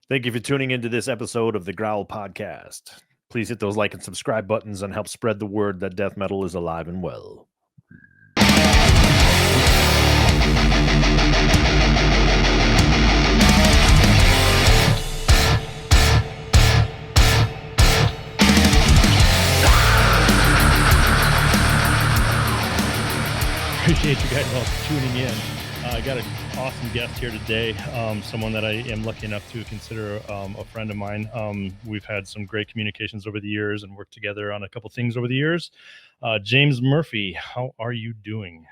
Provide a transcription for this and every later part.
Thank you for tuning into this episode of the Growl podcast. Please hit those like and subscribe buttons and help spread the word that death metal is alive and well. Appreciate you guys all tuning in. I got an awesome guest here today, someone that I am lucky enough to consider a friend of mine. We've had some great communications over the years and worked together on a couple things over the years. James Murphy, how are you doing?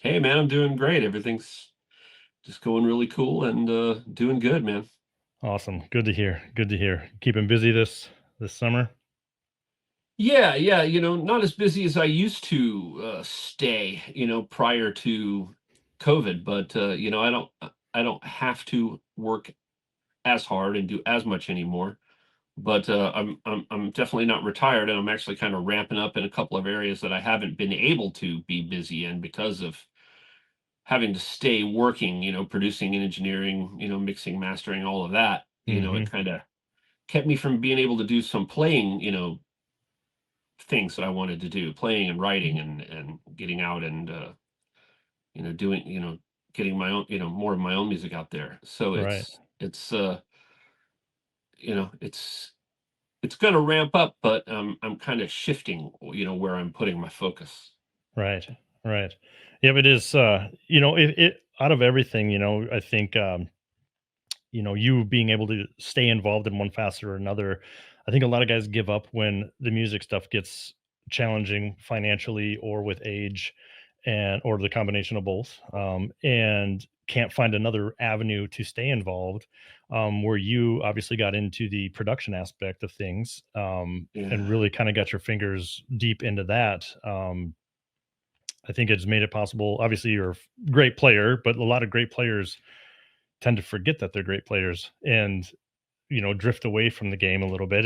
Hey, man, I'm doing great. Everything's just going really cool and doing good, man. Awesome. Good to hear. Good to hear. Keeping busy this summer? Yeah, not as busy as I used to stay, prior to COVID, but I don't have to work as hard and do as much anymore. But I'm definitely not retired, and I'm actually kind of ramping up in a couple of areas that I haven't been able to be busy in because of having to stay working, producing and engineering, mixing, mastering, all of that. It kind of kept me from being able to do some playing, things that I wanted to do, playing and writing and getting out and doing, getting my own, more of my own music out there. So Right. it's going to ramp up, but I'm kind of shifting, where I'm putting my focus. Right. Right. Yeah, but it is, it out of everything, I think, you being able to stay involved in one facet or another. I think a lot of guys give up when the music stuff gets challenging financially or with age and or the combination of both, and can't find another avenue to stay involved, where you obviously got into the production aspect of things, and Yeah. really kind of got your fingers deep into that. I think it's made it possible. Obviously, you're a great player, but a lot of great players tend to forget that they're great players and drift away from the game a little bit,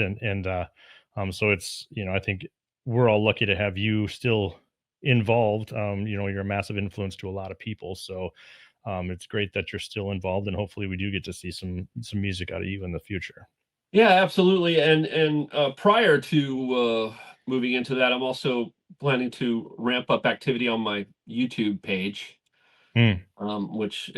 so it's, I think we're all lucky to have you still involved. You're a massive influence to a lot of people, so it's great that you're still involved, and hopefully we do get to see some music out of you in the future. Yeah, absolutely. And prior to moving into that, I'm also planning to ramp up activity on my YouTube page, Hmm. which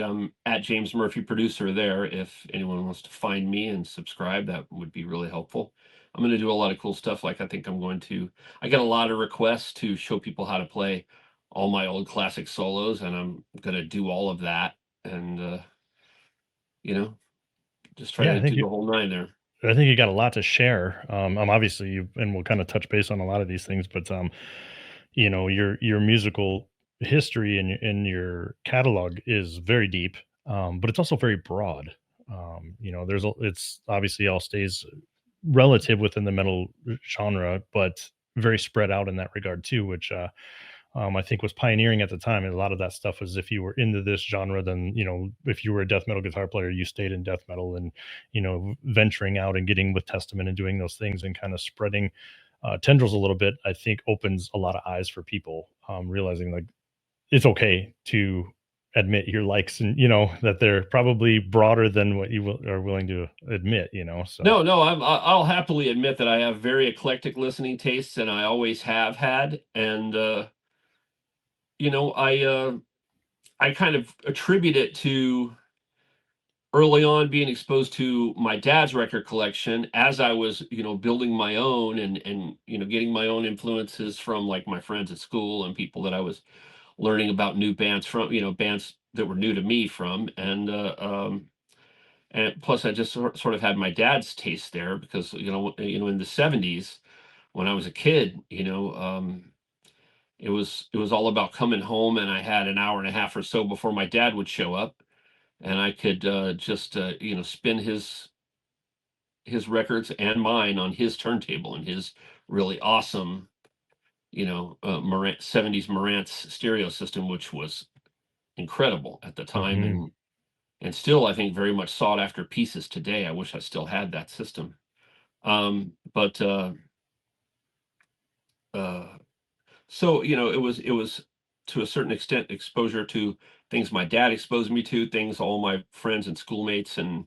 at James Murphy Producer there. If anyone wants to find me and subscribe, that would be really helpful. I'm going to do a lot of cool stuff. Like I get a lot of requests to show people how to play all my old classic solos, and I'm going to do all of that and you know just try Yeah, to do the whole nine there. I think you got a lot to share. Obviously, and we'll kind of touch base on a lot of these things, but your musical history and your catalog is very deep, but it's also very broad. It's obviously all stays relative within the metal genre, but very spread out in that regard too, which I think was pioneering at the time. And a lot of that stuff was, if you were into this genre, then, if you were a death metal guitar player, you stayed in death metal, and, venturing out and getting with Testament and doing those things and kind of spreading tendrils a little bit, I think opens a lot of eyes for people, realizing like it's okay to admit your likes, and, that they're probably broader than what you are willing to admit, so. No, I'll happily admit that I have very eclectic listening tastes, and I always have had. And you know, I uh, I kind of attribute it to early on being exposed to my dad's record collection as I was, building my own and getting my own influences from like my friends at school and people that I was learning about new bands from, bands that were new to me from. And plus I just sort of had my dad's taste there because in the 70s when I was a kid, it was all about coming home, and I had an hour and a half or so before my dad would show up, and I could just spin his records and mine on his turntable and his really awesome 70s Marantz stereo system, which was incredible at the time, Mhm. and still I think very much sought after pieces today. I wish I still had that system. But uh So, it was to a certain extent exposure to things my dad exposed me to, things all my friends and schoolmates and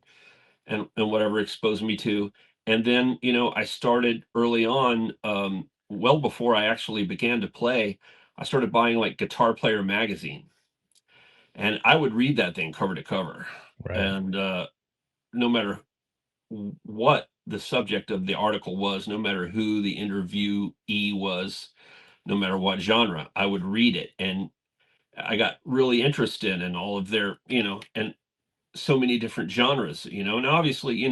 and whatever exposed me to. And then, I started early on, well before I actually began to play, I started buying like Guitar Player magazine, and I would read that thing cover to cover. Right. And no matter what the subject of the article was, no matter who the interviewee was, no matter what genre, I would read it. And I got really interested in all of their, and so many different genres, and obviously,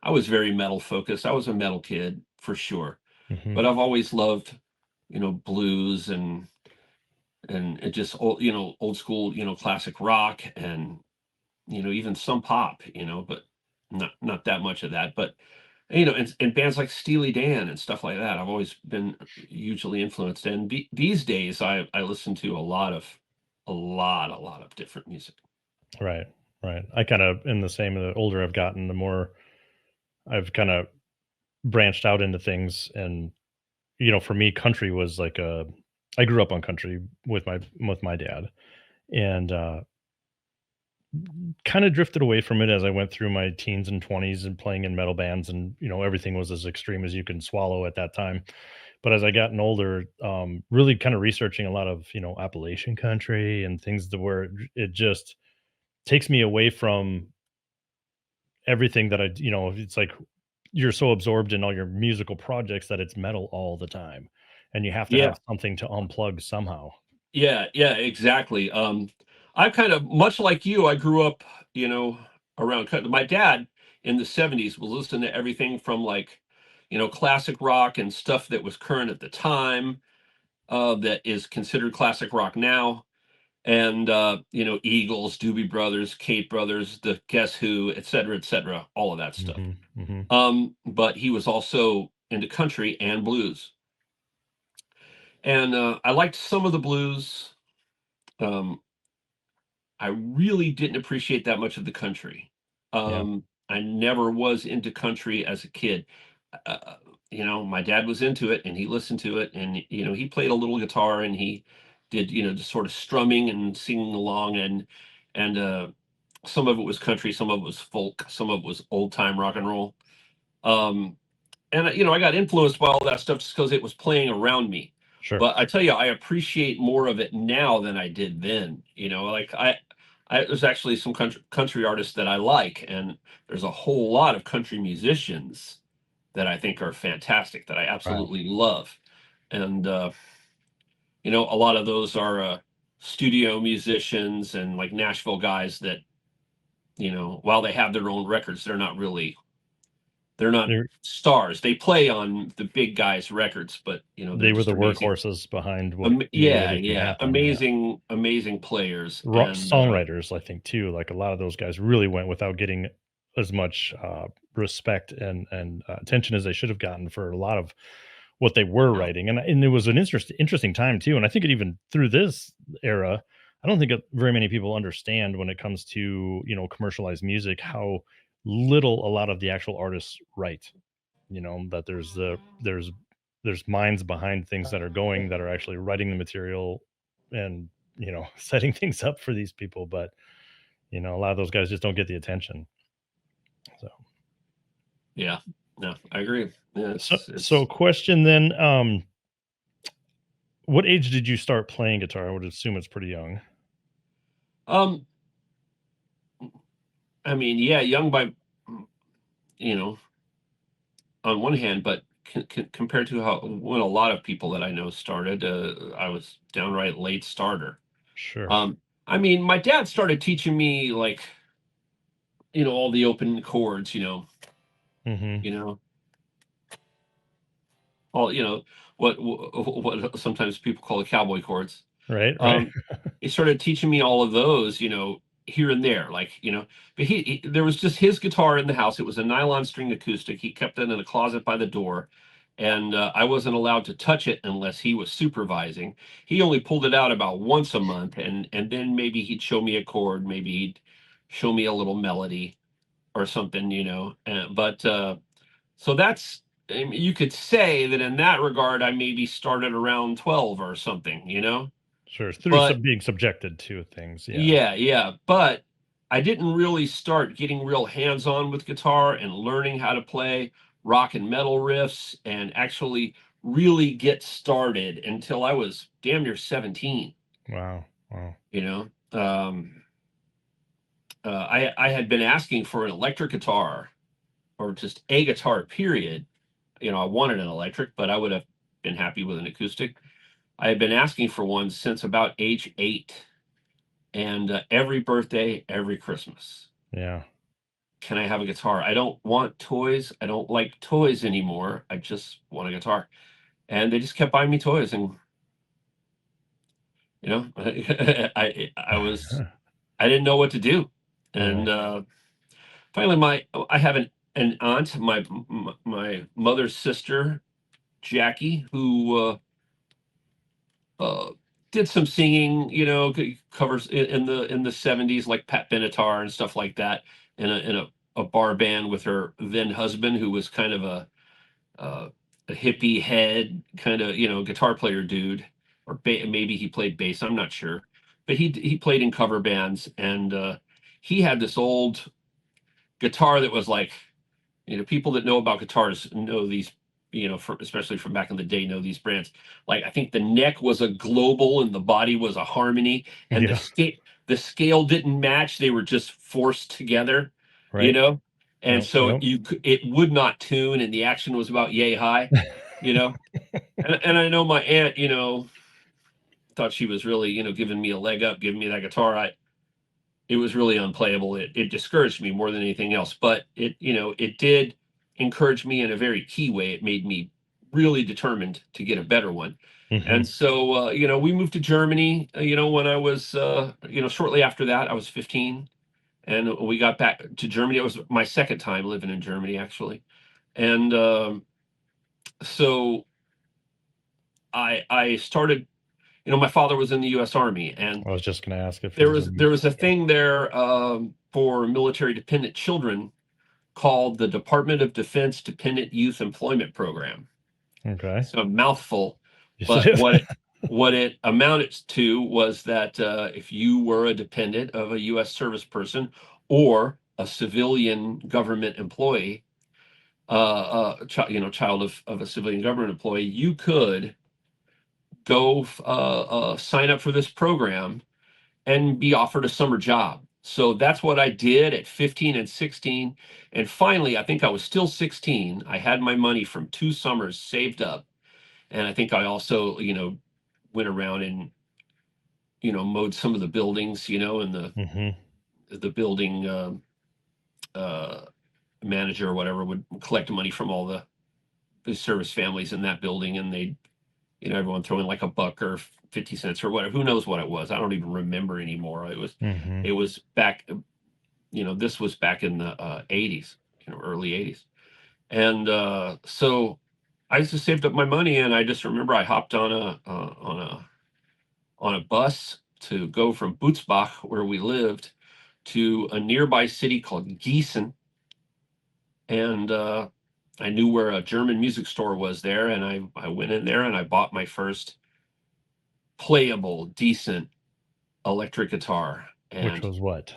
I was very metal focused. I was a metal kid for sure, Hmm. but I've always loved, blues and it just old, old school, classic rock, and even some pop, but not that much of that. But and bands like Steely Dan and stuff like that, I've always been hugely influenced. And these days, I listen to a lot of different music. Right. Right. I kind of in the same. The older I've gotten, the more I've kind of branched out into things. And for me, country was like a. I grew up on country with my dad, and kind of drifted away from it as I went through my teens and 20s and playing in metal bands, and everything was as extreme as you can swallow at that time. But as I gotten older, really kind of researching a lot of Appalachian country and things to where it just takes me away from everything that it's like you're so absorbed in all your musical projects that it's metal all the time, and you have to Yeah. have something to unplug somehow. Yeah, exactly. I kind of much like you. I grew up, around my dad in the '70s was listening to everything from like, classic rock and stuff that was current at the time, that is considered classic rock now, and Eagles, Doobie Brothers, Kate Brothers, the Guess Who, et cetera, all of that stuff. Hmm. Hmm. But he was also into country and blues, and I liked some of the blues. Um, I really didn't appreciate that much of the country. Yeah. I never was into country as a kid. Uh, my dad was into it and he listened to it, and he played a little guitar and he did, just sort of strumming and singing along, and some of it was country, some of it was folk, some of it was old time rock and roll. Um, and I got influenced by all that stuff just because it was playing around me. Sure. But I tell you, I appreciate more of it now than I did then. Like there's actually some country artists that I like, and there's a whole lot of country musicians that I think are fantastic that I Right. absolutely love. And a lot of those are studio musicians and like Nashville guys that while they have their own records, they're not They're, stars. They play on the big guys' records, but they're they were just the amazing. workhorses behind what made Yeah, everything yeah, happen. Yeah. amazing players, and Songwriters, I think too. Like a lot of those guys really went without getting as much respect and attention as they should have gotten for a lot of what they were yeah, writing, and it was an interesting time too. And I think it even through this era, I don't think very many people understand when it comes to commercialized music how little a lot of the actual artists write. That there's minds behind things that are going that are actually writing the material and setting things up for these people, but a lot of those guys just don't get the attention. So yeah. No, I agree. Yeah, so it's question then, what age did you start playing guitar? I would assume it's pretty young. um. I mean, yeah, young by you know on one hand, but compared to how when a lot of people that I know started, I was downright late starter. Sure. Um, I mean, my dad started teaching me like all the open chords, Hmm. you know all what sometimes people call the cowboy chords. Right, right. Um, he started teaching me all of those, here and there, like but there was just his guitar in the house. It was a nylon string acoustic. He kept it in a closet by the door, and I wasn't allowed to touch it unless he was supervising. He only pulled it out about once a month, and then maybe he'd show me a chord, maybe he'd show me a little melody or something, but so that's, I mean, you could say that in that regard, I maybe started around 12 or something, Sure. Through but being subjected to things. Yeah. yeah, but I didn't really start getting real hands-on with guitar and learning how to play rock and metal riffs and actually really get started until I was damn near 17. Wow. Wow. You know, I had been asking for an electric guitar or just a guitar, period. You know, I wanted an electric, but I would have been happy with an acoustic. I had been asking for one since about age 8, and every birthday, every Christmas. Yeah. Can I have a guitar? I don't want toys. I don't like toys anymore. I just want a guitar. And they just kept buying me toys, and you know, I didn't know what to do. And finally, I have an aunt, my mother's sister, Jackie, who did some singing, you know, covers in the 70s, like Pat Benatar and stuff like that, in a bar band with her then husband, who was kind of uh, a hippie head kind of, you know, guitar player dude, or maybe he played bass. I'm not sure, but he played in cover bands, and he had this old guitar that was like, you know, people that know about guitars know these, you know, especially from back in the day, know these brands. Like, I think the neck was a global and the body was a harmony, and Yeah. the scale didn't match. They were just forced together, you Right. know? And Yep. so Yep. it would not tune, and the action was about yay high, you know? And I know my aunt, you know, thought she was really, you know, giving me a leg up, giving me that guitar. It was really unplayable. It discouraged me more than anything else, but it, you know, it did encourage me in a very key way. It made me really determined to get a better one. Hmm. And so, you know, we moved to Germany, you know, when I was, you know, shortly after that, I was 15, and we got back to Germany. It was my second time living in Germany, actually. And so I started, you know, my father was in the U.S. Army, and I was just going to ask if he was in. there was a thing there for military dependent children called the Department of Defense Dependent Youth Employment Program. Okay. So a mouthful, Yes, it but is. what it amounted to was that if you were a dependent of a U.S. service person or a civilian government employee, you know, child of a civilian government employee, you could go sign up for this program and be offered a summer job. So that's what I did at 15 and 16. And finally, I think I was still 16. I had my money from 2 summers saved up. And I think I also, you know, went around and, you know, mowed some of the buildings, you know, and Hmm. the building uh, manager or whatever would collect money from all the service families in that building. And they, you know, everyone throw in like a buck or 50 cents or whatever. Who knows what it was? I don't even remember anymore. Hmm. It was back, you know, this was back in the 80s, you know, early 80s. And so I just saved up my money, and I just remember I hopped on a bus to go from Bootsbach, where we lived, to a nearby city called Gießen. And I knew where a German music store was there, and I went in there and I bought my first playable, decent electric guitar. Which And was what?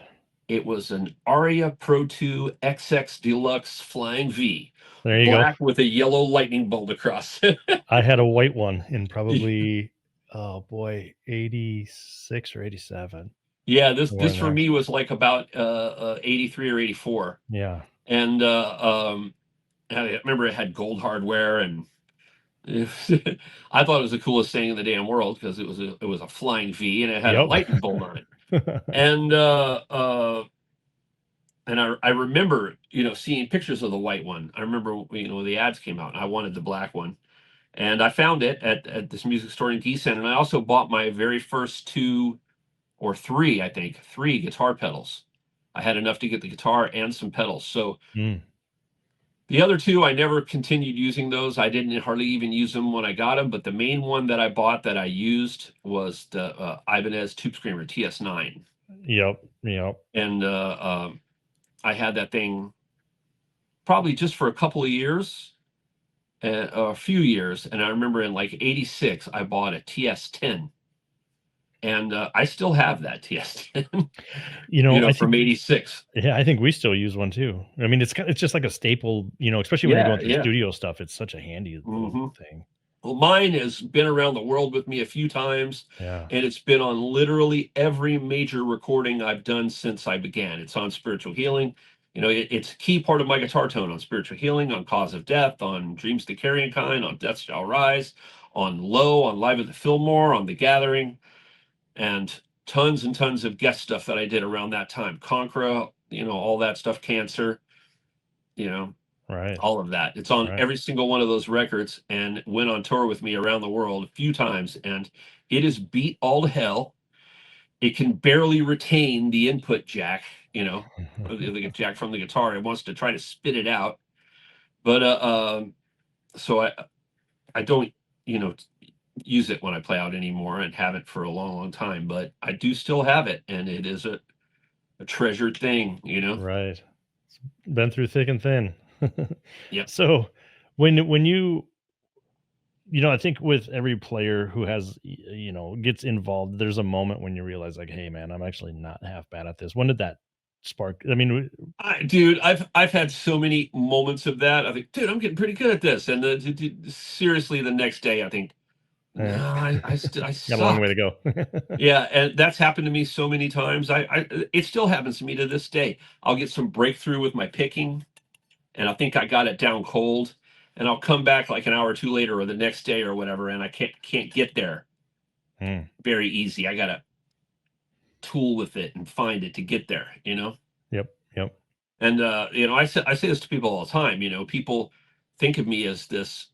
it was an Aria Pro 2 XX Deluxe Flying V, There you go. black with a yellow lightning bolt across. I had a white one in probably, oh boy, 86 or 87. Yeah, Somewhere this in for there. me was like about 83 or 84. Yeah. And I remember it had gold hardware, and I thought it was the coolest thing in the damn world because it was a flying V, and it had a Yep. lightning bolt on it. And I remember, you know, seeing pictures of the white one. I remember, you know, the ads came out, and I wanted the black one. And I found it at this music store in Gießen. And I also bought my very first two or three, I think, three guitar pedals. I had enough to get the guitar and some pedals. So Mm. the other two, I never continued using those. I didn't hardly even use them when I got them. But the main one that I bought that I used was the Ibanez Tube Screamer TS9. Yep. Yep. And I had that thing probably just for a couple of years, a few years. And I remember in like 86, I bought a TS10. and I still have that TS10, I from think, '86. yeah, I think we still use one too. I mean, it's just like a staple, especially when you're Yeah, going through yeah. studio stuff. It's such a handy little hmm thing. Well, mine has been around the world with me a few times, Yeah. and it's been on literally every major recording I've done since I began. It's on Spiritual Healing. It's a key part of my guitar tone on Spiritual Healing, on Cause of Death, on Dreams the Carrion Kind, on Death Shall Rise, on Low, on Live at the Fillmore, on The Gathering, and tons and tons of guest stuff that I did around that time. Conqueror, all that stuff, Cancer, you know, Right. all of that. It's on Right. every single one of those records, and went on tour with me around the world a few times, and it is beat all to hell. It can barely retain the input jack, the jack from the guitar. It wants to try to spit it out. But so I don't, use it when I play out anymore, and haven't for a long, long time. But I do still have it, and it is a treasured thing, Right. Been through thick and thin. Yep. So when I think with every player who has, gets involved, there's a moment when you realize, like, hey, man, I'm actually not half bad at this. When did that spark? I mean, Dude, I've had so many moments of that. I think, dude, I'm getting pretty good at this, and seriously, the next day, I think, no, I got a long way suck. to go. Yeah, and that's happened to me so many times. It still happens to me to this day. I'll get some breakthrough with my picking, and I think I got it down cold, and I'll come back like an hour or two later, or the next day, or whatever, and I can't get there very easy. I gotta tool with it and find it to get there. Yep. And I say this to people all the time. People think of me as this,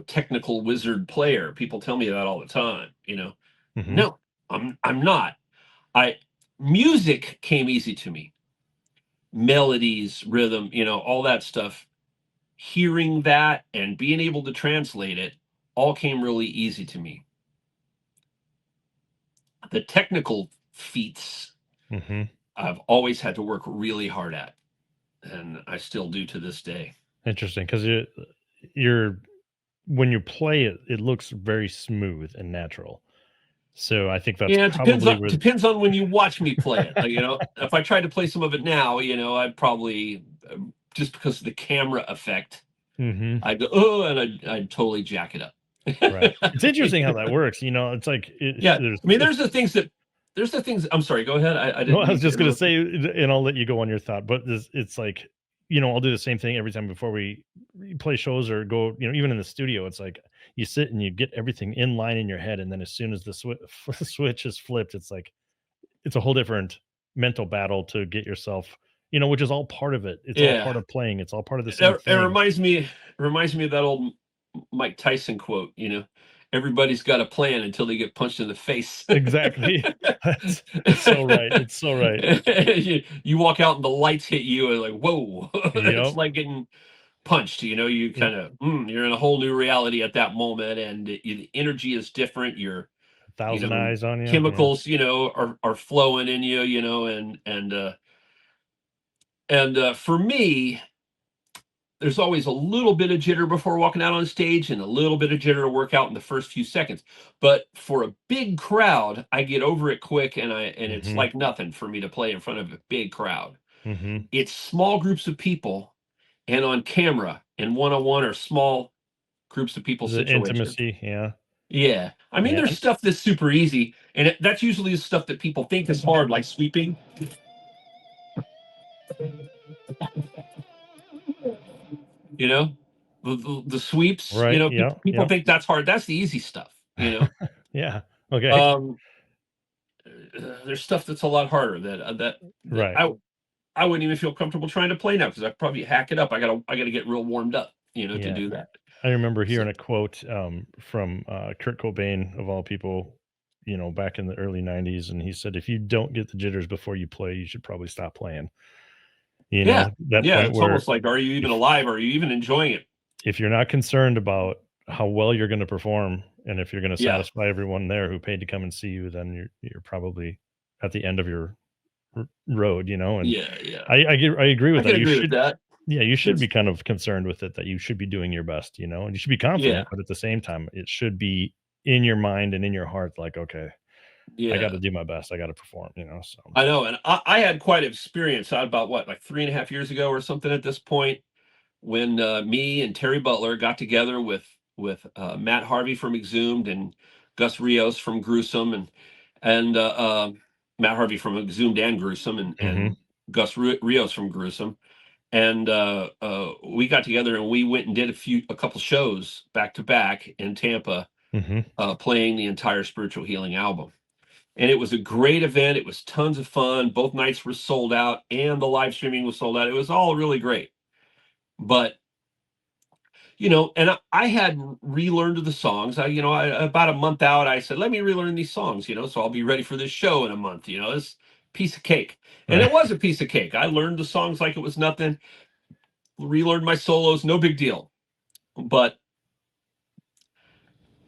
technical wizard player. People tell me that all the time. No, I'm not. Music came easy to me. Melodies, rhythm, all that stuff. Hearing that and being able to translate it all came really easy to me. The technical feats I've always had to work really hard at, and I still do to this day. Interesting, because you're when you play it, it looks very smooth and natural. So I think that's Yeah, it probably depends on when you watch me play it. If I tried to play some of it now, I'd probably, just because of the camera effect, I'd go, oh, and I'd totally jack it up. Right. It's interesting how that works. It's like Yeah, I mean, there's the things. I'm sorry. Go ahead. I didn't. No, I was just going to interrupt you. say, and I'll let you go on your thought, but it's like, I'll do the same thing every time before we play shows or go, even in the studio. It's like you sit and you get everything in line in your head. And then as soon as the switch is flipped, it's like, it's a whole different mental battle to get yourself, which is all part of it. It's all part Yeah, of playing. It's all part of the same it thing. reminds me of that old Mike Tyson quote. Everybody's got a plan until they get punched in the face. Exactly. It's so right. It's so right. You walk out and the lights hit you, and like, whoa! It's Yep. like getting punched. You kind of you're in a whole new reality at that moment, and the energy is different. Your 1,000 eyes on you. Yeah. chemicals, are flowing in you, and for me, there's always a little bit of jitter before walking out on stage, and a little bit of jitter to work out in the first few seconds. But for a big crowd, I get over it quick, and it's like nothing for me to play in front of a big crowd. It's small groups of people, and on camera, and one-on-one, or small groups of people The situation. intimacy. Yeah. Yeah. I mean, Yeah. there's stuff that's super easy, and that's usually the stuff that people think is hard, like sweeping. The sweeps, Right. Yeah. people think that's hard. That's the easy stuff. Yeah. Okay. There's stuff that's a lot harder that Right. I wouldn't even feel comfortable trying to play now, because I'd probably hack it up. I gotta get real warmed up, to do that. I remember hearing a quote from Kurt Cobain, of all people, back in the early 90s. And he said, if you don't get the jitters before you play, you should probably stop playing. Yeah. That Yeah. point It's where almost like, are you even alive? Are you even enjoying it? if you're not concerned about how well you're going to perform, and if you're going to Yeah. satisfy everyone there who paid to come and see you, then you're probably at the end of your road, and Yeah. I agree with I that. can agree with that. Yeah, you should be kind of concerned with it, that you should be doing your best, and you should be confident, Yeah. but at the same time, it should be in your mind and in your heart, like, okay, I got Yeah. to do my best. I got to perform, so. I know, and I had quite experience out about what, like 3.5 years ago or something at this point, when me and Terry Butler got together with Matt Harvey from Exhumed and Gus Rios from Gruesome, and Matt Harvey from Exhumed and Gruesome, and Hmm. Gus Rios from Gruesome, and we got together and we went and did a couple shows back to back in Tampa, Hmm. playing the entire Spiritual Healing album. And it was a great event. It was tons of fun. Both nights were sold out, and the live streaming was sold out. It was all really great. But and I had relearned the songs. About a month out, I said, let me relearn these songs, so I'll be ready for this show in a month. It's piece of cake. And Right. it was a piece of cake. I learned the songs like it was nothing, relearned my solos, no big deal. But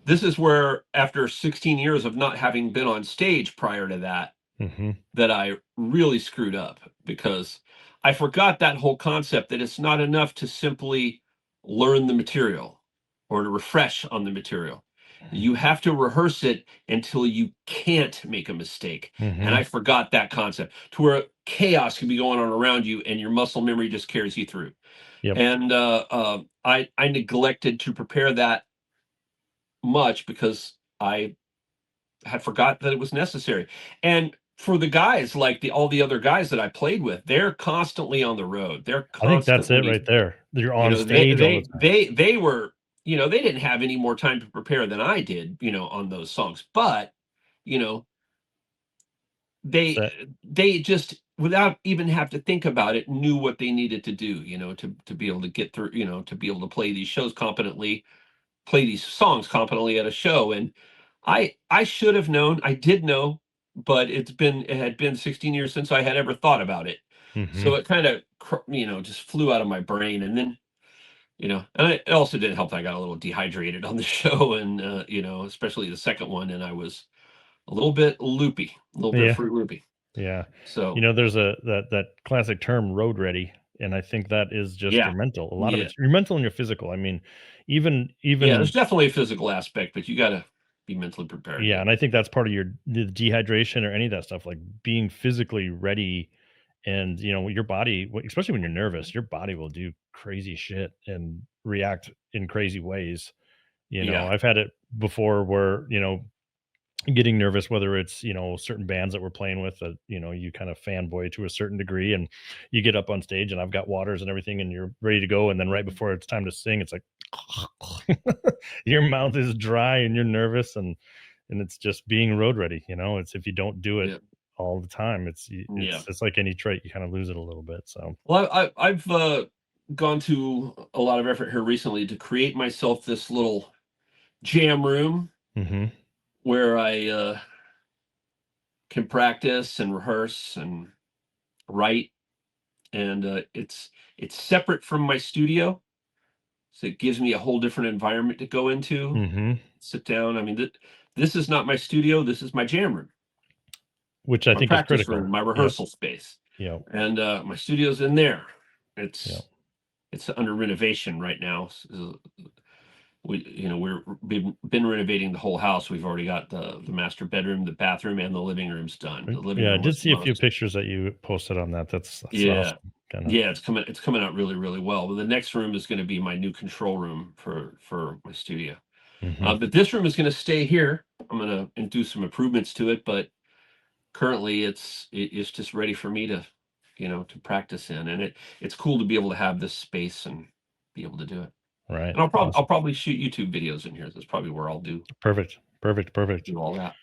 this is where, after 16 years of not having been on stage prior to that, Hmm. that I really screwed up, because I forgot that whole concept that it's not enough to simply learn the material or to refresh on the material. You have to rehearse it until you can't make a mistake. And Hmm. I forgot that concept, to where chaos can be going on around you and your muscle memory just carries you through. Yep. And I neglected to prepare that much, because I had forgot that it was necessary. And for the guys, like all the other guys that I played with, they're constantly on the road. They're I think that's it right constantly, there. You're you on know, they stage all the they time. they were, they didn't have any more time to prepare than I did, on those songs. But, you know, they Set. they just, without even have to think about it, knew what they needed to do, to be able to get through, to be able to play these shows competently, play these songs competently at a show. And I should have known. I did know, but it had been 16 years since I had ever thought about it. Hmm. So it kind of, just flew out of my brain. And then, and it also didn't help that I got a little dehydrated on the show, and especially the second one, and I was a little bit loopy, a little bit Yeah. fruit loopy. Yeah. So There's that classic term, road ready, and I think that is just yeah, your mental. A lot of yeah, it's your mental and your physical. I mean, even yeah. There's even definitely a physical aspect, but you got to be mentally prepared. yeah, Yeah, and I think that's part of the dehydration or any of that stuff, like being physically ready. And your body, especially when you're nervous, your body will do crazy shit and react in crazy ways. yeah, I've had it before where getting nervous, whether it's certain bands that we're playing with that you kind of fanboy to a certain degree, and you get up on stage and I've got waters and everything and you're ready to go, and then right before it's time to sing, it's like your mouth is dry and you're nervous, and it's just being road ready. It's, if you don't do it yeah, all the time, yeah. it's like any trait, you kind of lose it a little bit. So. Well, I've gone to a lot of effort here recently to create myself this little jam room Hmm. where I can practice and rehearse and write, and it's separate from my studio, so it gives me a whole different environment to go into, Hmm. sit down. I mean, this is not my studio. This is my jam room, Which I my think is practice critical. room, my Yep. rehearsal space, Yep. and my studio's in there. Yep. It's under renovation right now. We've been renovating the whole house. We've already got the master bedroom, the bathroom, and the living room's done. The living Yeah, I room did was the see a few most. pictures that you posted on that. That's Yeah, awesome. Kind of. yeah, it's coming out really, really well. But the next room is going to be my new control room for my studio. Hmm. But this room is going to stay here. I'm going to do some improvements to it, but currently it's just ready for me to, to practice in, and it's cool to be able to have this space and be able to do it. Right. And I'll Awesome. probably shoot YouTube videos in here. That's probably where I'll Perfect. Perfect. Perfect. do all that.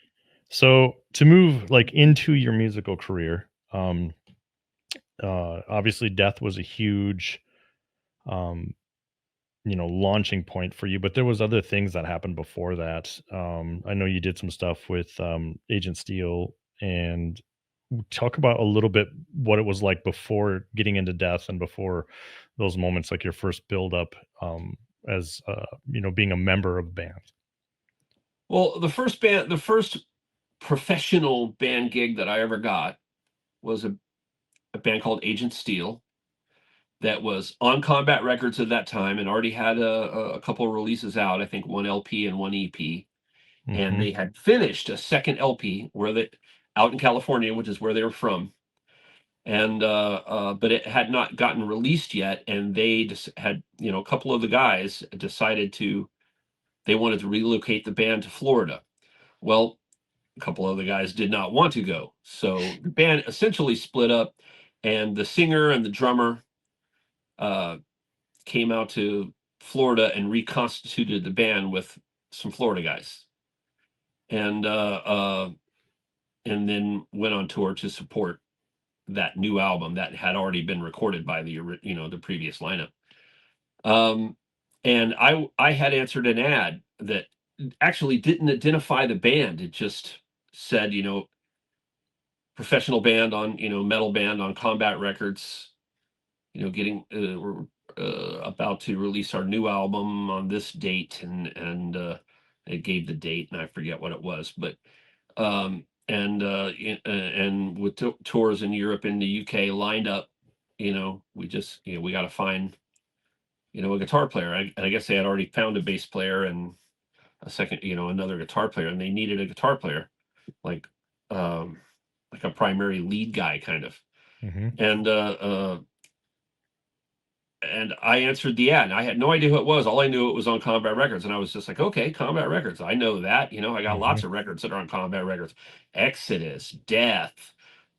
So to move like into your musical career, obviously death was a huge, um, launching point for you, but there was other things that happened before that. I know you did some stuff with Agent Steel, and talk about a little bit what it was like before getting into death and before those moments, like your first build up, as being a member of a band. Well, the first professional band gig that I ever got was a band called Agent Steel that was on Combat Records at that time, and already had a couple of releases out. I think one LP and one EP. and they had finished a second LP out in California, which is where they were from, and but it had not gotten released yet, and they just had, a couple of the guys decided they wanted to relocate the band to Florida. Well, a couple of the guys did not want to go, so the band essentially split up, and the singer and the drummer came out to Florida and reconstituted the band with some Florida guys, and then went on tour to support that new album that had already been recorded by the previous lineup. And I had answered an ad that actually didn't identify the band. It just said, professional band on, metal band on Combat Records, getting we're about to release our new album on this date, and it gave the date, and I forget what it was, but and with tours in Europe and the UK lined up, we just, we got to find, a guitar player. And I guess they had already found a bass player and a second, another guitar player, and they needed a guitar player, like a primary lead guy kind of. And I answered the ad, and I had no idea who it was. All I knew, it was on Combat Records, and I was just like, okay, Combat Records, I know that. I got lots of records that are on Combat Records: Exodus, Death,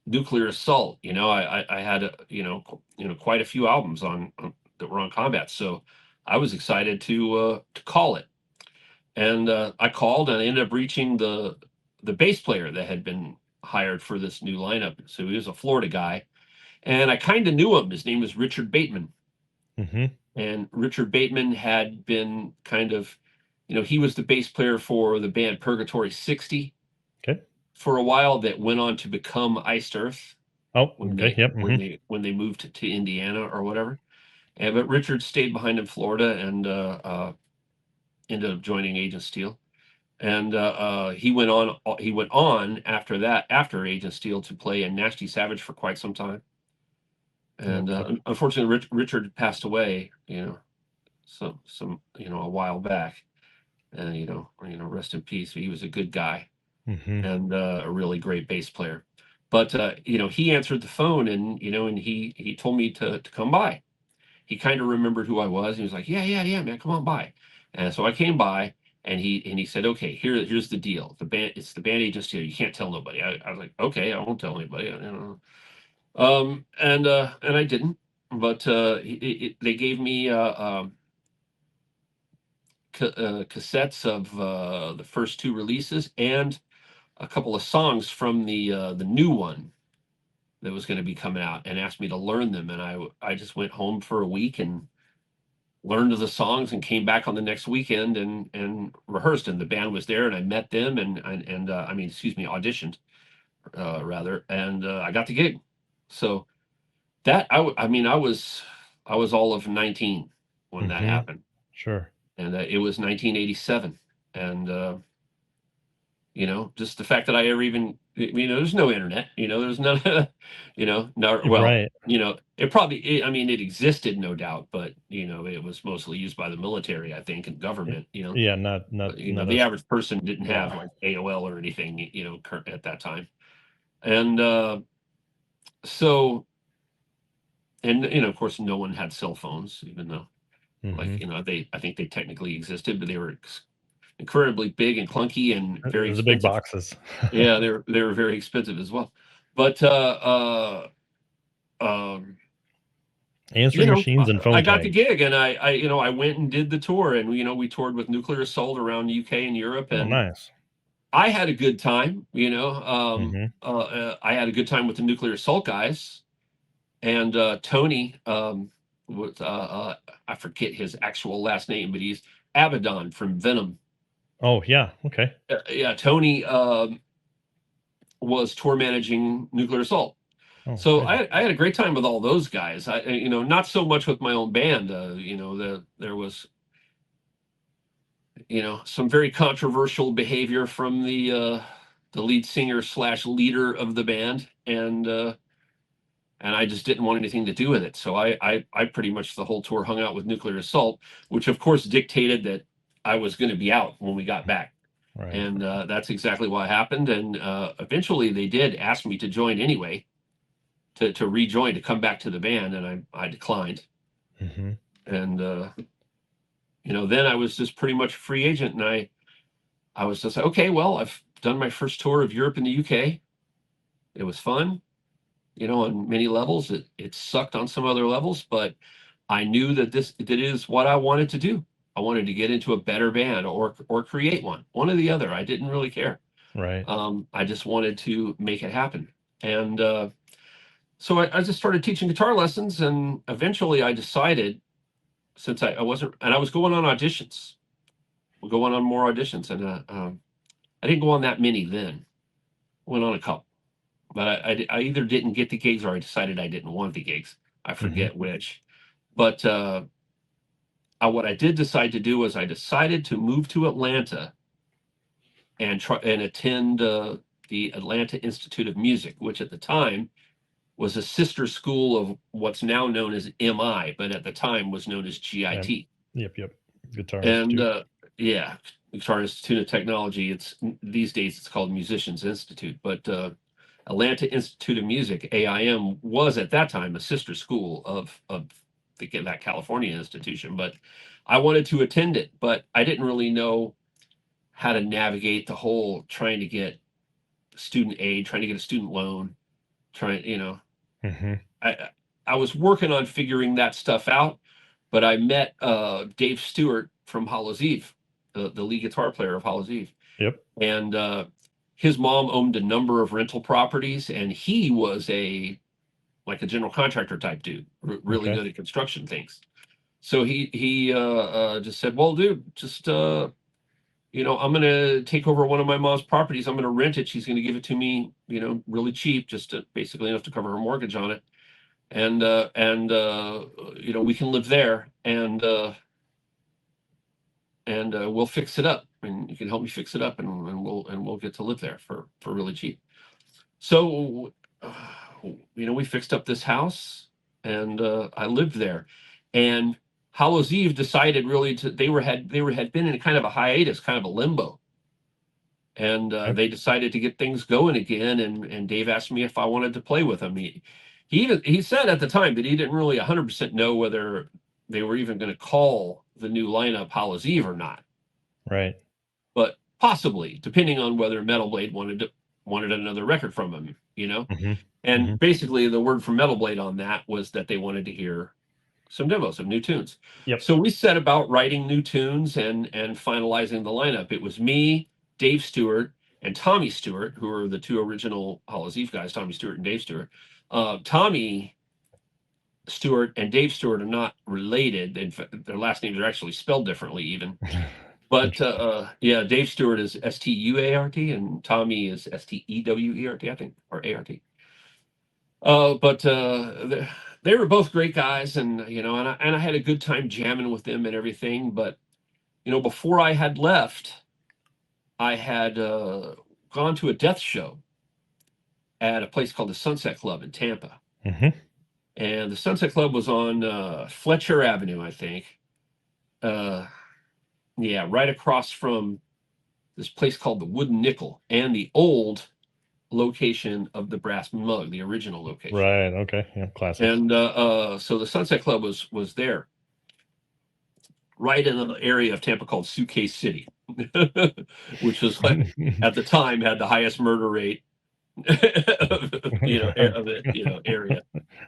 Nuclear Assault. I had quite a few albums on that were on Combat, so I was excited to call it. And I called, and I ended up reaching the bass player that had been hired for this new lineup. So he was a Florida guy, and I kind of knew him. His name was Richard Bateman. And Richard Bateman had been kind of, he was the bass player for the band Purgatory 60 for a while, that went on to become Iced Earth. When they moved to Indiana or whatever. But Richard stayed behind in Florida and ended up joining Agent Steel. And he went on after that, after Agent Steel, to play in Nasty Savage for quite some time. And unfortunately, Richard passed away, some a while back, and rest in peace. He was a good guy, and a really great bass player. But he answered the phone, and and he told me to come by. He kind of remembered who I was. He was like, yeah, man, come on by. And so I came by, and he said, okay, here's the deal. It's the band Agent Steel. You can't tell nobody. I was like, okay, I won't tell anybody. And I didn't, but they gave me cassettes of the first two releases and a couple of songs from the new one that was going to be coming out, and asked me to learn them. And I just went home for a week and learned the songs, and came back on the next weekend and rehearsed. And the band was there, and I met them, and auditioned rather, and I got the gig. So that I was all of 19 when that happened. Sure. And it was 1987, and just the fact that I ever even, there's no internet, there's none, Right. it probably, it existed, no doubt, but it was mostly used by the military, I think, and government. Yeah, not the average person didn't have like AOL or anything, at that time. And so, and of course, no one had cell phones, even though, I think they technically existed, but they were incredibly big and clunky and very expensive. Big boxes. Yeah, they were very expensive as well. But answering machines and phone I got the gig, and I went and did the tour, and we toured with Nuclear Assault around UK and Europe. And nice. I had a good time. I had a good time with the Nuclear Assault guys, and Tony was I forget his actual last name, but he's Abaddon from Venom. Oh yeah, okay. Yeah, Tony was tour managing Nuclear Assault. So I had a great time with all those guys. Not so much with my own band. There was some very controversial behavior from the lead singer / leader of the band, and I just didn't want anything to do with it. So I pretty much the whole tour hung out with Nuclear Assault, which of course dictated that I was going to be out when we got back. Right. And that's exactly what happened. And eventually they did ask me to join anyway, to rejoin, to come back to the band, and I declined. Mm-hmm. And then I was just pretty much a free agent, and I was just like, okay, well, I've done my first tour of Europe and the UK. It was fun, on many levels. It sucked on some other levels, but I knew that that is what I wanted to do. I wanted to get into a better band or create one or the other. I didn't really care. Right. I just wanted to make it happen. And so I just started teaching guitar lessons, and eventually I decided, since I wasn't, and I was going on auditions, going on more auditions, and I didn't go on that many then. Went on a couple, but I either didn't get the gigs or I decided I didn't want the gigs. I forget which. But what I did decide to do was I decided to move to Atlanta and try and attend the Atlanta Institute of Music, which at the time was a sister school of what's now known as MI, but at the time was known as GIT. Yep. Guitar And Institute. yeah, Guitar Institute of Technology. These days it's called Musicians Institute, but Atlanta Institute of Music, AIM, was at that time a sister school of that California institution. But I wanted to attend it, but I didn't really know how to navigate the whole trying to get student aid, trying to get a student loan, Mm-hmm. I was working on figuring that stuff out, but I met Dave Stewart from Hallows Eve, the lead guitar player of Hallows Eve. Yep. And his mom owned a number of rental properties, and he was like a general contractor type dude, really good at construction things. So he just said, well, dude, just I'm going to take over one of my mom's properties. I'm going to rent it. She's going to give it to me, really cheap, just basically enough to cover her mortgage on it. And we can live there, and we'll fix it up, and you can help me fix it up, and we'll get to live there for really cheap. So we fixed up this house, and I lived there. And Hallows Eve decided really had been in kind of a hiatus, kind of a limbo. And they decided to get things going again, and Dave asked me if I wanted to play with him. He said at the time that he didn't really 100% know whether they were even going to call the new lineup Hallows Eve or not. Right. But possibly, depending on whether Metal Blade wanted another record from him, Mm-hmm. And basically the word from Metal Blade on that was that they wanted to hear some demos, some new tunes. Yep. So we set about writing new tunes and finalizing the lineup. It was me, Dave Stewart, and Tommy Stewart, who are the two original Hallows Eve guys, Tommy Stewart and Dave Stewart. Tommy Stewart and Dave Stewart are not related. In fact, their last names are actually spelled differently even. But yeah, Dave Stewart is Stuart and Tommy is Stewert, I think, or Art. But they were both great guys, and and I had a good time jamming with them and everything. But before I had left, I had gone to a death show at a place called the Sunset Club in Tampa. Mm-hmm. And the Sunset Club was on Fletcher Avenue, I think. Yeah, right across from this place called the Wooden Nickel and the old location of the Brass Mug, the original location. Right. Okay. Yeah. Classic. And so the Sunset Club was there, right in an area of Tampa called Suitcase City, which was like at the time had the highest murder rate, area,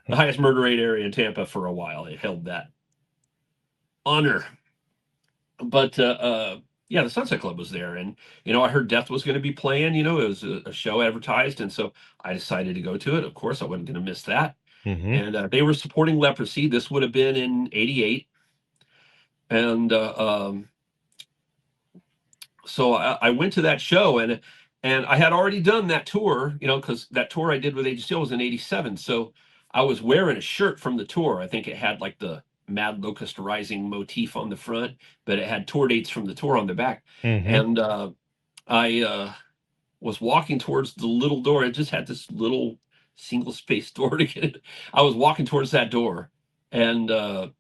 the highest murder rate area in Tampa for a while. It held that honor. But yeah, the Sunset Club was there, and I heard Death was going to be playing. It was a show advertised, and so I decided to go to it. Of course, I wasn't going to miss that. Mm-hmm. And they were supporting Leprosy. This would have been in '88, and so I went to that show, and I had already done that tour, because that tour I did with Age of Steel was in '87. So I was wearing a shirt from the tour. I think it had like the Mad Locust Rising motif on the front, but it had tour dates from the tour on the back. Mm-hmm. And I was walking towards the little door. It just had this little single space door to get it. I was walking towards that door, and there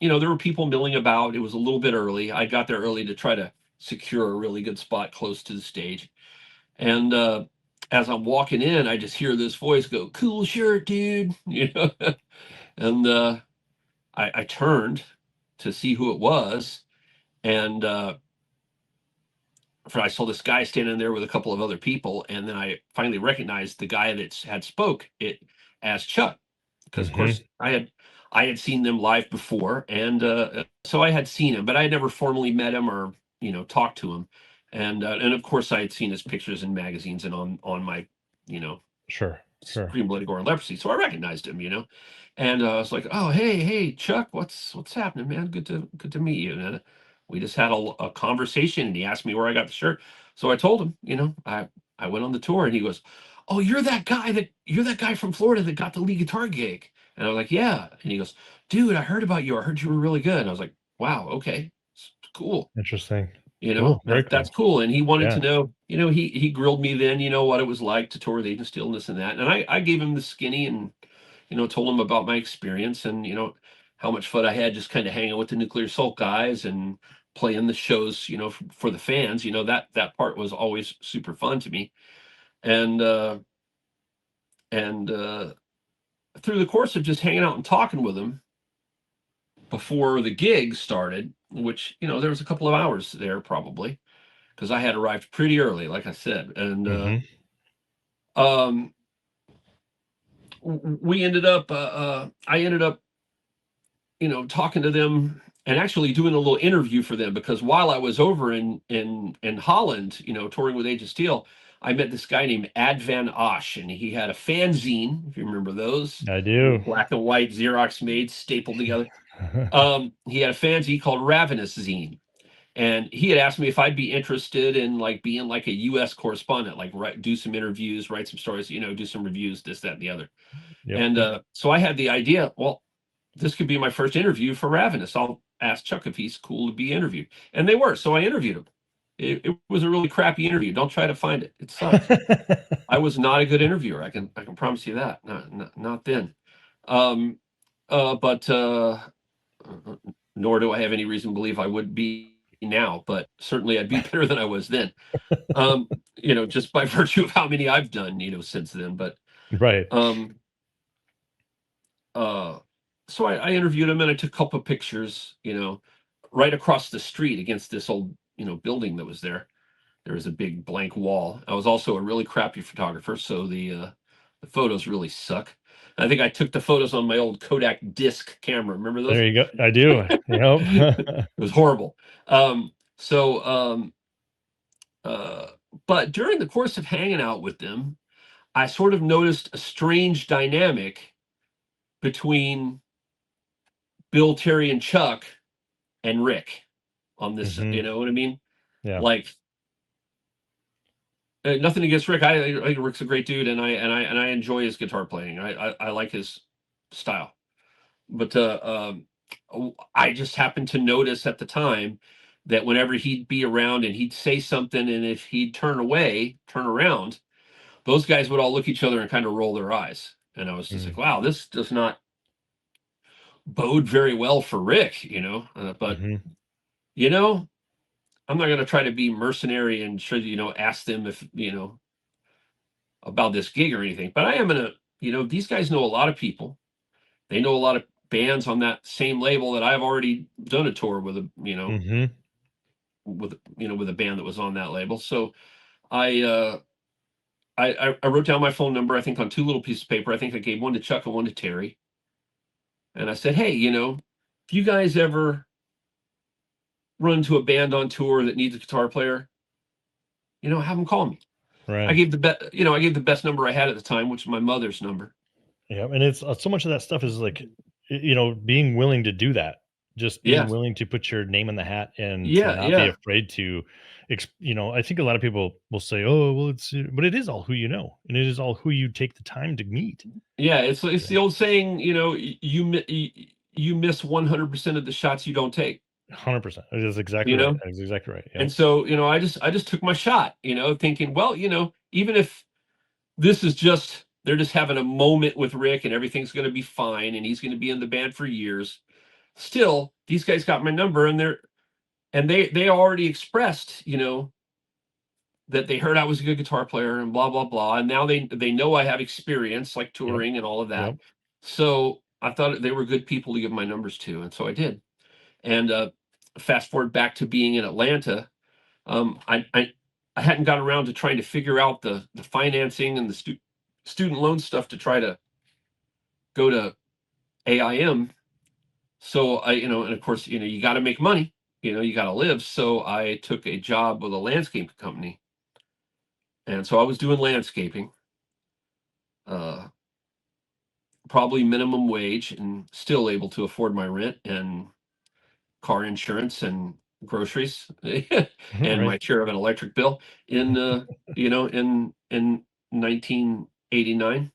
were people milling about. It was a little bit early. I got there early to try to secure a really good spot close to the stage. And as I'm walking in, I just hear this voice go, "Cool shirt, dude." And I turned to see who it was, and I saw this guy standing there with a couple of other people, and then I finally recognized the guy that had spoke it as Chuck, because of course I had seen them live before, and so I had seen him, but I had never formally met him or talked to him, and of course I had seen his pictures in magazines and on my Sure. Scream Bloody Gore and Leprosy, so I recognized him, and I was like, "Oh, hey Chuck, what's happening, man? Good to meet you." And we just had a conversation, and he asked me where I got the shirt, so I told him, I went on the tour, and he goes, "Oh, you're that guy from Florida that got the lead guitar gig." And I was like, "Yeah." And he goes, "Dude, I heard about you. I heard you were really good." And I was like, "Wow, okay, cool." Interesting. Cool. That's cool. And he wanted Yeah. to know, he grilled me then, what it was like to tour with Agent Steel and this and that. And I gave him the skinny and, told him about my experience and, how much fun I had just kind of hanging with the Nuclear Assault guys and playing the shows, for the fans. That part was always super fun to me. And through the course of just hanging out and talking with him before the gig started, which, there was a couple of hours there probably, because I had arrived pretty early, like I said, and we ended up. I ended up, talking to them and actually doing a little interview for them, because while I was over in Holland, touring with Age of Steel, I met this guy named Ad Van Osh, and he had a fanzine, if you remember those. I do. Black and white Xerox made, stapled together. He had a fanzine called Ravenous Zine. And he had asked me if I'd be interested in being like a U.S. correspondent, do some interviews, write some stories, do some reviews, this, that, and the other. Yep. And so I had the idea, well, this could be my first interview for Ravenous. I'll ask Chuck if he's cool to be interviewed. And they were. So I interviewed him. It was a really crappy interview. Don't try to find it. It sucked. I was not a good interviewer. I can promise you that. Not then. But nor do I have any reason to believe I would be now, but certainly I'd be better than I was then. Just by virtue of how many I've done, since then. But right. So I interviewed him, and I took a couple of pictures, right across the street against this old, building that was there. There was a big blank wall. I was also a really crappy photographer, so the photos really suck. I think I took the photos on my old Kodak disc camera. Remember those? There you go. I do. Yep. It was horrible. But during the course of hanging out with them, I sort of noticed a strange dynamic between Bill, Terry, and Chuck and Rick on this. You know what I mean? Yeah. Nothing against Rick. I think Rick's a great dude, and I enjoy his guitar playing. I like his style, but I just happened to notice at the time that whenever he'd be around and he'd say something, and if he'd turn around, those guys would all look at each other and kind of roll their eyes, and I was just like, wow, this does not bode very well for Rick, but I'm not going to try to be mercenary and ask them if, about this gig or anything, but I am going to, these guys know a lot of people. They know a lot of bands on that same label that I've already done a tour with, with a band that was on that label. So I wrote down my phone number, I think on 2 little pieces of paper. I think I gave one to Chuck and one to Terry. And I said, hey, if you guys ever run into a band on tour that needs a guitar player, have them call me. Right. I gave the best number I had at the time, which is my mother's number. Yeah. And it's so much of that stuff is being willing to do that, just being willing to put your name in the hat and to not be afraid to, I think a lot of people will say, oh, well, but it is all who you know, and it is all who you take the time to meet. Yeah. It's the old saying, you miss 100% of the shots you don't take. 100%. It is exactly right. That's exactly right. Yeah. And so, I just took my shot, thinking, well, even if this is they're just having a moment with Rick and everything's going to be fine and he's going to be in the band for years, still, these guys got my number, and and they already expressed, you know, that they heard I was a good guitar player and blah blah blah, and now they know I have experience like touring and all of that. Yep. So I thought they were good people to give my numbers to, and so I did. And fast forward back to being in Atlanta, I hadn't got around to trying to figure out the financing and the student loan stuff to try to go to AIM. So I, you know, and of course, you know, you got to make money, you know, you got to live. So I took a job with a landscape company, and so I was doing landscaping, probably minimum wage, and still able to afford my rent and car insurance and groceries and my Right. share of an electric bill in you know, in 1989.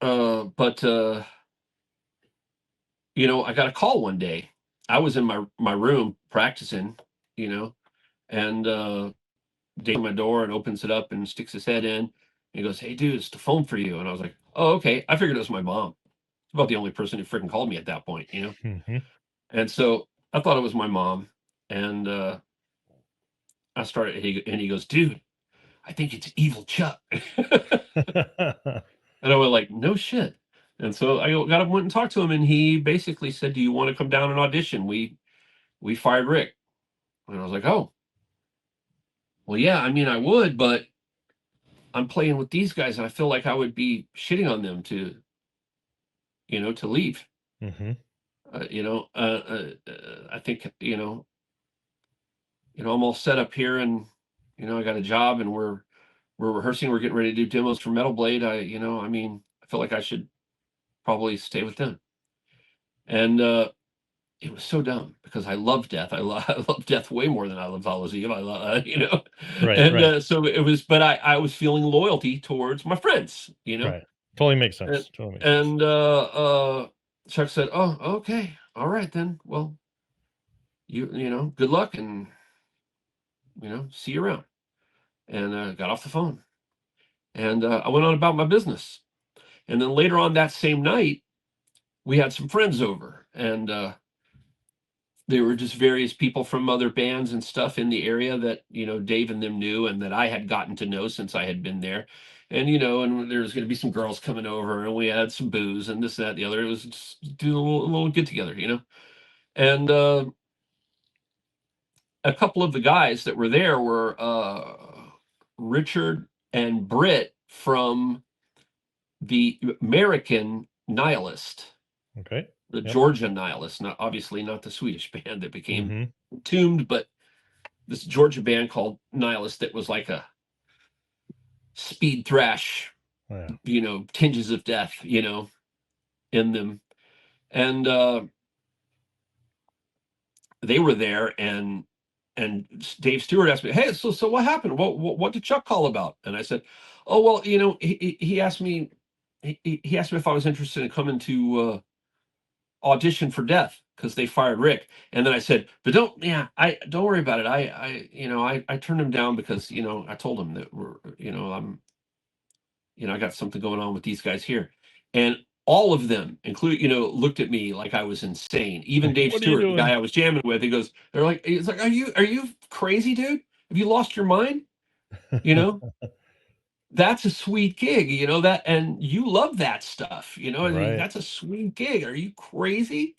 But you know, I got a call one day. I was in my room practicing, you know, and Dave on my door and opens it up and sticks his head in. And he goes, "Hey, dude, it's the phone for you." And I was like, "Oh, okay." I figured it was my mom. It's about the only person who freaking called me at that point, you know. Mm-hmm. And so I thought it was my mom, and I started. And he goes, "Dude, I think it's Evil Chuck." And I was like, "No shit." And so I got up, went and talked to him, and he basically said, "Do you want to come down and audition? We fired Rick." And I was like, "Oh, well, yeah. I mean, I would, but I'm playing with these guys, and I feel like I would be shitting on them to, you know, to leave. Mm-hmm. You know, I think, I'm all set up here, and you know, I got a job, and we're rehearsing. We're getting ready to do demos for Metal Blade. I mean, I feel like I should probably stay with them." And it was so dumb because I love Death. I love Death way more than I love Hallows Eve. I love, you know, Right. and Right. so it was. But I was feeling loyalty towards my friends, you know, Right. Totally makes and sense. Totally makes sense. and Chuck said, "Oh, okay, all right then. Well, you know, good luck, and you know, see you around." And got off the phone, and I went on about my business. And then later on that same night, we had some friends over, and they were just various people from other bands and stuff in the area that, you know, Dave and them knew, and that I had gotten to know since I had been there. And you know, and there was going to be some girls coming over, and we had some booze and this, that, the other. It was just do a little get together, you know. And a couple of the guys that were there were Richard and Britt from the American Nihilist, Okay. the Yep. Georgia Nihilist, not obviously not the Swedish band that became Mm-hmm. Tombed, but this Georgia band called Nihilist that was like a speed thrash, Yeah. you know, tinges of death, you know, in them. And they were there, and Dave Stewart asked me, "Hey, so what happened? What did Chuck call about?" And I said, "Oh, well, you know, he asked me he asked me if I was interested in coming to audition for Death because they fired Rick." And then I said, "But I don't worry about it. I turned him down because, you know, I told him that I got something going on with these guys here." And all of them, including, you know, looked at me like I was insane. Even Dave What are you Stewart, the guy doing? I was jamming with, he's like, "Are you crazy, dude? Have you lost your mind? You know, that's a sweet gig, you know that, and you love that stuff, you know, and Right. that's a sweet gig. Are you crazy?"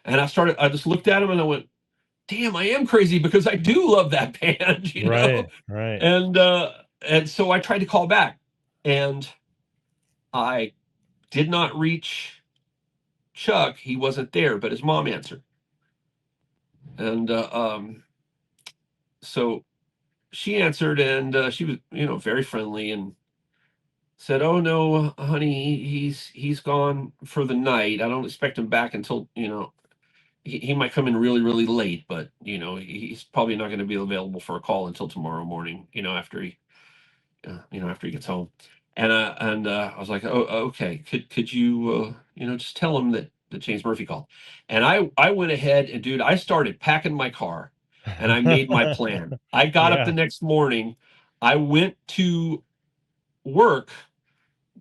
And I just looked at him and I went, "Damn, I am crazy because I do love that band," you know? Right. Right. And so I tried to call back, and I did not reach Chuck. He wasn't there, but his mom answered. And so she answered, and she was, you know, very friendly, and said, "Oh no, honey, he's gone for the night. I don't expect him back until, you know, he might come in really, really late, but you know, he's probably not going to be available for a call until tomorrow morning, you know, after he gets home." And I was like, "Oh, okay. Could you, you know, just tell him that James Murphy called." And I went ahead and, dude, I started packing my car, and I made my plan. I got up Yeah. the next morning. I went to work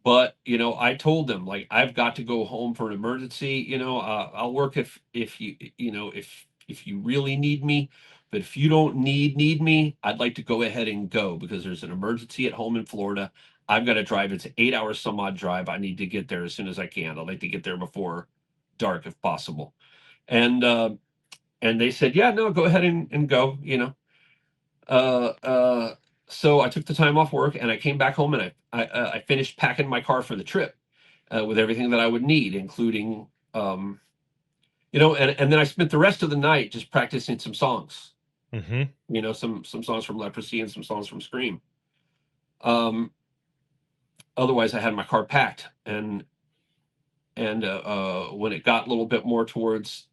but you know, I told them, like, I've got to go home for an emergency. You know, I'll work if you, you know, if you really need me, but if you don't need me, I'd like to go ahead and go because there's an emergency at home in Florida. I've got to drive. It's an 8 hour some odd drive. I need to get there as soon as I can. I'd like to get there before dark if possible. And they said, yeah, no, go ahead and go, you know. Uh, uh, so I took the time off work and I came back home and I finished packing my car for the trip with everything that I would need, including, you know, and then I spent the rest of the night just practicing some songs, Mm-hmm. you know, some songs from Leprosy and some songs from Scream. Um, Otherwise I had my car packed, and when it got a little bit more towards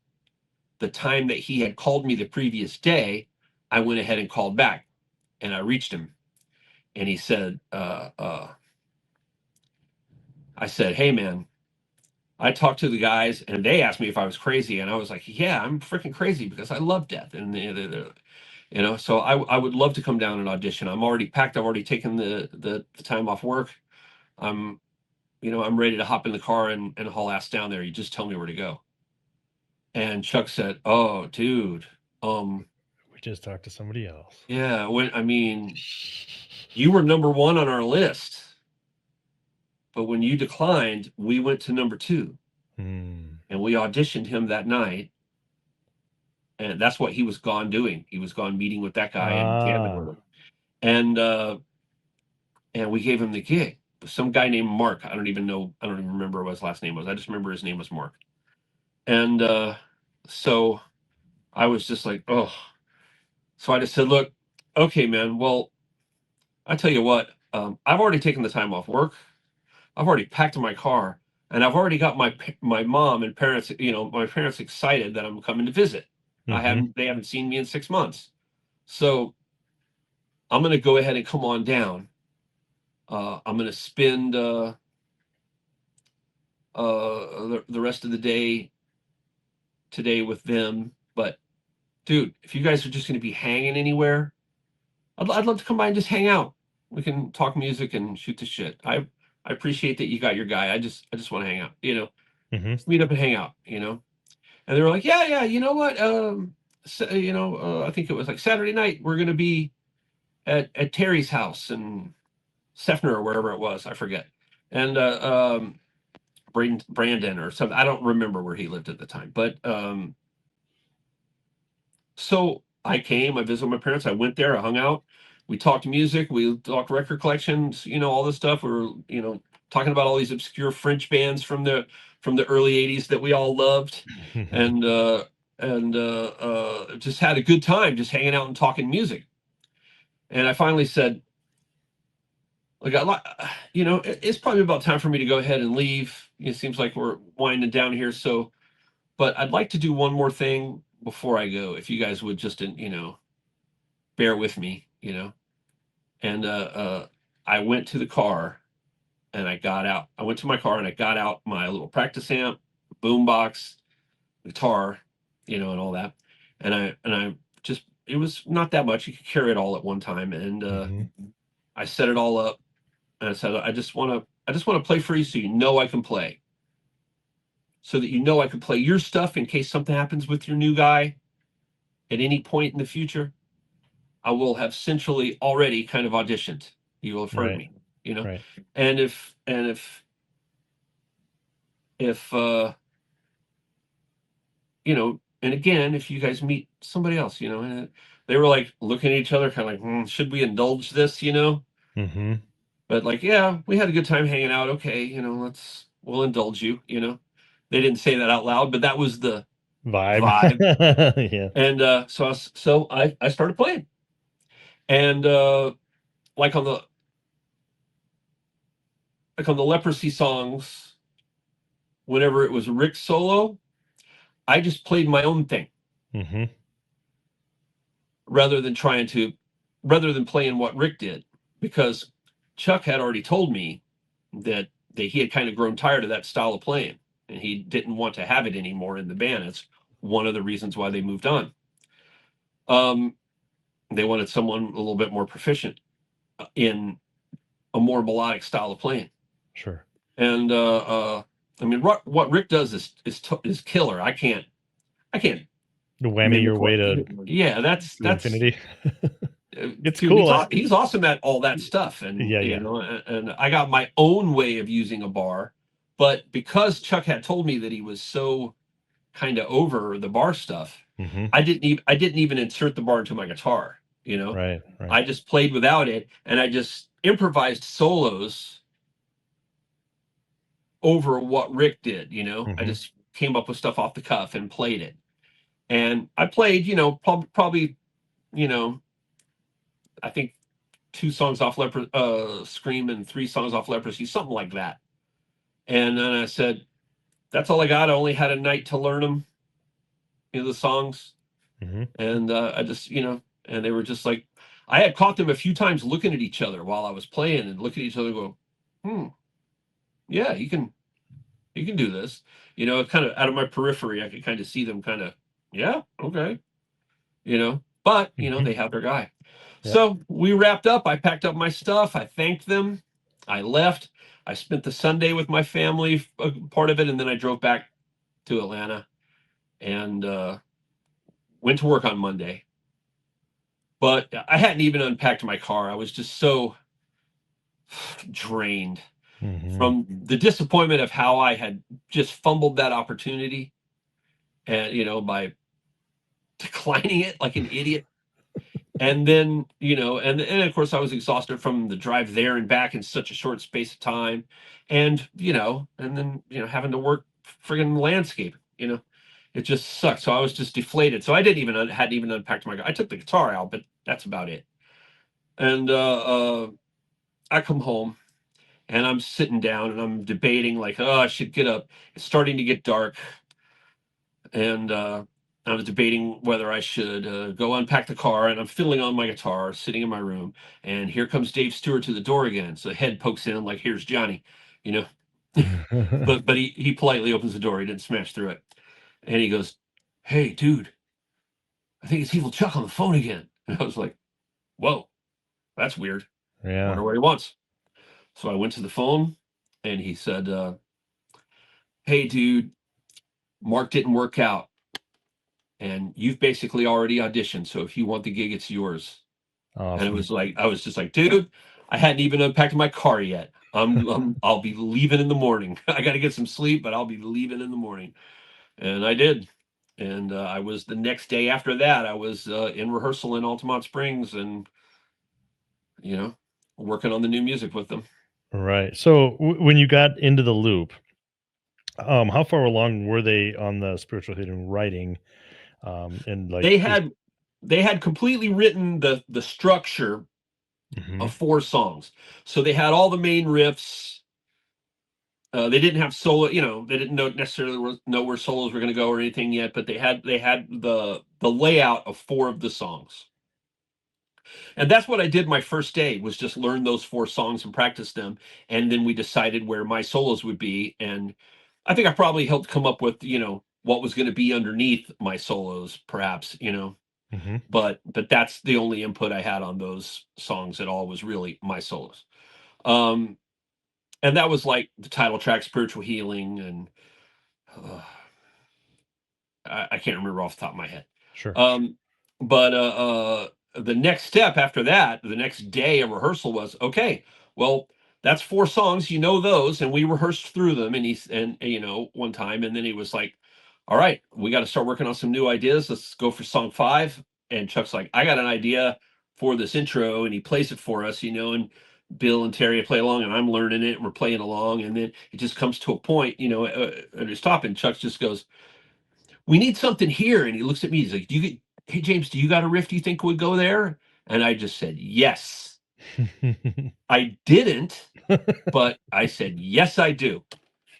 the time that he had called me the previous day, I went ahead and called back, and I reached him, and he said, I said, hey man, I talked to the guys and they asked me if I was crazy, and I was like, yeah, I'm freaking crazy because I love death, and you know, so I would love to come down and audition. I'm already packed. I've already taken the time off work. I'm, you know, I'm ready to hop in the car and haul ass down there. You just tell me where to go. And Chuck said, oh, dude, We just talked to somebody else. yeah, I mean, you were number one on our list, but when you declined, we went to number two, and we auditioned him that night, and that's what he was gone doing. He was gone meeting with that guy and jamming with him, and we gave him the gig. Some guy named Mark. I don't even remember what his last name was. I just remember his name was Mark. And so I was just like, oh. So I just said, look, okay, man. Well, I tell you what. I've already taken the time off work. I've already packed my car, and I've already got my mom and parents. You know, my parents excited that I'm coming to visit. Mm-hmm. They haven't seen me in 6 months, so I'm going to go ahead and come on down. I'm going to spend the rest of the day today with them. But dude, if you guys are just going to be hanging anywhere, I'd love to come by and just hang out. We can talk music and shoot the shit. I appreciate that you got your guy. I just want to hang out. You know, Mm-hmm. let's meet up and hang out. You know, and they were like, yeah. You know what? So, you know, I think it was like Saturday night. We're going to be at Terry's house in Sefner or wherever it was. I forget. And Brandon or something. I don't remember where he lived at the time, but so I came, I visited my parents, I went there, I hung out, we talked music, we talked record collections, you know, all this stuff. We were, you know, talking about all these obscure French bands from the early 80s that we all loved. And just had a good time just hanging out and talking music. And I finally said, like, you know, it's probably about time for me to go ahead and leave. It seems like we're winding down here. So, but I'd like to do one more thing before I go. If you guys would just, you know, bear with me, you know. And I went to the car and I got out. I went to my car and I got out my little practice amp, boombox, guitar, you know, and all that. And I just, it was not that much. You could carry it all at one time. And Mm-hmm. I set it all up. And I said, I just want to play for you so you know I can play. So that you know I can play your stuff in case something happens with your new guy at any point in the future. I will have centrally already kind of auditioned. You will have heard Right. me, you know. Right. And if you know, and again, if you guys meet somebody else, you know, and they were like looking at each other, kind of like, should we indulge this, you know? Mm-hmm. But like, yeah, we had a good time hanging out. Okay, you know, we'll indulge you, you know. They didn't say that out loud, but that was the Vibe. vibe. Yeah. And so I started playing. And like on the Leprosy songs, whenever it was Rick's solo, I just played my own thing Mm-hmm. rather than playing what Rick did, because Chuck had already told me that he had kind of grown tired of that style of playing and he didn't want to have it anymore in the band. It's one of the reasons why they moved on. They wanted someone a little bit more proficient in a more melodic style of playing. Sure. And I mean, what Rick does is killer. I can't Whammy your mimic way what. to Yeah, that's infinity. It's dude. cool. He's awesome at all that stuff, and Yeah, you yeah. know, and I got my own way of using a bar, but because Chuck had told me that he was so kind of over the bar stuff, Hmm. I didn't even insert the bar into my guitar. You know, Right, right. I just played without it, and I just improvised solos over what Rick did. You know, I Hmm. just came up with stuff off the cuff and played it, and I played, you know, probably, you know, I think 2 songs off Scream and 3 songs off Leprosy, something like that. And then I said, that's all I got. I only had a night to learn them, you know, the songs. Hmm. And I just, you know, and they were just like, I had caught them a few times looking at each other while I was playing and look at each other and go, yeah, you can do this. You know, kind of out of my periphery, I could kind of see them kind of, yeah, okay. You know, but, you know, Hmm. they have their guy. Yep. So we wrapped up. I packed up my stuff. I thanked them. I left. I spent the Sunday with my family, part of it, and then I drove back to Atlanta and went to work on Monday. But I hadn't even unpacked my car. I was just so drained Hmm. from the disappointment of how I had just fumbled that opportunity, and you know, by declining it like an idiot. And then, you know, and of course I was exhausted from the drive there and back in such a short space of time, and you know, and then, you know, having to work friggin' landscape, you know, it just sucked. So I was just deflated. So I didn't even hadn't even unpacked my. I took the guitar out, but that's about it. And I come home and I'm sitting down and I'm debating like, oh, I should get up. It's starting to get dark, and I was debating whether I should go unpack the car, and I'm fiddling on my guitar, sitting in my room, and here comes Dave Stewart to the door again. So the head pokes in like, "Here's Johnny," you know. But he politely opens the door. He didn't smash through it, and he goes, "Hey, dude, I think it's Evil Chuck on the phone again." And I was like, "Whoa, that's weird. Yeah. Wonder what he wants." So I went to the phone, and he said, "Hey, dude, Mark didn't work out, and you've basically already auditioned. So if you want the gig, it's yours." And it Awesome. was like, I was just like, dude, I hadn't even unpacked my car yet. I'll be leaving in the morning. I got to get some sleep, but I'll be leaving in the morning. And I did. And I was the next day after that, I was in rehearsal in Altamont Springs and, you know, working on the new music with them. Right. So when you got into the loop, how far along were they on the spiritual healing writing? And like, They had they had completely written the structure Mhm. of 4 songs. So they had all the main riffs. They didn't have solo, you know, they didn't necessarily know where solos were going to go or anything yet, but they had the layout of 4 of the songs. And that's what I did my first day, was just learn those 4 songs and practice them, and then we decided where my solos would be. And I think I probably helped come up with, you know, what was going to be underneath my solos, perhaps, you know. Mhm. But that's the only input I had on those songs at all, was really my solos. Um, and that was like the title track, Spiritual Healing, and uh, I can't remember off the top of my head. Sure. Um, but the next step after that, the next day of rehearsal was, okay, well, that's 4 songs, you know those, and we rehearsed through them. And you know, one time, and then he was like, all right, we got to start working on some new ideas. Let's go for song 5. And Chuck's like, I got an idea for this intro, and he plays it for us, you know, and Bill and Terry play along, and I'm learning it, and we're playing along, and then it just comes to a point, you know, at his top, and Chuck just goes, we need something here. And he looks at me. He's like, hey, James, do you got a riff you think would go there? And I just said, yes. I didn't, but I said, yes, I do.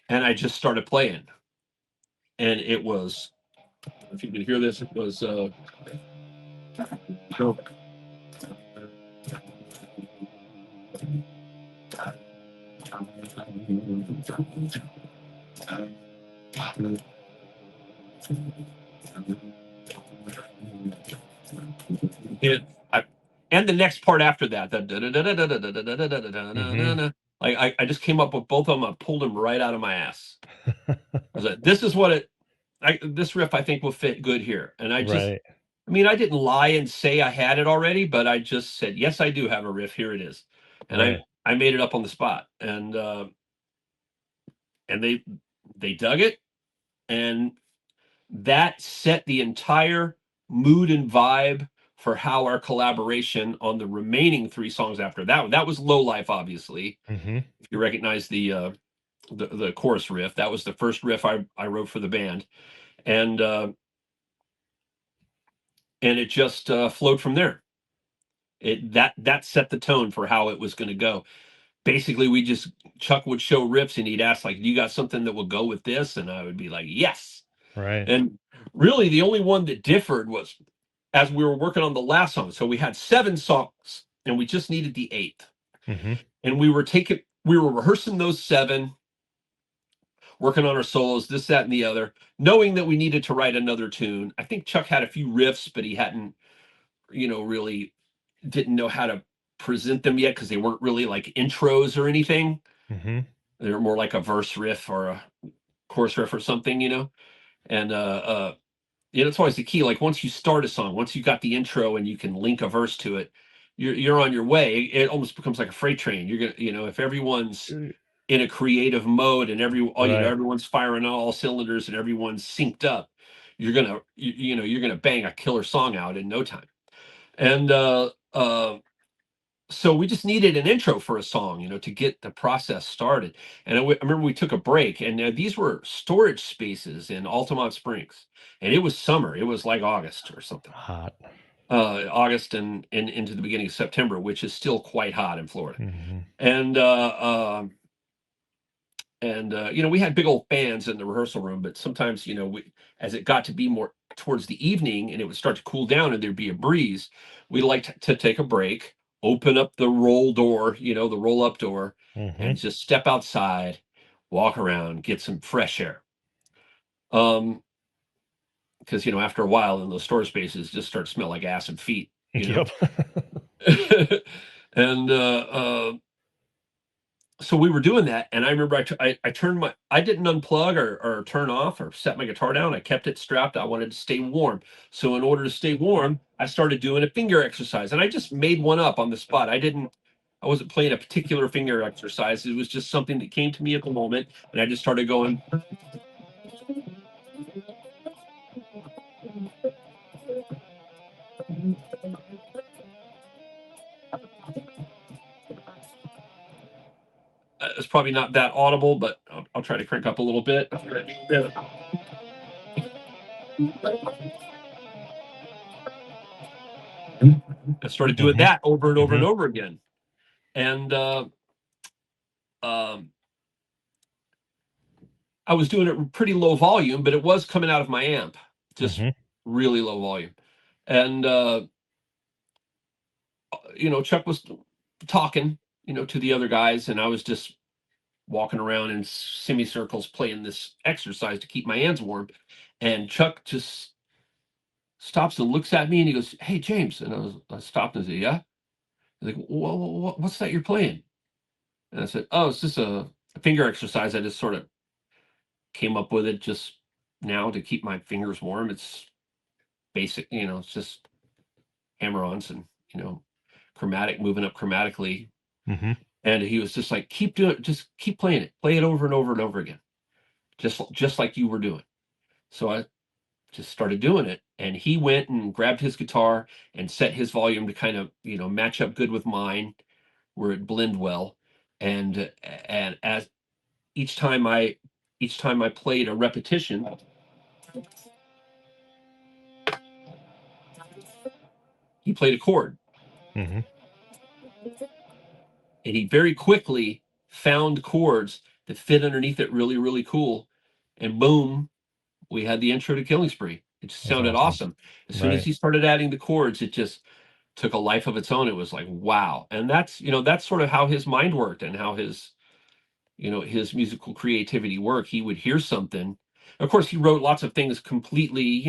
And I just started playing. And it was, if you can hear this, it was, it, I, and the next part after that, Mhm. Like I just came up with both of them. I pulled them right out of my ass. I was like, this is what this riff I think will fit good here. And I just, Right. I mean, I didn't lie and say I had it already, but I just said, yes, I do have a riff. Here it is. And Right. I made it up on the spot. And they dug it. And that set the entire mood and vibe for how our collaboration on the remaining 3 songs after that was Low Life, obviously. Mm-hmm. If you recognize the chorus riff, that was the first riff I wrote for the band. And it just flowed from there. That set the tone for how it was going to go. Basically, Chuck would show riffs and he'd ask, like, you got something that will go with this? And I would be like, yes. Right. And really the only one that differed was as we were working on the last song. So we had 7 songs and we just needed the 8th. Mm-hmm. And we were rehearsing those 7, working on our solos, this, that, and the other, knowing that we needed to write another tune. I think Chuck had a few riffs, but he hadn't, really didn't know how to present them yet because they weren't really like intros or anything. Mm-hmm. They were more like a verse riff or a chorus riff or something, And it's always the key. Like once you start a song, once you got the intro and you can link a verse to it, you're on your way. It almost becomes like a freight train. You're gonna, if everyone's in a creative mode and Right. everyone's firing on all cylinders and everyone's synced up, you're gonna bang a killer song out in no time. And so we just needed an intro for a song, to get the process started. And I remember we took a break, and these were storage spaces in Altamont Springs, and it was summer. It was like August or something. Hot. August and into the beginning of September, which is still quite hot in Florida. Mm-hmm. And we had big old fans in the rehearsal room, but sometimes, as it got to be more towards the evening and it would start to cool down and there'd be a breeze, we liked to take a break, open up the roll door, the roll up door, Mm-hmm. and just step outside, walk around, get some fresh air. Because, after a while in those store spaces just start to smell like ass and feet, Yep. And so we were doing that, and I remember I turned I didn't unplug or turn off or set my guitar down. I kept it strapped. I wanted to stay warm. So in order to stay warm, I started doing a finger exercise, and I just made one up on the spot. I wasn't playing a particular finger exercise. It was just something that came to me at the moment, and I just started going. It's probably not that audible, but I'll try to crank up a little bit. I started doing that over and over and over again. And I was doing it pretty low volume, but it was coming out of my amp, just really low volume. And, Chuck was talking, to the other guys, and I was just walking around in semicircles playing this exercise to keep my hands warm. And Chuck just stops and looks at me and he goes, "Hey, James." And I stopped and I said, "Yeah." He's like, "Well, what's that you're playing?" And I said, "Oh, it's just a finger exercise. I just sort of came up with it just now to keep my fingers warm. It's basic, it's just hammer-ons and, moving up chromatically." And he was just like, "Keep doing it. Just keep playing it. Play it over and over and over again. Just like you were doing." So I just started doing it, and he went and grabbed his guitar and set his volume to kind of, match up good with mine, where it blend well. And as each time I played a repetition, he played a chord. And he very quickly found chords that fit underneath it really, really cool. And boom, we had the intro to Killing Spree. It just sounded awesome. As soon as he started adding the chords, it just took a life of its own. It was like, wow. And that's sort of how his mind worked and how his musical creativity worked. He would hear something. Of course, he wrote lots of things completely,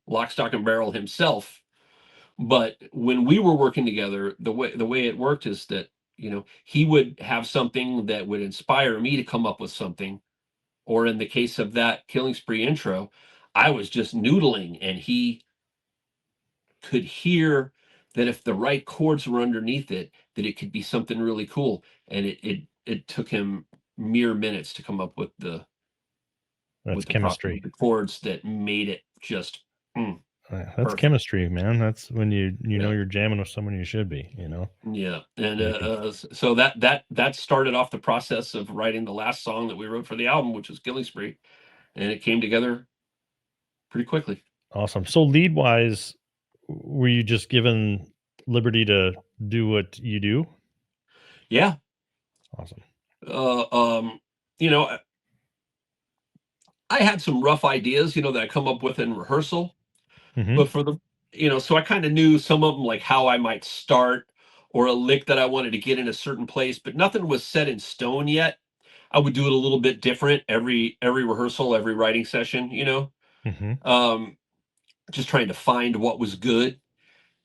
lock, stock, and barrel himself. But when we were working together, the way it worked is that, he would have something that would inspire me to come up with something. Or in the case of that Killing Spree intro, I was just noodling, and he could hear that if the right chords were underneath it, that it could be something really cool. And it took him mere minutes to come up with the chemistry. the chords that made it just That's perfect. chemistry, man. That's when you know you're jamming with someone you should be, Yeah. And so that started off the process of writing the last song that we wrote for the album, which was Killing Spree, and it came together pretty quickly. Awesome. So lead wise, were you just given liberty to do what you do? Yeah. Awesome. I had some rough ideas, that I come up with in rehearsal, Mm-hmm. but so I kind of knew some of them, like how I might start, or a lick that I wanted to get in a certain place, but nothing was set in stone yet. I would do it a little bit different every rehearsal, every writing session, Mm-hmm. just trying to find what was good.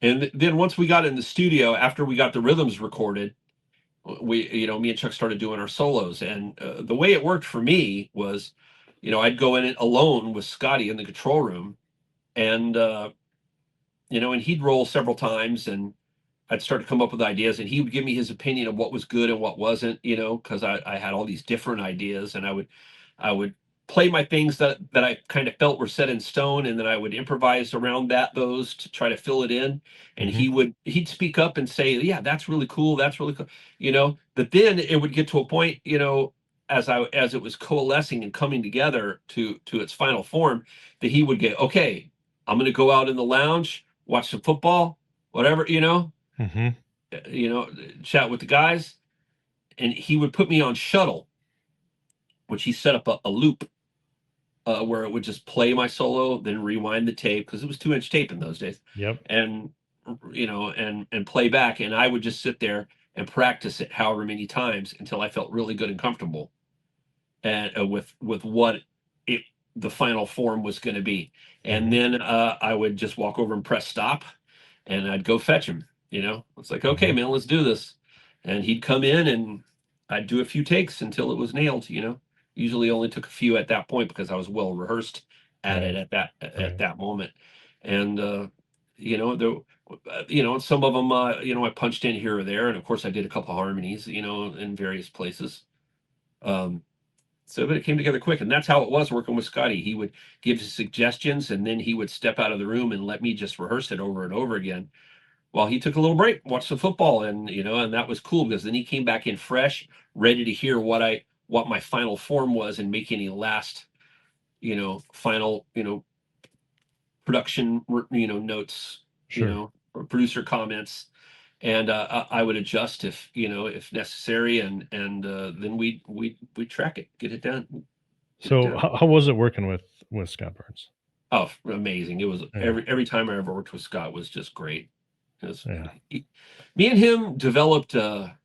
And then once we got in the studio, after we got the rhythms recorded, me and Chuck started doing our solos. And the way it worked for me was, I'd go in it alone with Scotty in the control room, and and he'd roll several times, and I'd start to come up with ideas, and he would give me his opinion of what was good and what wasn't, because I had all these different ideas, and I would play my things that I kind of felt were set in stone, and then I would improvise around those to try to fill it in. And Mm-hmm. he'd speak up and say, "Yeah, that's really cool. That's really cool." But then it would get to a point, as it was coalescing and coming together to its final form, that he would get, "Okay, I'm going to go out in the lounge, watch some football, whatever, Mm-hmm. you know, chat with the guys." And he would put me on shuttle, which he set up a loop where it would just play my solo, then rewind the tape, because it was 2-inch tape in those days, Yep. and and play back, and I would just sit there and practice it however many times until I felt really good and comfortable, and with what it the final form was going to be. And then I would just walk over and press stop, and I'd go fetch him. It's like, okay, Mm-hmm. man, let's do this. And he'd come in, and I'd do a few takes until it was nailed. Usually only took a few at that point, because I was well rehearsed at it Right. at that moment. And there, some of them, I punched in here or there, and of course I did a couple of harmonies, in various places. But it came together quick, and that's how it was working with Scotty. He would give his suggestions, and then he would step out of the room and let me just rehearse it over and over again while he took a little break, watched some football, and that was cool, because then he came back in fresh, ready to hear what my final form was, and make any last, final, production, notes, Sure. or producer comments. And I would adjust if necessary, and then we track it, get it done. So how was it working with Scott Burns? Oh, amazing! It was Yeah. every time I ever worked with Scott was just great. Yeah. Me and him developed our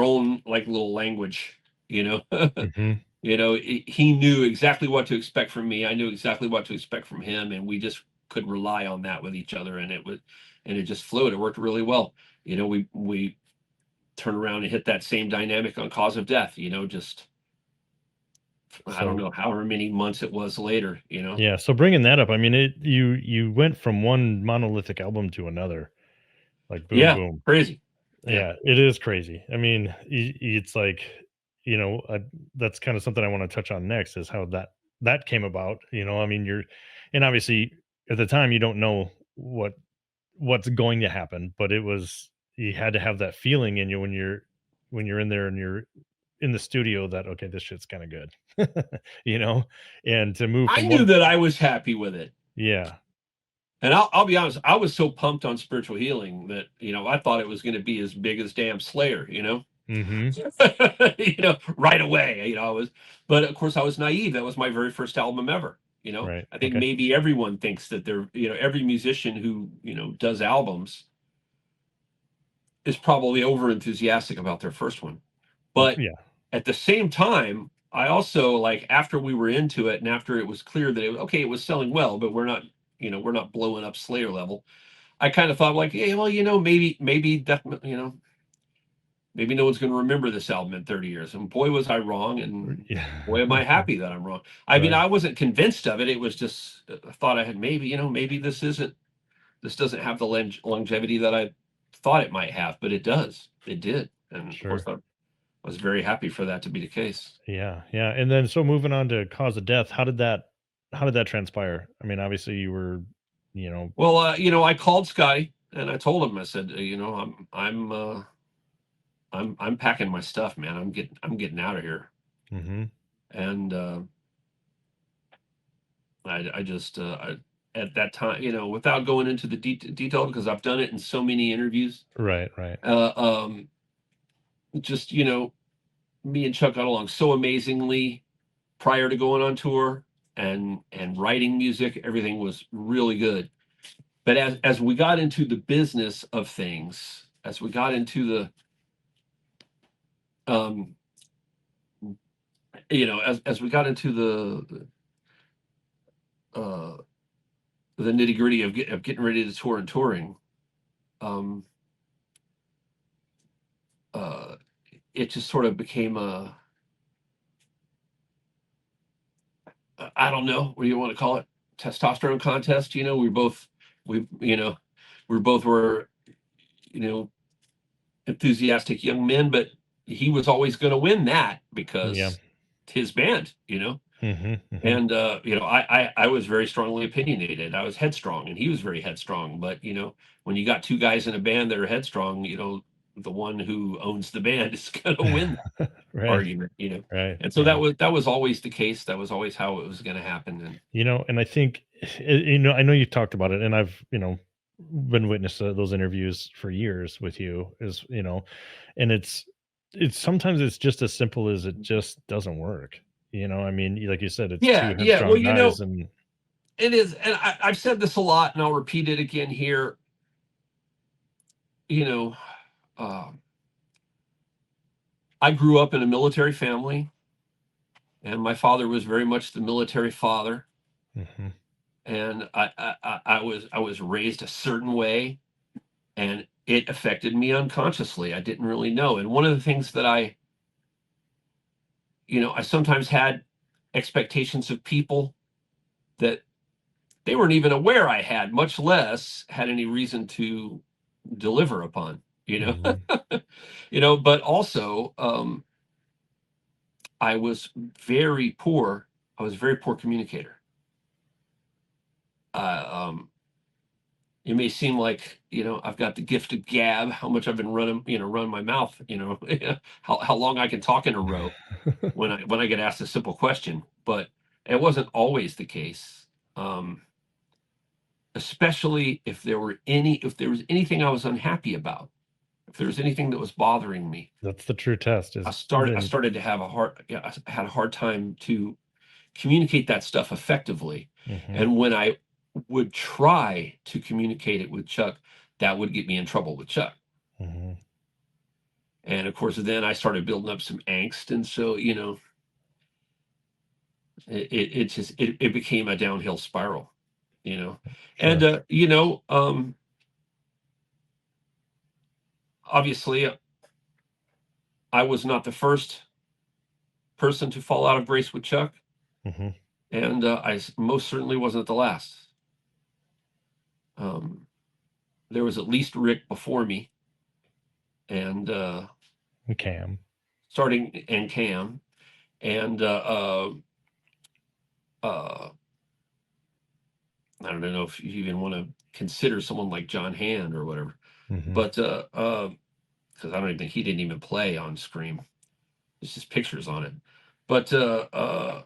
own, like, little language. You know, Mm-hmm. he knew exactly what to expect from me. I knew exactly what to expect from him, and we just could rely on that with each other, and it just flowed. It worked really well. We turn around and hit that same dynamic on Cause of Death. Just, I don't So know, however many months it was later. yeah, so bringing that up, I mean, you went from one monolithic album to another, like boom, Yeah, boom. crazy. Yeah. Yeah, it is crazy. I mean, it's like, that's kind of something I want to touch on next, is how that came about. I mean, and obviously at the time you don't know what's going to happen, but you had to have that feeling in you when you're in there and you're in the studio that, okay, this shit's kind of good, and to move I from knew one. that I was happy with it. Yeah. And I'll be honest, I was so pumped on Spiritual Healing that, I thought it was going to be as big as damn Slayer, Mm-hmm. right away. But of course I was naive. That was my very first album ever. Right. I think Okay. maybe everyone thinks that every musician who, does albums is probably over enthusiastic about their first one. But Yeah. at the same time, I also, like, after we were into it, and after it was clear that it was selling well, but we're not blowing up Slayer level. I kind of thought, like, yeah, well, maybe that, maybe no one's going to remember this album in 30 years. And boy, was I wrong. And Yeah. boy, am I happy that I'm wrong. I mean, Right. I wasn't convinced of it. It was just a thought I had, maybe, maybe this doesn't have the longevity that I thought it might have, but it does. It did. And of course, Sure. I was very happy for that to be the case. Yeah. Yeah. And then so moving on to cause of death, how did that transpire? I mean, obviously you were, you know, Well, I called Scotty and I told him, I said, I'm packing my stuff, man. I'm getting out of here. mhm, And I just at that time, without going into the detail, because I've done it in so many interviews. right, right. Just me and Chuck got along so amazingly prior to going on tour, and writing music. Everything was really good. But as we got into the business of things, as we got into um, as we got into the nitty gritty of getting ready to tour and touring, um, it just sort of became I don't know what do you want to call it, testosterone contest. We we both were you know enthusiastic young men, but he was always going to win that Yeah. because it's his band. Mhm, mhm. And I was very strongly opinionated. I was headstrong, and he was very headstrong. But when you got two guys in a band that are headstrong, the one who owns the band is going to win that Right, argument. right, And so yeah. that was always the case. That was always how it was going to happen. And And I think, I know you've talked about it, and I've, been witness to those interviews for years with you, and it's sometimes it's just as simple as it just doesn't work. I mean, like you said, it's yeah, two yeah. Well, headstrong guys, and it is, and I've said this a lot, and I'll repeat it again here. You know, uh, I grew up in a military family, and my father was very much the military father. mhm, And I was raised a certain way, and it affected me unconsciously. I didn't really know. And one of the things that I sometimes had expectations of people that they weren't even aware I had, much less had any reason to deliver upon. mhm, But also I was very poor. I was a very poor communicator. Um, it may seem like I've got the gift of gab, how much I've been running my mouth, how long I can talk in a row when I get asked a simple question, but it wasn't always the case. um, Especially if there was anything I was unhappy about, if there was anything that was bothering me. that's the true test. I Is started I then, started to have a hard yeah, I had a hard time to communicate that stuff effectively. mhm, And when I would try to communicate it with Chuck, that would get me in trouble with Chuck. mhm, And of course, then I started building up some angst. And so, it just, it became a downhill spiral, you know. And, sure, obviously, I was not the first person to fall out of grace with Chuck. mhm, And most certainly wasn't the last. Um, there was at least Rick before me, and Cam, starting and Cam, and uh, I don't know if you even want to consider someone like John Hand or whatever, mhm, but because I don't even think he didn't even play on Scream. It's just pictures on it. But I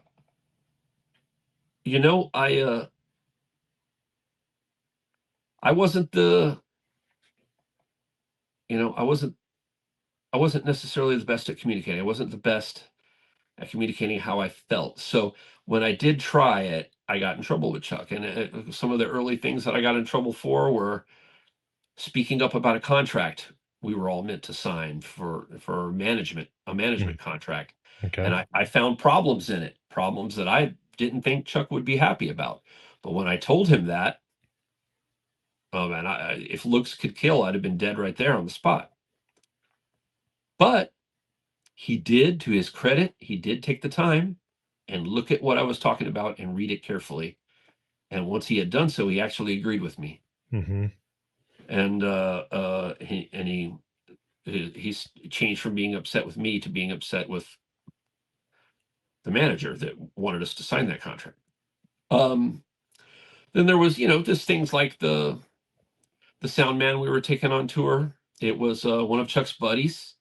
wasn't the you know I wasn't necessarily the best at communicating. I wasn't the best at communicating how I felt. So when I did try it, I got in trouble with Chuck. And some of the early things that I got in trouble for were speaking up about a contract we were all meant to sign for a mm, management contract. okay, And I found problems in it, problems that I didn't think Chuck would be happy about. But when I told him that, oh man, if looks could kill, I'd have been dead right there on the spot. But he did, to his credit, he did take the time and look at what I was talking about and read it carefully. And once he had done so, he actually agreed with me. Mm-hmm. And he's changed from being upset with me to being upset with the manager that wanted us to sign that contract. Then there was, just things like the sound man we were taking on tour. It was one of Chuck's buddies,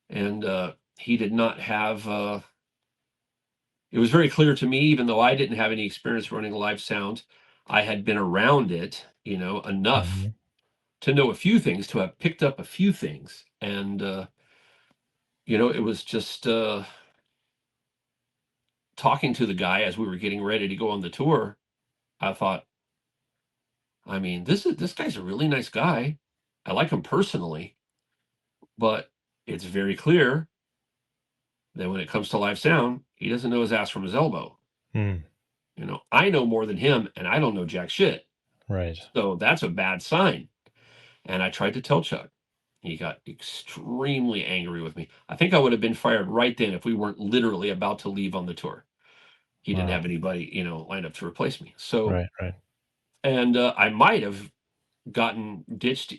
and he did not have. It was very clear to me, even though I didn't have any experience running live sound, I had been around it, enough Mm-hmm. to know a few things, to have picked up a few things, and it was just talking to the guy as we were getting ready to go on the tour. I thought, I mean, this guy's a really nice guy. I like him personally, but it's very clear that when it comes to live sound, he doesn't know his ass from his elbow. Mm. I know more than him, and I don't know jack shit. Right. So that's a bad sign. And I tried to tell Chuck. He got extremely angry with me. I think I would have been fired right then if we weren't literally about to leave on the tour. He didn't Wow. have anybody, lined up to replace me. So, Right. and I might have gotten ditched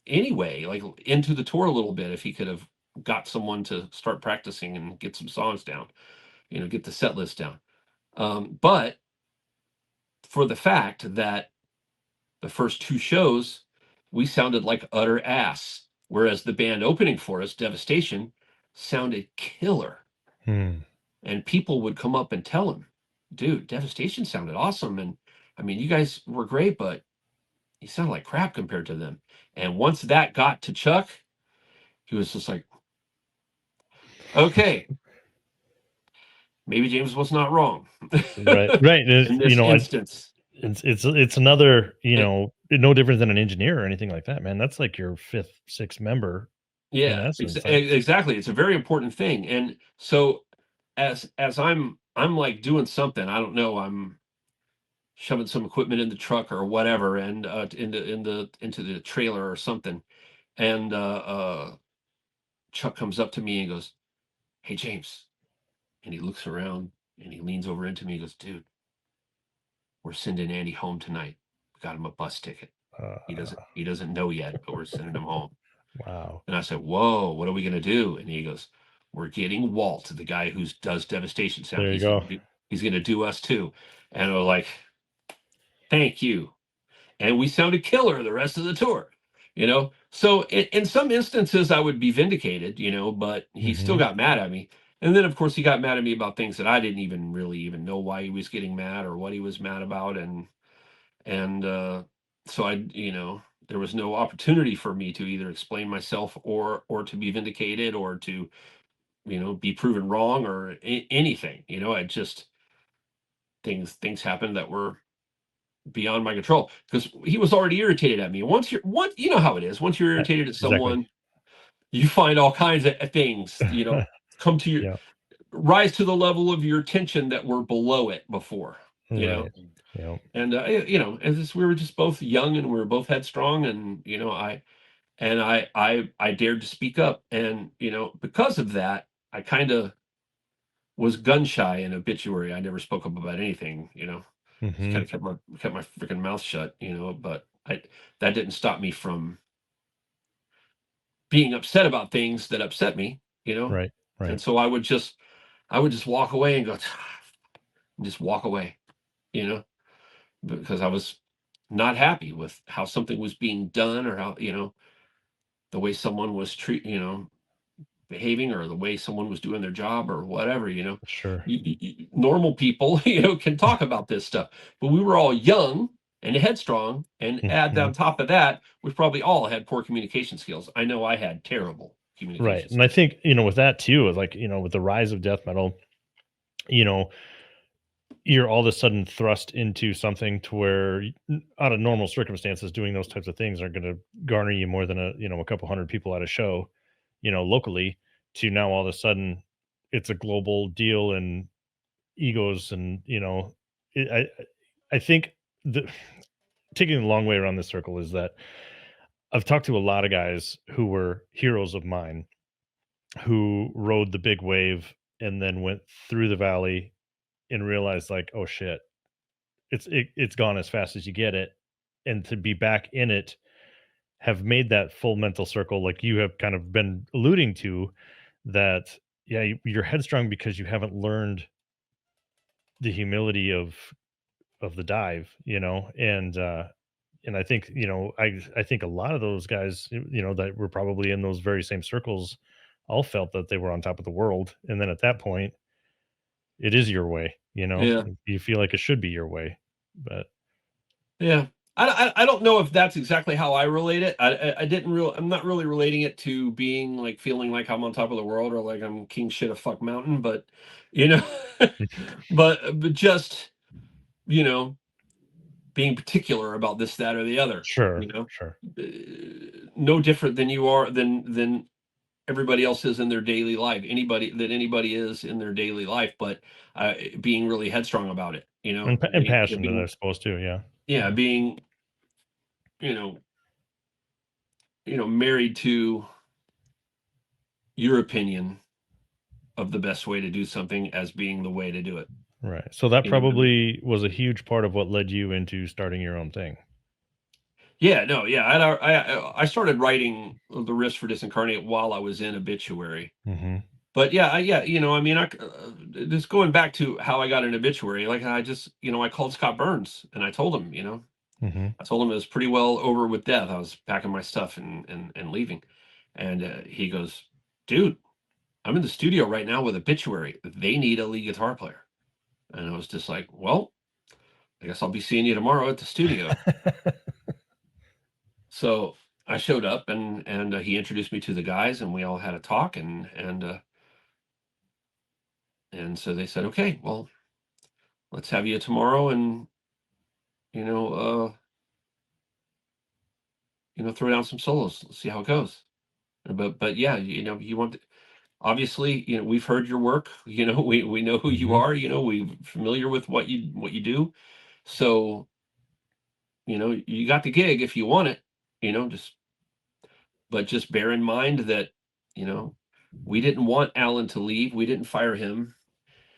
anyway, like into the tour a little bit, if he could have got someone to start practicing and get some songs down, get the set list down. But for the fact that the first two shows, we sounded like utter ass, whereas the band opening for us, Devastation, sounded killer. And people would come up and tell him, dude, Devastation sounded awesome. And I mean, you guys were great, but you sound like crap compared to them. And once that got to Chuck, he was just like, okay, maybe James was not wrong. Right. In this instance. It's another, no different than an engineer or anything like that, man. That's like your fifth, sixth member. Yeah, exactly. It's a very important thing. And so as I'm like doing something, I don't know, I'm shoving some equipment in the truck or whatever, and into the trailer or something. And Chuck comes up to me and goes, "Hey, James." And he looks around and he leans over into me and goes, "Dude, we're sending Andy home tonight. We got him a bus ticket. He doesn't know yet, but we're sending him home." Wow. And I said, "Whoa, what are we gonna do?" And he goes, "We're getting Walt, the guy who does Devastation sound. There you go. He's gonna do us too." And I was like, "Thank you." And we sounded killer the rest of the tour. So in some instances I would be vindicated, but he still got mad at me. And then of course he got mad at me about things that I didn't even really know why he was getting mad or what he was mad about. And so there was no opportunity for me to either explain myself or to be vindicated or to be proven wrong or anything. I just things happened that were beyond my control because he was already irritated at me. You know how it is. Once you're irritated at someone, you find all kinds of things, come to your rise to the level of your tension that were below it before, Right. And as we were just both young and we were both headstrong, and I dared to speak up, and because of that, I kind of was gun shy in Obituary. I never spoke up about anything, just kind of kept my freaking mouth shut, but that didn't stop me from being upset about things that upset me, Right. and so I would just walk away and go and just walk away, because I was not happy with how something was being done, or how the way someone was behaving, or the way someone was doing their job, or whatever. Sure. Normal people can talk about this stuff, but we were all young and headstrong, and add on top of that, we probably all had poor communication skills. I know I had terrible communication Right. skills. And I think, with that too, like, with the rise of death metal, you're all of a sudden thrust into something to where out of normal circumstances, doing those types of things aren't going to garner you more than a couple hundred people at a show, locally, to now all of a sudden it's a global deal, and egos, and I think the taking the long way around this circle is that I've talked to a lot of guys who were heroes of mine who rode the big wave and then went through the valley and realized like, oh shit, it's gone as fast as you get it, and to be back in it, have made that full mental circle, like you have kind of been alluding to, that yeah, you're headstrong because you haven't learned the humility of the dive, and I think, I think a lot of those guys, that were probably in those very same circles, all felt that they were on top of the world, and then at that point, it is your way, Yeah. you feel like it should be your way, but Yeah. I don't know if that's exactly how I relate it. I didn't real I'm not really relating it to being like feeling like I'm on top of the world or like I'm king shit of fuck mountain, but you know, but just, you know, being particular about this, that, or the other, you sure, know, sure, no different than you are than everybody else is in their daily life. Anybody is in their daily life, but being really headstrong about it, and passionate, I suppose, too, yeah, yeah, yeah, being, you know, married to your opinion of the best way to do something as being the way to do it. right, so that You know what I mean? probably was a huge part of what led you into starting your own thing. Yeah, no, yeah. I started writing the riffs for Disincarnate while I was in Obituary. Mhm, But yeah, yeah, I mean, just going back to how I got an Obituary, like I just, I called Scott Burns and I told him, mhm. I told him it was pretty well over with death. I was packing my stuff and leaving, and he goes, "Dude, I'm in the studio right now with Obituary. They need a lead guitar player." And I was just like, "Well, I guess I'll be seeing you tomorrow at the studio." So I showed up, and he introduced me to the guys, and we all had a talk, and so they said, "Okay, well, let's have you tomorrow, and you know, uh, throw down some solos. Let's see how it goes." But yeah, you want to, obviously, we've heard your work. We know who you Mhm. are. We're familiar with what you do. So you got the gig if you want it. Just but just bear in mind that you know we didn't want Alan to leave. We didn't fire him.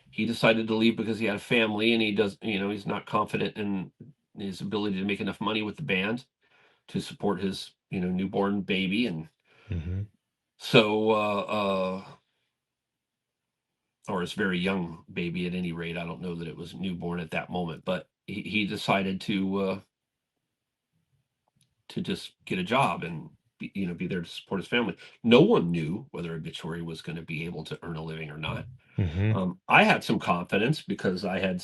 He decided to leave because he had a family, and he's not confident in his ability to make enough money with the band to support his newborn baby. And Mhm. so or his very young baby, at any rate. I don't know that it was newborn at that moment, but he decided to just get a job and be there to support his family. No one knew whether Obituary was going to be able to earn a living or not. Mhm. I had some confidence because I had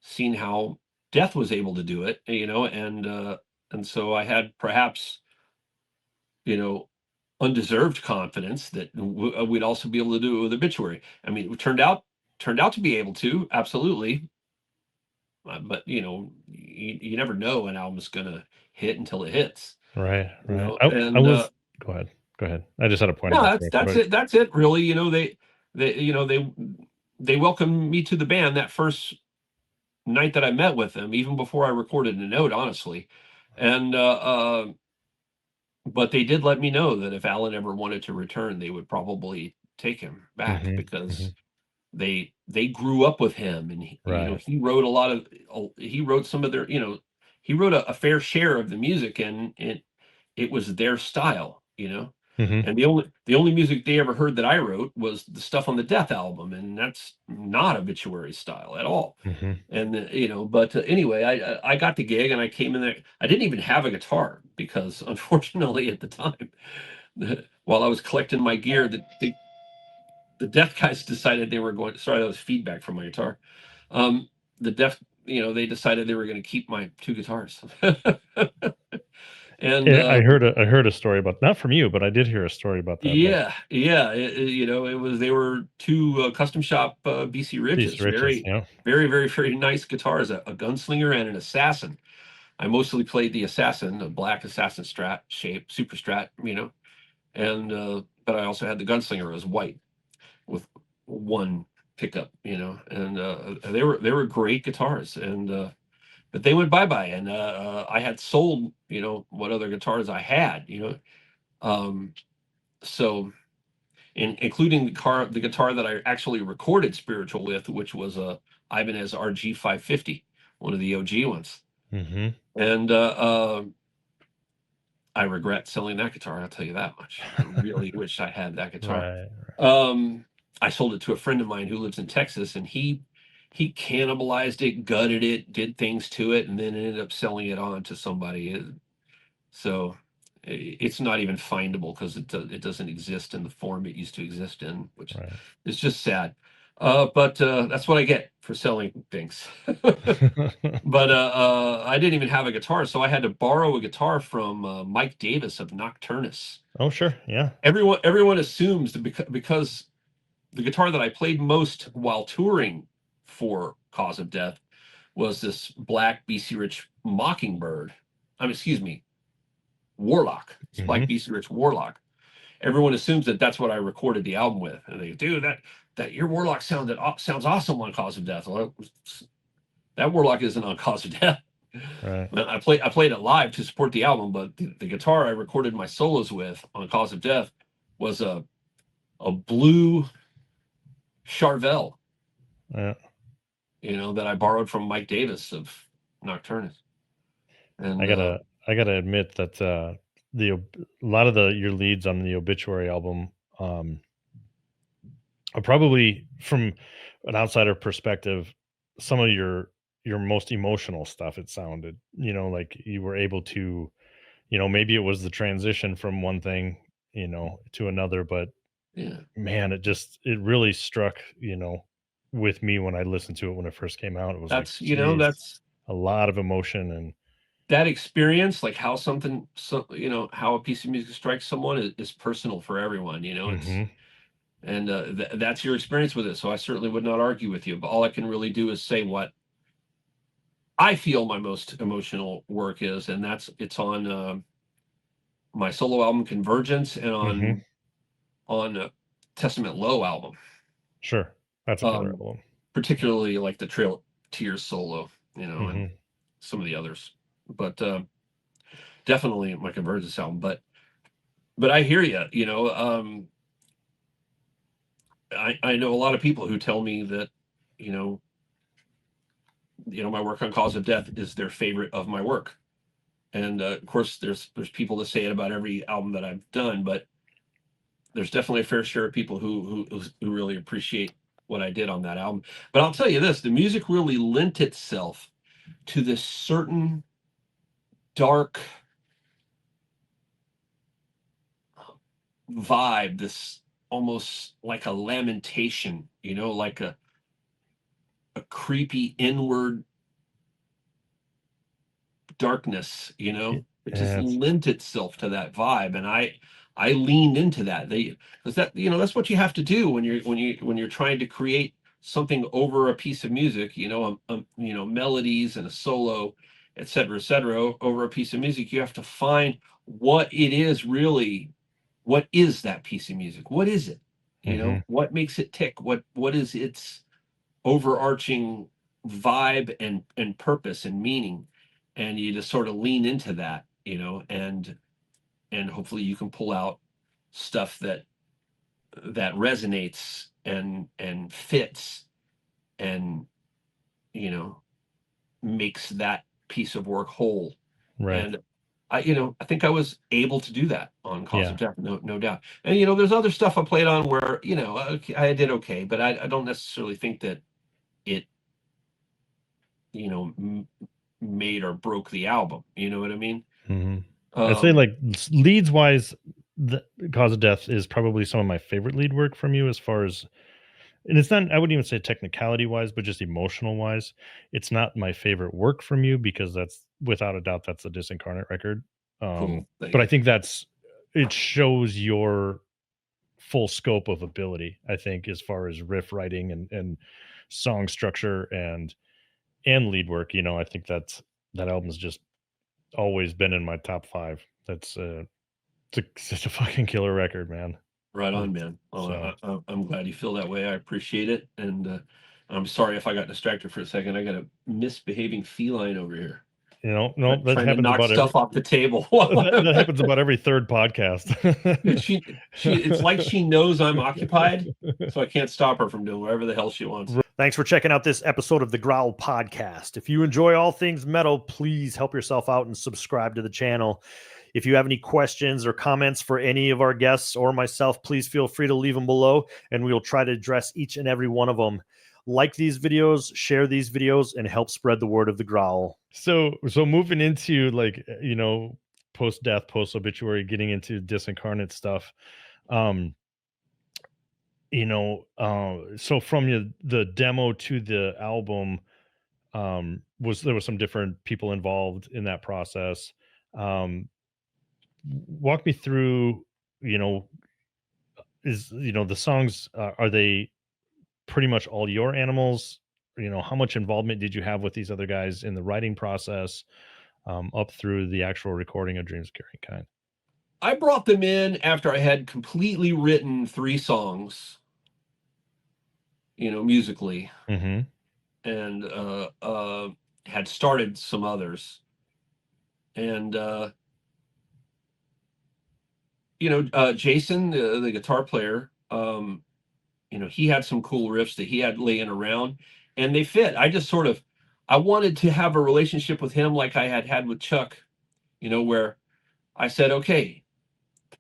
seen how Death was able to do it, and so I had perhaps you know undeserved confidence that we'd also be able to do it with Obituary. I mean, it turned out to be able to, absolutely. But you never know an album's gonna hit until it hits. Right, right. I And was Go ahead. Go ahead. I just had a point no, about that's that, that's but it. That's it. Really, they welcomed me to the band that first night that I met with them, even before I recorded a note, honestly. And but they did let me know that if Alan ever wanted to return, they would probably take him back Mhm. because Mhm. they grew up with him, and Right. he wrote a lot of he wrote some of their he wrote a fair share of the music, and it was their style, Mhm. and the only music they ever heard that I wrote was the stuff on the Death album, and that's not Obituary style at all. Mhm. And but anyway, I got the gig, and I came in there. I didn't even have a guitar because unfortunately at the time, while I was collecting my gear, the Deaf guys decided they were going. Sorry, that was feedback from my guitar. The Deaf, they decided they were going to keep my two guitars, and I heard a story about, not from you, but I did hear a story about that, like yeah, yeah, it was they were two custom shop BC these Ridges, riches, very, very, very, very nice guitars, a gunslinger and an assassin. I mostly played the assassin, the black assassin Strat shape, super Strat, and but I also had the gunslinger as white with one pickup, and they were great guitars, and but they went bye bye, and I had sold what other guitars I had, um, so including the guitar that I actually recorded Spiritual with, which was a Ibanez RG 550, one of the OG ones. Mm-hmm. And I regret selling that guitar. I'll tell you that much. I really wish I had that guitar. Right. I sold it to a friend of mine who lives in Texas, and he cannibalized it, gutted it, did things to it, and then ended up selling it on to somebody. So it's not even findable because it doesn't exist in the form it used to exist in, which is just sad. But that's what I get for selling things. But I didn't even have a guitar, so I had to borrow a guitar from Mike Davis of Nocturnus. Oh, sure. Yeah. Everyone assumes that because the guitar that I played most while touring for Cause of Death was this black BC Rich Mockingbird. Excuse me, Warlock. It's Black BC Rich Warlock. Everyone assumes that that's what I recorded the album with, and they go, dude, that your Warlock sounds awesome on Cause of Death. Well, that Warlock isn't on Cause of Death. Right. I played it live to support the album, but the guitar I recorded my solos with on Cause of Death was a blue Charvel. Yeah. That I borrowed from Mike Davis of Nocturnus. And I gotta admit that a lot of your leads on the Obituary album are probably, from an outsider perspective, some of your most emotional stuff. It sounded, like you were able to, maybe it was the transition from one thing, to another, but yeah, man, it really struck, with me when I listened to it when it first came out. It was that's geez, that's a lot of emotion and that experience, like how how a piece of music strikes someone is personal for everyone. It's and that's your experience with it. So I certainly would not argue with you. But all I can really do is say what I feel my most emotional work is, and it's on my solo album Convergence and on Testament Low album. Sure, that's a killer album. Particularly like the Trail Tears solo, and some of the others. But definitely my Convergence album. But I hear you. I know a lot of people who tell me that my work on Cause of Death is their favorite of my work, and of course there's people that say it about every album that I've done, but there's definitely a fair share of people who really appreciate what I did on that album. But I'll tell you this: the music really lent itself to this certain dark vibe, this almost like a lamentation, like a creepy inward darkness, it just lent itself to that vibe, and I leaned into that. Because that's what you have to do when you're trying to create something over a piece of music, melodies and a solo, et cetera, over a piece of music. You have to find what it is really. What is that piece of music? What is it? What makes it tick? What is its overarching vibe and purpose and meaning? And you just sort of lean into that, and hopefully you can pull out stuff that resonates and fits and makes that piece of work whole. Right. And I think I was able to do that on Cause of Death, no doubt. And there's other stuff I played on where I did okay, but I don't necessarily think that it made or broke the album. You know what I mean? I'd say, like, leads wise, the Cause of Death is probably some of my favorite lead work from you, as far as, and it's not, I wouldn't even say technicality wise, but just emotional wise. It's not my favorite work from you, because that's without a doubt that's the Disincarnate record. Cool. But I think it shows your full scope of ability, I think, as far as riff writing and song structure and lead work. I think that album's just always been in my top 5. That's such a fucking killer record, man. Right on, man. I'm glad you feel that way. I appreciate it, and I'm sorry if I got distracted for a second. I got a misbehaving feline over here. No, that trying to happens knock about stuff off the table. that happens about every third podcast. It's like she knows I'm occupied, so I can't stop her from doing whatever the hell she wants. Thanks for checking out this episode of the Growl podcast. If you enjoy all things metal, please help yourself out and subscribe to the channel. If you have any questions or comments for any of our guests or myself, please feel free to leave them below, and we will try to address each and every one of them. Like these videos, share these videos, and help spread the word of the Growl. So moving into, like, post-death, post-obituary, getting into Disincarnate stuff. So from the demo to the album, there was some different people involved in that process. Walk me through, the songs, are they pretty much all your animals? How much involvement did you have with these other guys in the writing process, up through the actual recording of Dreams of Carrion Kind? I brought them in after I had completely written 3 songs, musically, Mm-hmm. and had started some others. And Jason, the guitar player, he had some cool riffs that he had laying around, and they fit. I wanted to have a relationship with him like I had with Chuck, where I said, okay,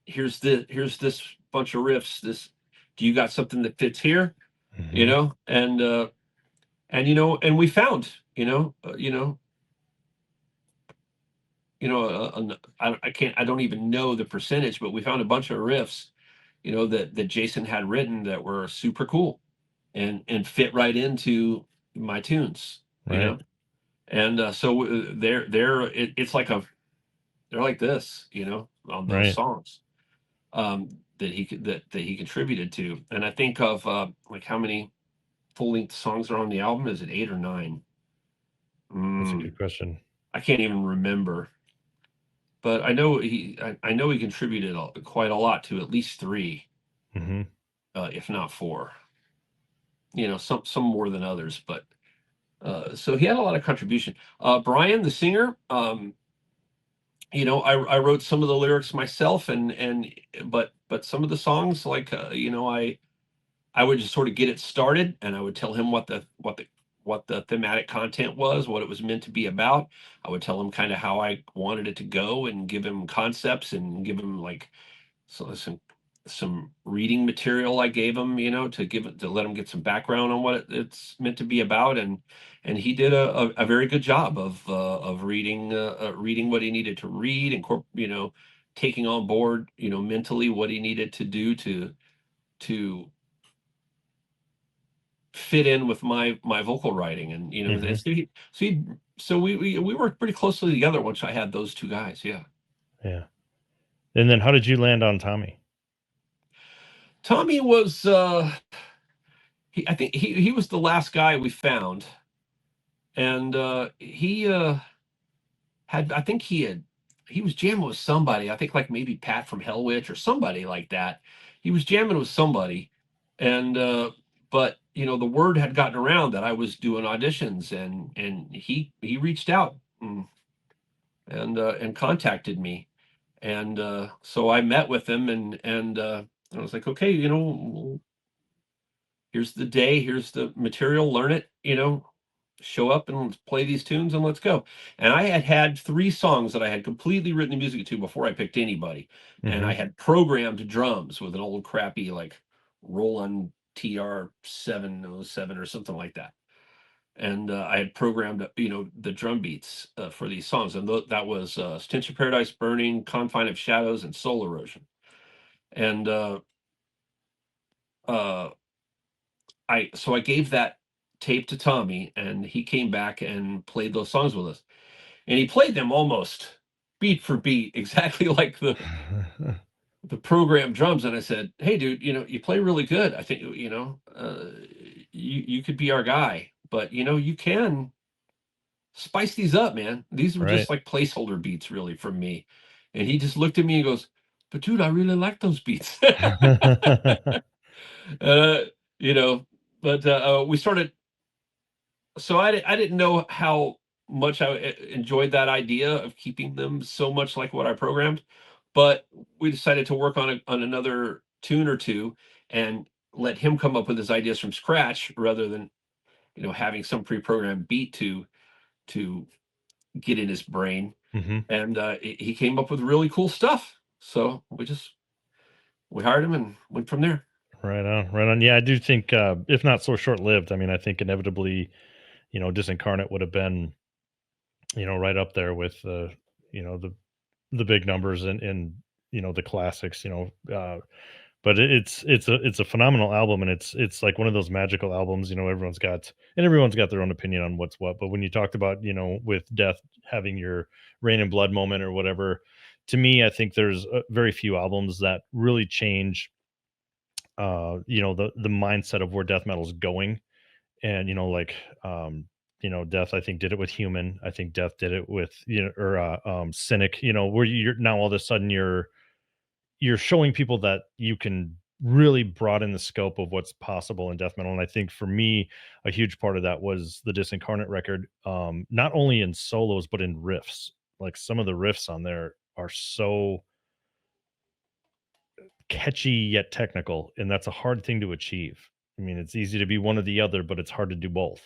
here's this bunch of riffs. Do you got something that fits here? Mm-hmm. And we found, I don't even know the percentage, but we found a bunch of riffs, that Jason had written that were super cool and fit right into my tunes, Right. And so it's like they're like this, on those Right. songs, that he contributed to. And I think of like how many full-length songs are on the album. Is it 8 or 9? That's a good question. I can't even remember, but I know he contributed quite a lot to at least 3, Mm-hmm. if not 4. Some more than others, but so he had a lot of contribution. Brian, the singer, I wrote some of the lyrics myself, but some of the songs, like, I would just sort of get it started, and I would tell him what the thematic content was, what it was meant to be about. I would tell him kind of how I wanted it to go, and give him concepts, and give him like some reading material I gave him, to let him get some background on what it's meant to be about, and he did a very good job of reading what he needed to read, and taking on board, mentally, what he needed to do to fit in with my vocal writing, and Mm-hmm. so we worked pretty closely together once I had those 2 guys. Yeah. And then how did you land on Tommy? Tommy was I think he was the last guy we found, and he I think he was jamming with somebody. I think like maybe Pat from Hell Witch or somebody like that. He was jamming with somebody, and but the word had gotten around that I was doing auditions, and he reached out, and contacted me, and so I met with him, and I was like, okay, here's the day, here's the material, learn it, show up and play these tunes, and let's go. And I had 3 songs that I had completely written the music to before I picked anybody. And I Mm-hmm. had programmed drums with an old crappy like Roland TR-707 or something like that. And I had programmed, the drum beats for these songs. And that was Stench of Paradise Burning, Confine of Shadows, and Soul Erosion. And so I gave that tape to Tommy, and he came back and played those songs with us. And he played them almost beat for beat, exactly like the program drums. And I said, hey dude, you play really good. I think, you could be our guy, but you can spice these up, man. These were Right. just like placeholder beats really from me. And he just looked at me and goes, but dude, I really like those beats. uh, you know, but we started. So I didn't know how much I enjoyed that idea of keeping them so much like what I programmed, but we decided to work on another tune or two and let him come up with his ideas from scratch rather than having some pre-programmed beat to get in his brain. And he came up with really cool stuff. So we hired him and went from there. Right on, right on. Yeah, I do think, if not so short-lived, I mean, I think inevitably, Disincarnate would have been, right up there with the big numbers and the classics. But it's a phenomenal album, and it's like one of those magical albums. Everyone's got their own opinion on what's what. But when you talked about with Death having your Rain and Blood moment or whatever, to me, I think there's very few albums that really change the mindset of where death metal is going. And Death, I think, did it with Human. I think Death did it with Cynic, where you're now all of a sudden you're showing people that you can really broaden the scope of what's possible in death metal. And I think for me, a huge part of that was the Disincarnate record, not only in solos but in riffs. Like, some of the riffs on there are so catchy yet technical, and that's a hard thing to achieve. I mean, it's easy to be one or the other, but it's hard to do both.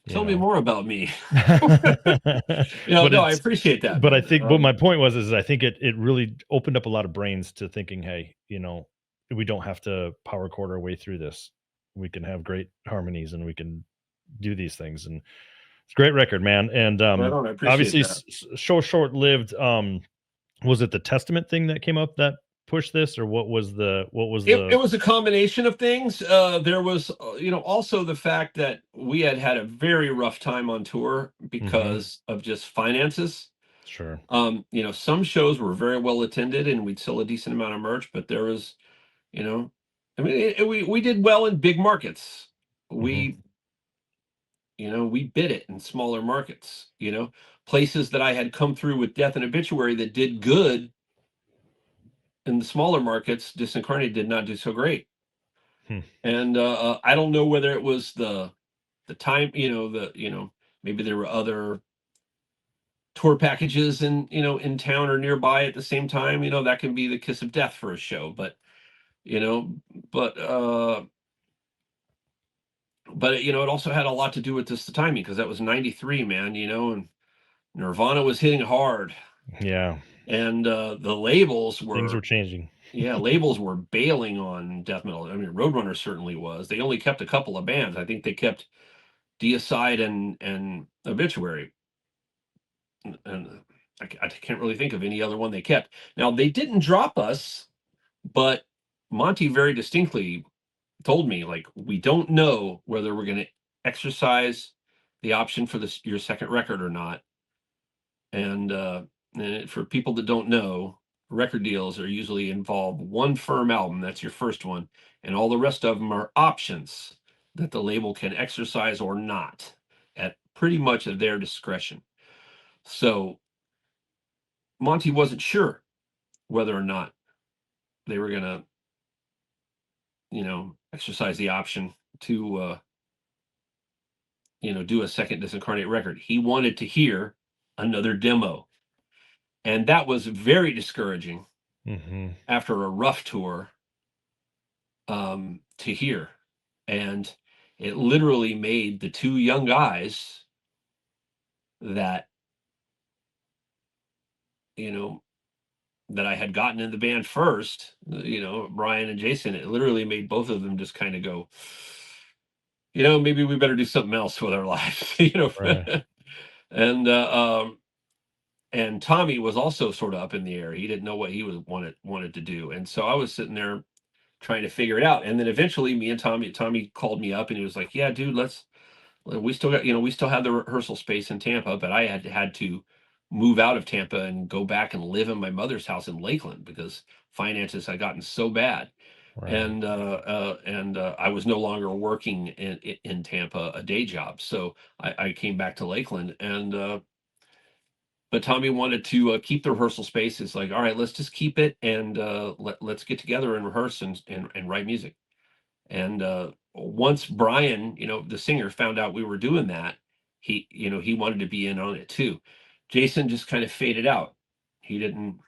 Tell me more about me. But no, I appreciate that. But I think what my point was is I think it really opened up a lot of brains to thinking, hey, we don't have to power chord our way through this. We can have great harmonies and we can do these things. And it's a great record, man. And obviously so short-lived. Was it the Testament thing that came up that pushed this, or what was it was a combination of things. There was also the fact that we had a very rough time on tour because of just finances. Sure. Some shows were very well attended and we'd sell a decent amount of merch, but there was we did well in big markets. We bid it in smaller markets, places that I had come through with Death and Obituary that did good. In the smaller markets, Disincarnate did not do so great. And I don't know whether it was the time, maybe there were other tour packages in town or nearby at the same time. That can be the kiss of death for a show. But it also had a lot to do with just the timing, because that was 93, man, and Nirvana was hitting hard. Yeah. And the labels things were changing. Yeah, labels were bailing on death metal. I mean, Roadrunner certainly was. They only kept a couple of bands. I think they kept Deicide and Obituary. And I can't really think of any other one they kept. Now, they didn't drop us, but Monty very distinctly told me, like, we don't know whether we're going to exercise the option for your second record or not. And for people that don't know, record deals are usually involve one firm album, that's your first one, and all the rest of them are options that the label can exercise or not at pretty much at their discretion. So Monty wasn't sure whether or not they were going to exercise the option to do a second Disincarnate record. He wanted to hear another demo. And that was very discouraging after a rough tour to hear. And it literally made the two young guys that, that I had gotten in the band first, Brian and Jason, it literally made both of them just kind of go, maybe we better do something else with our lives, Right. And Tommy was also sort of up in the air. He didn't know what he wanted to do. And so I was sitting there trying to figure it out. And then eventually me and Tommy called me up and he was like, yeah, dude, we still got, we still had the rehearsal space in Tampa, but I had to move out of Tampa and go back and live in my mother's house in Lakeland because finances had gotten so bad. Right. And I was no longer working in Tampa, a day job. So I came back to Lakeland but Tommy wanted to keep the rehearsal space. It's like, all right, let's just keep it and let's get together and rehearse and write music. And once Brian, the singer, found out we were doing that, he wanted to be in on it too. Jason just kind of faded out. He didn't,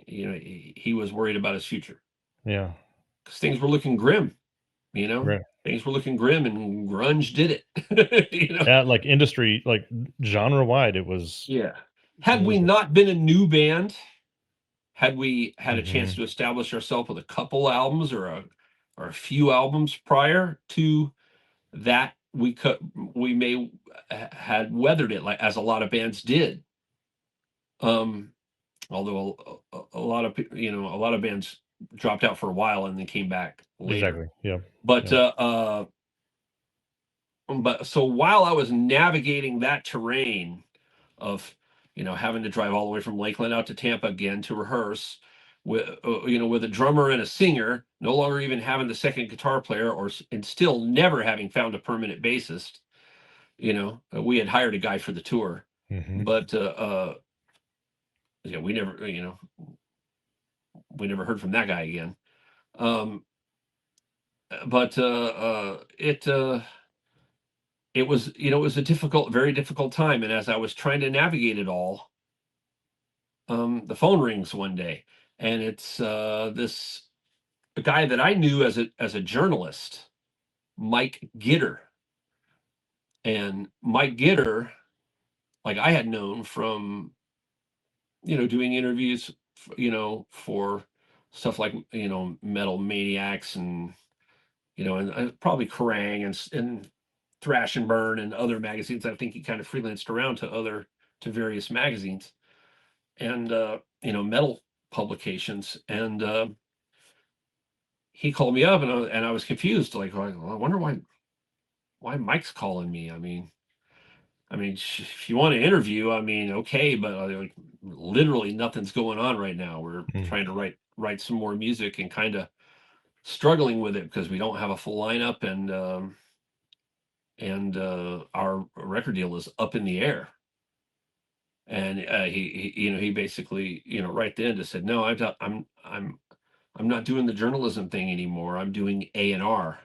he was worried about his future. Yeah. Because things were looking grim, Right. things were looking grim, and grunge did it. Yeah, like industry, like genre wide, it was. Yeah. Had It we was not been a new band, had we had a chance Mhm. to establish ourselves with a couple albums or a few albums prior to that, we may had weathered it, like as a lot of bands did. Although a lot of a lot of bands dropped out for a while and then came back later. Exactly. Yeah. But Yeah. but so while I was navigating that terrain of having to drive all the way from Lakeland out to Tampa again to rehearse with with a drummer and a singer, no longer even having the second guitar player, and still never having found a permanent bassist. We had hired a guy for the tour, Mhm. but yeah, we never heard from that guy again. But it was it was a very difficult time, and as I was trying to navigate it all, the phone rings one day, and it's this a guy that I knew as a journalist, Mike Gitter. And Mike Gitter, like, I had known from doing interviews, for stuff like Metal Maniacs, and and probably Kerrang, and Thrash and Burn and other magazines. I think he kind of freelanced around to various magazines, and metal publications. And he called me up, and I was confused, like, well, I wonder why Mike's calling me. If you want to interview, okay, but like, literally nothing's going on right now. We're trying to write some more music, and kind of struggling with it because we don't have a full lineup, and our record deal is up in the air. And he basically, right then just said, no, I'm not doing the journalism thing anymore. I'm doing A&R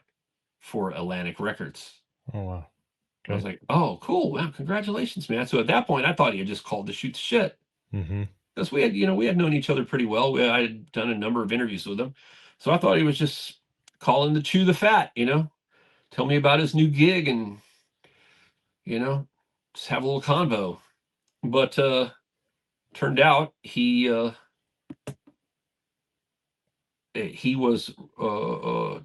for Atlantic Records. Oh wow. I was like, oh, cool. Wow, congratulations, man. So at that point, I thought he had just called to shoot the shit. Because we had known each other pretty well. I had done a number of interviews with him. So I thought he was just calling to chew the fat, tell me about his new gig, and, just have a little convo. But turned out he was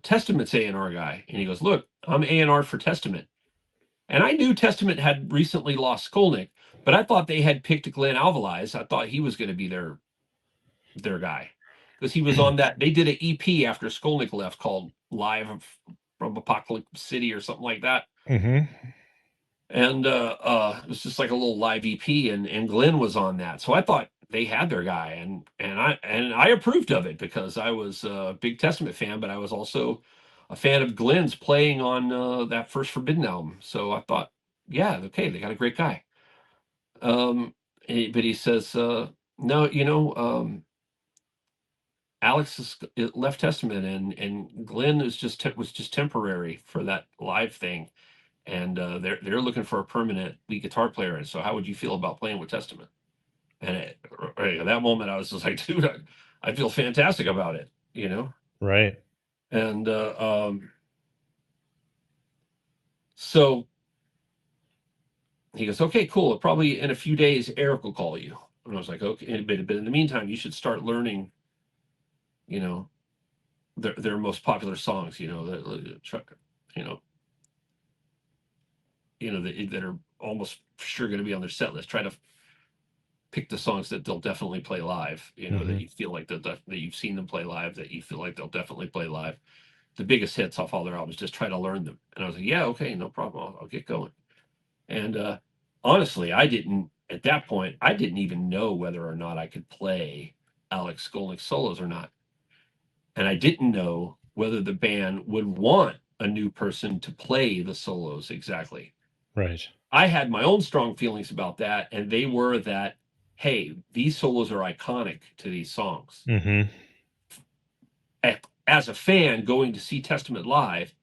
Testament's A&R guy. And he goes, look, I'm A&R for Testament. And I knew Testament had recently lost Skolnick, but I thought they had picked Glenn Alvarez. I thought he was going to be their guy, because he was on that. They did an EP after Skolnick left called Live from Apocalypse City or something like that. And it was just like a little live EP, and Glenn was on that. So I thought they had their guy, and I approved of it because I was a big Testament fan, but I was also a fan of Glenn's playing on that first Forbidden album. So I thought, yeah, okay, they got a great guy. But he says, no, Alex is left Testament, and Glenn was just temporary for that live thing, and they're looking for a permanent lead guitar player. And so, how would you feel about playing with Testament? And at that moment, I was just like, dude, I feel fantastic about it, Right. And so he goes, okay, cool. Probably in a few days, Eric will call you. And I was like, okay, but in the meantime, you should start learning, their most popular songs, that are almost sure going to be on their set list. Try to pick the songs that they'll definitely play live, that you feel like that you've seen them play live, that you feel like they'll definitely play live. The biggest hits off all their albums, just try to learn them. And I was like, yeah, okay, no problem. I'll get going. And honestly, at that point, I didn't even know whether or not I could play Alex Skolnick solos or not. And I didn't know whether the band would want a new person to play the solos exactly. Right. I had my own strong feelings about that, and they were that, hey, these solos are iconic to these songs. As a fan going to see Testament live,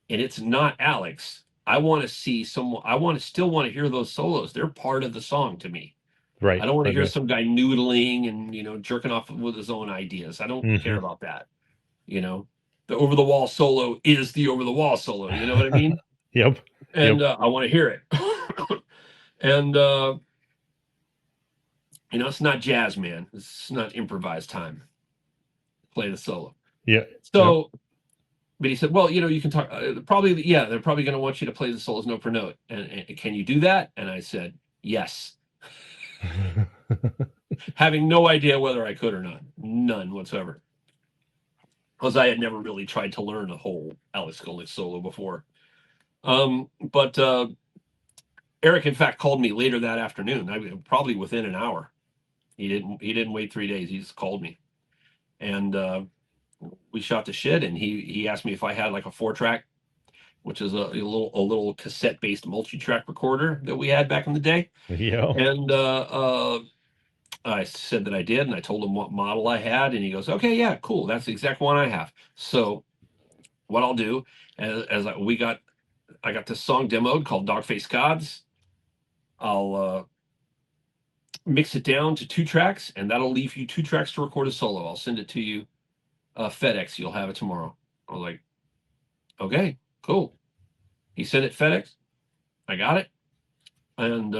and it's not Alex, I want to see someone. I still want to hear those solos. They're part of the song to me. Right. I don't want to hear Okay. some guy noodling and, you know, jerking off with his own ideas. I don't care about that. You know, the over the wall solo is the over the wall solo. You know what I mean? Yep. And I want to hear it. And you know, it's not jazz, man. It's not improvised time. Play the solo. Yeah. So, but he said, well, you know, you can talk. Probably, yeah, they're probably going to want you to play the solos note for note. And can you do that? And I said, yes. Having no idea whether I could or not. None whatsoever. Because I had never really tried to learn a whole Alex Skolnick solo before. But Eric, in fact, called me later that afternoon. Probably within an hour. He didn't wait 3 days. He just called me, and we shot the shit. And he asked me if I had like a 4-track, which is a little cassette based multi-track recorder that we had back in the day. Yeah. And I said that I did, and I told him what model I had, and he goes, "Okay, yeah, cool. That's the exact one I have." So what I'll do, I got this song demoed called Dogface Gods. I'll mix it down to 2 tracks, and that'll leave you 2 tracks to record a solo. I'll send it to you FedEx. You'll have it tomorrow. I was like, okay, cool. He sent it FedEx. I got it. And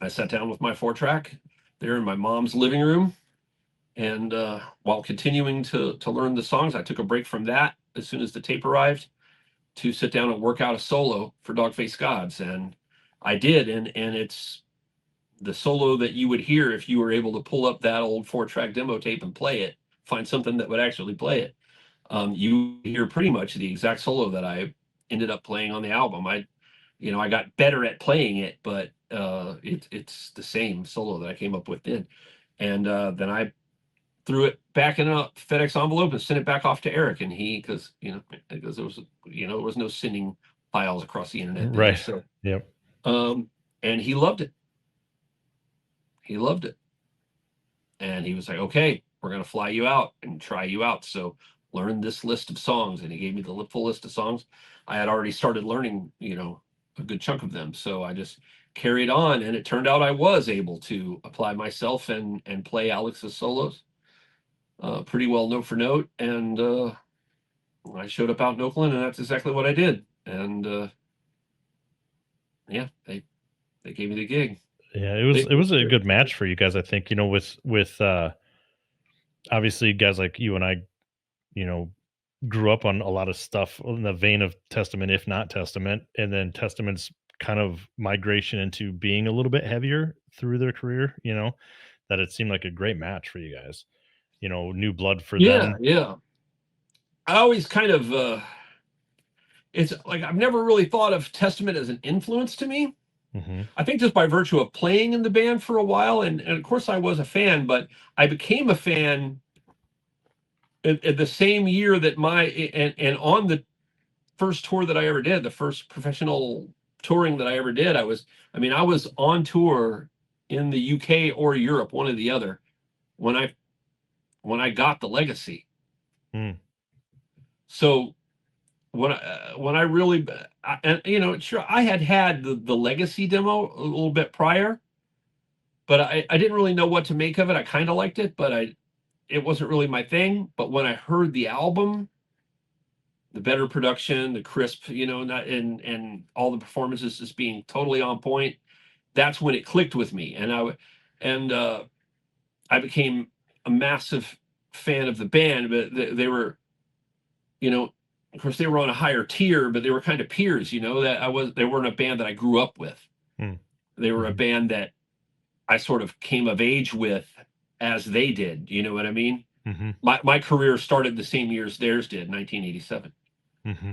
I sat down with my 4-track there in my mom's living room. And while continuing to learn the songs, I took a break from that as soon as the tape arrived to sit down and work out a solo for Dogface Gods. And I did. And it's the solo that you would hear if you were able to pull up that old 4-track demo tape and play it, find something that would actually play it. You hear pretty much the exact solo that I ended up playing on the album. I got better at playing it, but it's the same solo that I came up with then. And then I threw it back in a FedEx envelope and sent it back off to Eric. And because there was no sending files across the internet then. Right. So Yep. and he loved it. He loved it. And he was like, okay, we're going to fly you out and try you out. So learn this list of songs. And he gave me the full list of songs. I had already started learning, a good chunk of them. So I just carried on. And it turned out I was able to apply myself and play Alex's solos pretty well note for note. And I showed up out in Oakland, and that's exactly what I did. And yeah, they gave me the gig. Yeah, it was a good match for you guys, I think, with obviously guys like you and I, grew up on a lot of stuff in the vein of Testament, if not Testament, and then Testament's kind of migration into being a little bit heavier through their career, that it seemed like a great match for you guys. New blood for them. Yeah. I always kind of it's like I've never really thought of Testament as an influence to me. Mm-hmm. I think just by virtue of playing in the band for a while, and of course I was a fan, but I became a fan in the same year that and on the first tour that I ever did, the first professional touring that I ever did, I was on tour in the UK or Europe, one or the other, when I got the Legacy. So when I really, sure, I had the Legacy demo a little bit prior, but I didn't really know what to make of it. I kind of liked it, but it wasn't really my thing. But when I heard the album, the better production, the crisp, and all the performances just being totally on point, that's when it clicked with me. And I became a massive fan of the band. But they were, of course, they were on a higher tier, but they were kind of peers. They weren't a band that I grew up with. They were a band that I sort of came of age with as they did. You know what I mean? Mm-hmm. My career started the same year as theirs did, 1987. Mm-hmm.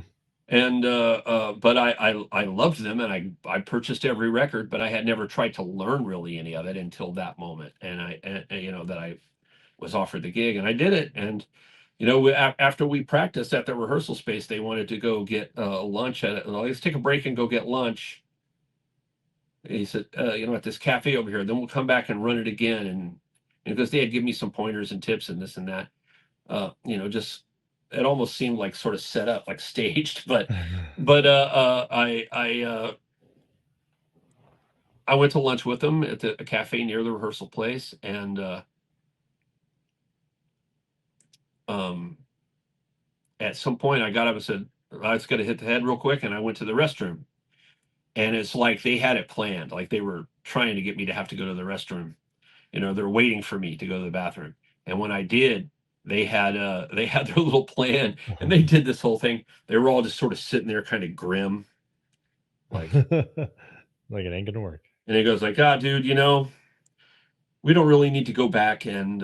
And but I loved them, and I purchased every record, but I had never tried to learn really any of it until that moment. And that I was offered the gig, and I did it. And after we practiced at the rehearsal space, they wanted to go get lunch at it. Let's take a break and go get lunch. And he said, at this cafe over here, then we'll come back and run it again. And because they had given me some pointers and tips and this and that, just it almost seemed like sort of set up, like staged. But But I went to lunch with them at a cafe near the rehearsal place, and at some point I got up and said, I just got to hit the head real quick, and I went to the restroom. And it's like they had it planned, like they were trying to get me to have to go to the restroom. They're waiting for me to go to the bathroom. And when I did, they had their little plan, and they did this whole thing. They were all just sort of sitting there, kind of grim, like Like it ain't gonna work. And he goes like, dude, we don't really need to go back and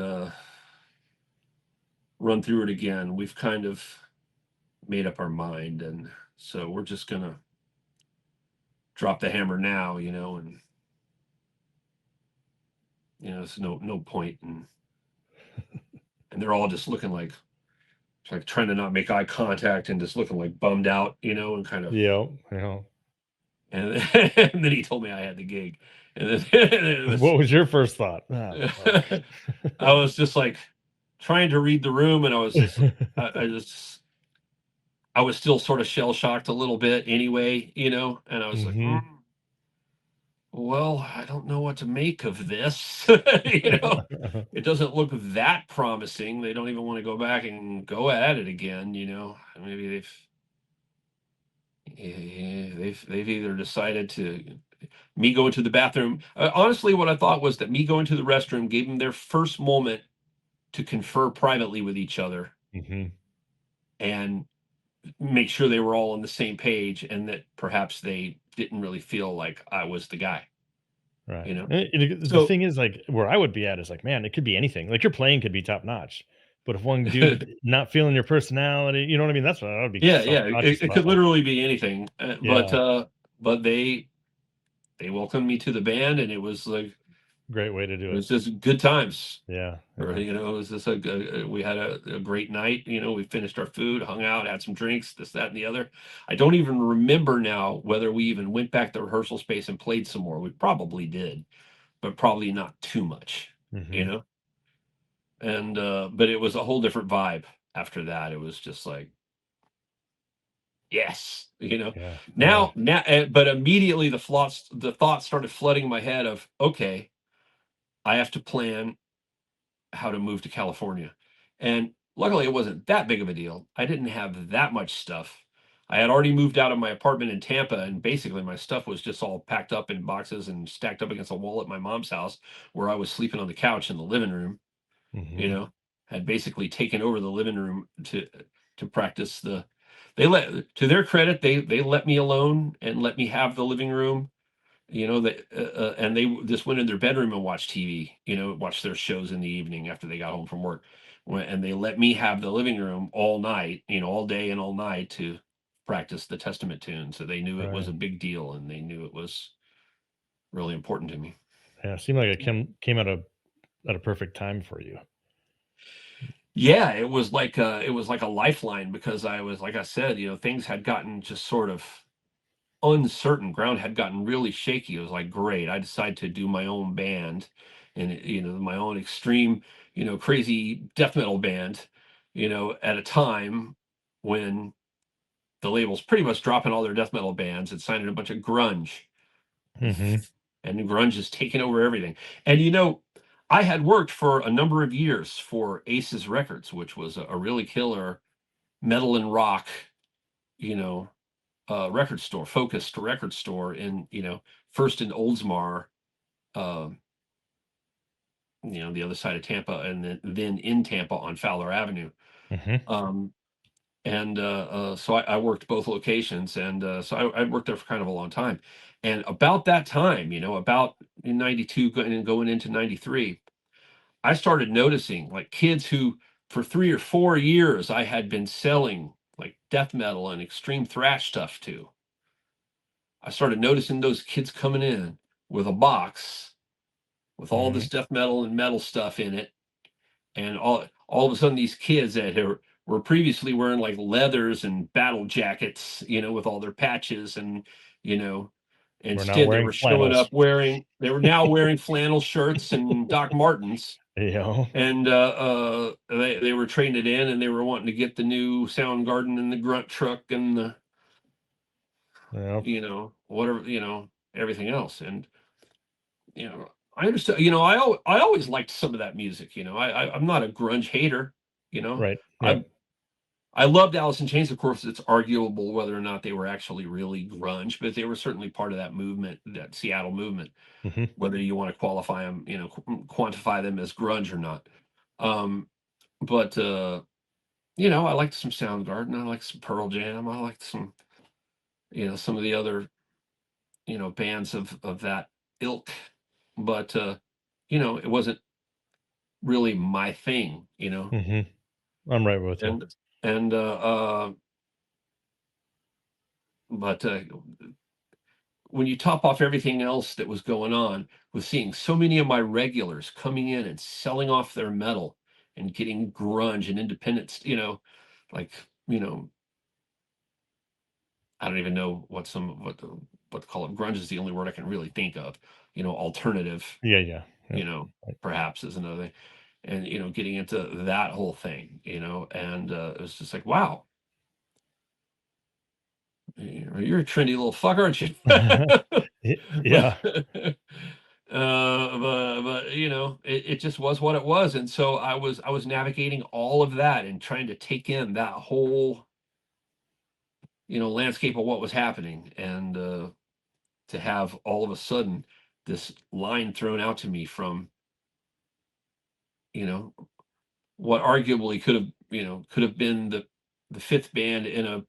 run through it again. We've kind of made up our mind, and so we're just gonna drop the hammer now, and there's no point. And they're all just looking like trying to not make eye contact and just looking like bummed out, and kind of. Yeah. And then he told me I had the gig. And then what was your first thought? I was just like trying to read the room, and I was just, I was still sort of shell shocked a little bit anyway, and I was like, well, I don't know what to make of this. It doesn't look that promising. They don't even want to go back and go at it again. Maybe they've either decided to me going to the bathroom. Honestly, what I thought was that me going to the restroom gave them their first moment to confer privately with each other and make sure they were all on the same page, and that perhaps they didn't really feel like I was the guy. Right. The thing is, like, where I would be at is like, man, it could be anything. Like your playing could be top notch, but if one dude not feeling your personality, you know what I mean? That's what I would be. Yeah. It could literally be anything. But they welcomed me to the band, and it was like great way to do it. It was just good times. Yeah. Or, it was just we had a great night. We finished our food, hung out, had some drinks, this, that, and the other. I don't even remember now whether we even went back to rehearsal space and played some more. We probably did, but probably not too much, And but it was a whole different vibe after that. It was just like, yes, Now, but immediately the thoughts started flooding my head of, okay, I have to plan how to move to California. And luckily it wasn't that big of a deal. I didn't have that much stuff. I had already moved out of my apartment in Tampa, and basically my stuff was just all packed up in boxes and stacked up against a wall at my mom's house, where I was sleeping on the couch in the living room. Had basically taken over the living room to practice to their credit, they let me alone and let me have the living room. And they just went in their bedroom and watched TV, watched their shows in the evening after they got home from work. And they let me have the living room all night, all day and all night, to practice the Testament tune. So they knew it was a big deal, and they knew it was really important to me. Yeah, it seemed like it came at a perfect time for you. Yeah, it was like a lifeline, because I was, like I said, things had gotten just sort of uncertain. Ground had gotten really shaky. It was like, great, I decided to do my own band, and my own extreme, crazy death metal band, at a time when the label's pretty much dropping all their death metal bands and signing a bunch of grunge. And grunge is taking over everything. And I had worked for a number of years for Aces Records, which was a really killer metal and rock, record store, focused record store in, first in Oldsmar, the other side of Tampa, and then in Tampa on Fowler Avenue. So I worked both locations, and so I worked there for kind of a long time. And about that time, about in 92 going into 93, I started noticing like kids who for 3 or 4 years I had been selling like death metal and extreme thrash stuff to. I started noticing those kids coming in with a box with all this death metal and metal stuff in it. And all of a sudden, these kids that were previously wearing like leathers and battle jackets, with all their patches, and, instead they were showing up they were now wearing flannel shirts and Doc Martens. And they were trading it in, and they were wanting to get the new Soundgarden and the Grunt truck and Yeah. you know, whatever, you know, everything else. And, you know, I understand, you know, I always liked some of that music, you know, I'm not a grunge hater, you know, Right. I, Yep. I loved Alice in Chains. Of course, it's arguable whether or not they were actually really grunge, but they were certainly part of that movement, that Seattle movement, Hmm. whether you want to qualify them, you know, quantify them as grunge or not. But, you know, I liked some Soundgarden. I liked some Pearl Jam. I liked some, you know, some of the other, you know, bands of that ilk. But, you know, it wasn't really my thing, you know. Hmm. I'm right with you. And but when you top off everything else that was going on, with seeing so many of my regulars coming in and selling off their metal and getting grunge and independence, you know, like, you know, I don't even know what to call it. Grunge is the only word I can really think of. You know, alternative, Yeah. Yeah. you Yep. know, perhaps is another thing. And, you know, getting into that whole thing, you know, and it was just like, wow, you're a trendy little fucker, aren't you? Yeah. But you know, it just was what it was. And so I was navigating all of that and trying to take in that whole, you know, landscape of what was happening. And to have all of a sudden this line thrown out to me from, you know, what arguably could have, you know, could have been the fifth band in a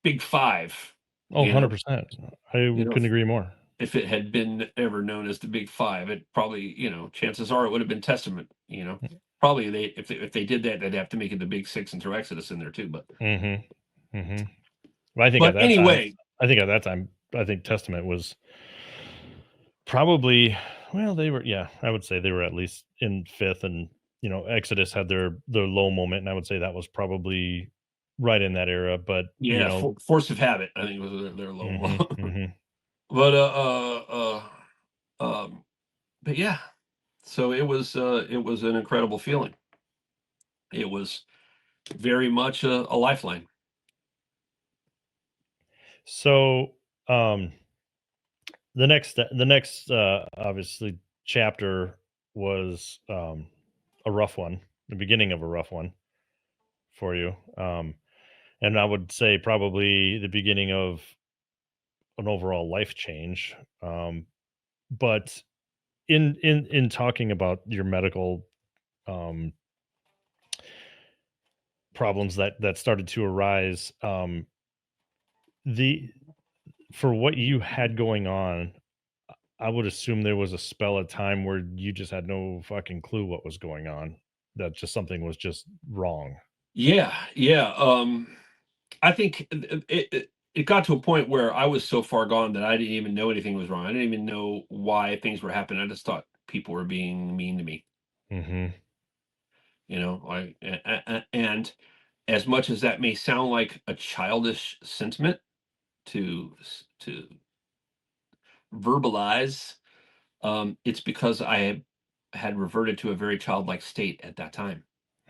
big five, Oh, you know, 100%. I you know, couldn't agree more. if it had been ever known as the big five, it probably, you know, chances are it would have been Testament, you know. Probably if they did that, they'd have to make it the big six and throw Exodus in there too. Mhm. Mhm. Well, I think at But that time anyway, I think Testament was probably, well, they were, yeah, I would say they were at least in 5th, and, you know, Exodus had their low moment, and I would say that was probably right in that era, but, you yeah, know. Force of Habit, I think was their low. Mhm. Mhm. But but yeah, so it was an incredible feeling. It was very much a lifeline. So, um, the next obviously chapter was, a rough one, the beginning of a rough one for you, and I would say probably the beginning of an overall life change, but in talking about your medical, um, problems that started to arise, the for what you had going on, I would assume there was a spell of time where you just had no fucking clue what was going on, that just something was just wrong. Yeah, yeah. I think it got to a point where I was so far gone that I didn't even know anything was wrong. I didn't even know why things were happening. I just thought people were being mean to me. Mhm. You know, and as much as that may sound like a childish sentiment to verbalize, it's because had reverted to a very childlike state at that time.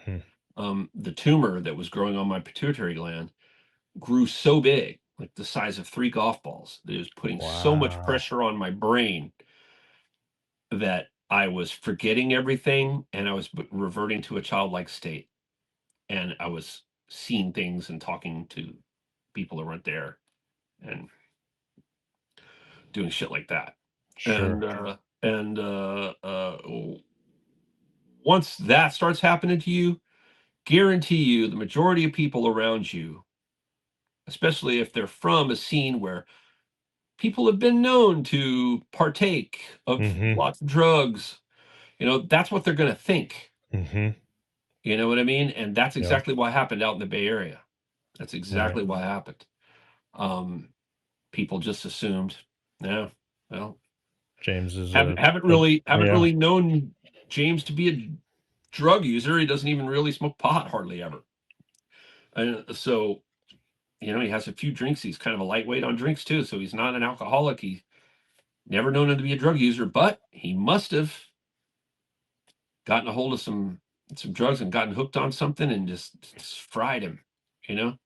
Hmm. The tumor that was growing on my pituitary gland grew so big, like the size of 3 golf balls, that it was putting so much Wow. pressure on my brain that I was forgetting everything and I was reverting to a childlike state. And I was seeing things and talking to people that weren't there and doing shit like that. Sure. And once that starts happening to you, guarantee you the majority of people around you, especially if they're from a scene where people have been known to partake of Mhm. lots of drugs, you know, that's what they're going to think. Mhm. You know what I mean? And that's Yep. exactly what happened out in the Bay Area. That's Right. exactly what happened. Um, People just assumed, no, well, James is a haven't yeah. really known James to be a drug user. He doesn't even really smoke pot hardly ever. And so, you know, he has a few drinks. He's kind of a lightweight on drinks too. So he's not an alcoholic. He never known him to be a drug user, but he must have gotten a hold of some drugs and gotten hooked on something and just fried him, you know.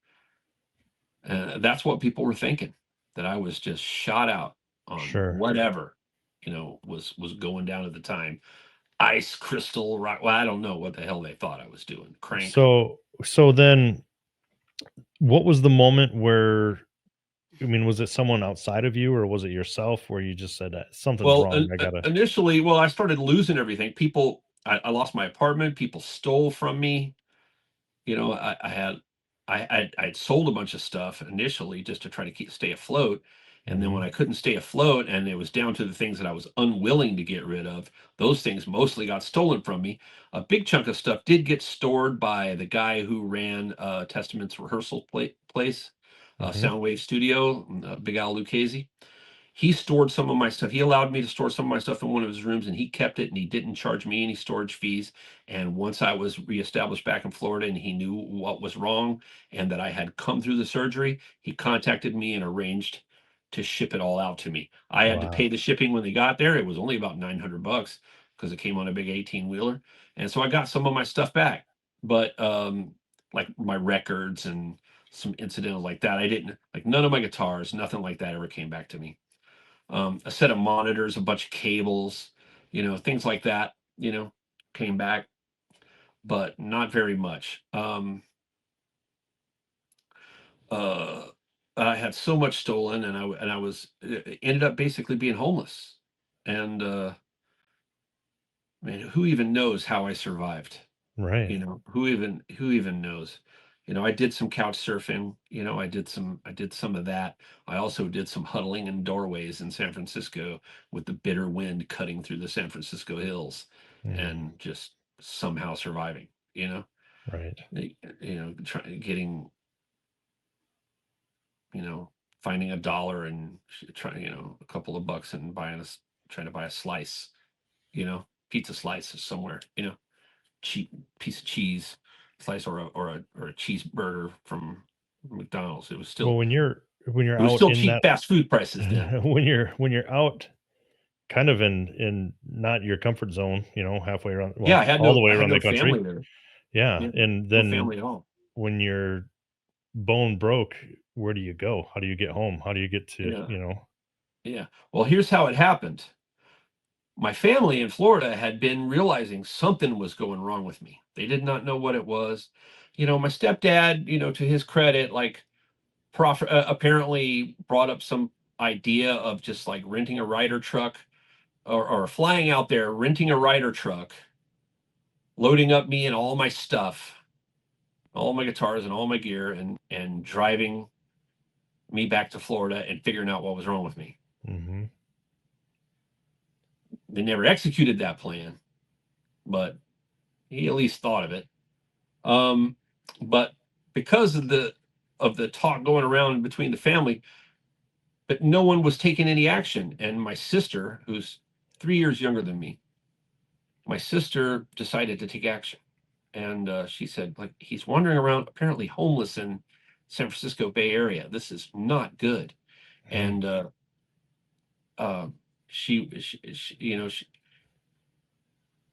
That's what people were thinking. that I was just shot out on Sure. whatever, was going down at the time. Ice, crystal, rock. Well, I don't know what the hell they thought I was doing. Crank. So then what was the moment where, I mean, was it someone outside of you or was it yourself where you just said something's Well, wrong? I gotta. initially, I started losing everything. People, I lost my apartment. People stole from me. I'd sold a bunch of stuff initially just to try to stay afloat. And then when I couldn't stay afloat and it was down to the things that I was unwilling to get rid of, those things mostly got stolen from me. A big chunk of stuff did get stored by the guy who ran Testament's rehearsal place, Mhm. Soundwave Studio, Big Al Lucchese. He stored some of my stuff. He allowed me to store some of my stuff in one of his rooms, and he kept it, and he didn't charge me any storage fees. And once I was reestablished back in Florida and he knew what was wrong and that I had come through the surgery, he contacted me and arranged to ship it all out to me. I had to Wow. pay the shipping when they got there. It was only about $900 because it came on a big 18-wheeler. And so I got some of my stuff back. But like my records and some incidental like that, I didn't, like, none of my guitars, nothing like that ever came back to me. A set of monitors, a bunch of cables, things like that, came back, but not very much. Uh, I had so much stolen, and I was ended up basically being homeless. And man, who even knows how I survived? Right. Who even knows? I did some couch surfing. I did some of that. I also did some huddling in doorways in San Francisco with the bitter wind cutting through the San Francisco hills Mm, and just somehow surviving. right. Getting, finding a dollar and trying, a couple of bucks and trying to buy a slice, pizza slice somewhere, cheap piece of cheese slice or a cheeseburger from McDonald's. It was Well, still when you're it was out still in cheap that fast food prices then. when you're out kind of in not your comfort zone, halfway around, Yeah, well, all the way I had around no the country. family there. Yeah, Yeah, and no then family at all. when you're bone broke, where do you go? How do you get home? How do you get to, Yeah, yeah. Well, here's how it happened. My family in Florida had been realizing something was going wrong with me. They did not know what it was. My stepdad, to his credit, like apparently brought up some idea of just like renting a Ryder truck or flying out there, renting a Ryder truck, loading up me and all my stuff, all my guitars and all my gear, and driving me back to Florida and figuring out what was wrong with me. mhm. They never executed that plan, but he at least thought of it. But because of the talk going around between the family, but no one was taking any action. And my sister, who's 3 years younger than me, my sister decided to take action. And she said, like, he's wandering around apparently homeless in San Francisco Bay Area. This is not good. Mm, And uh,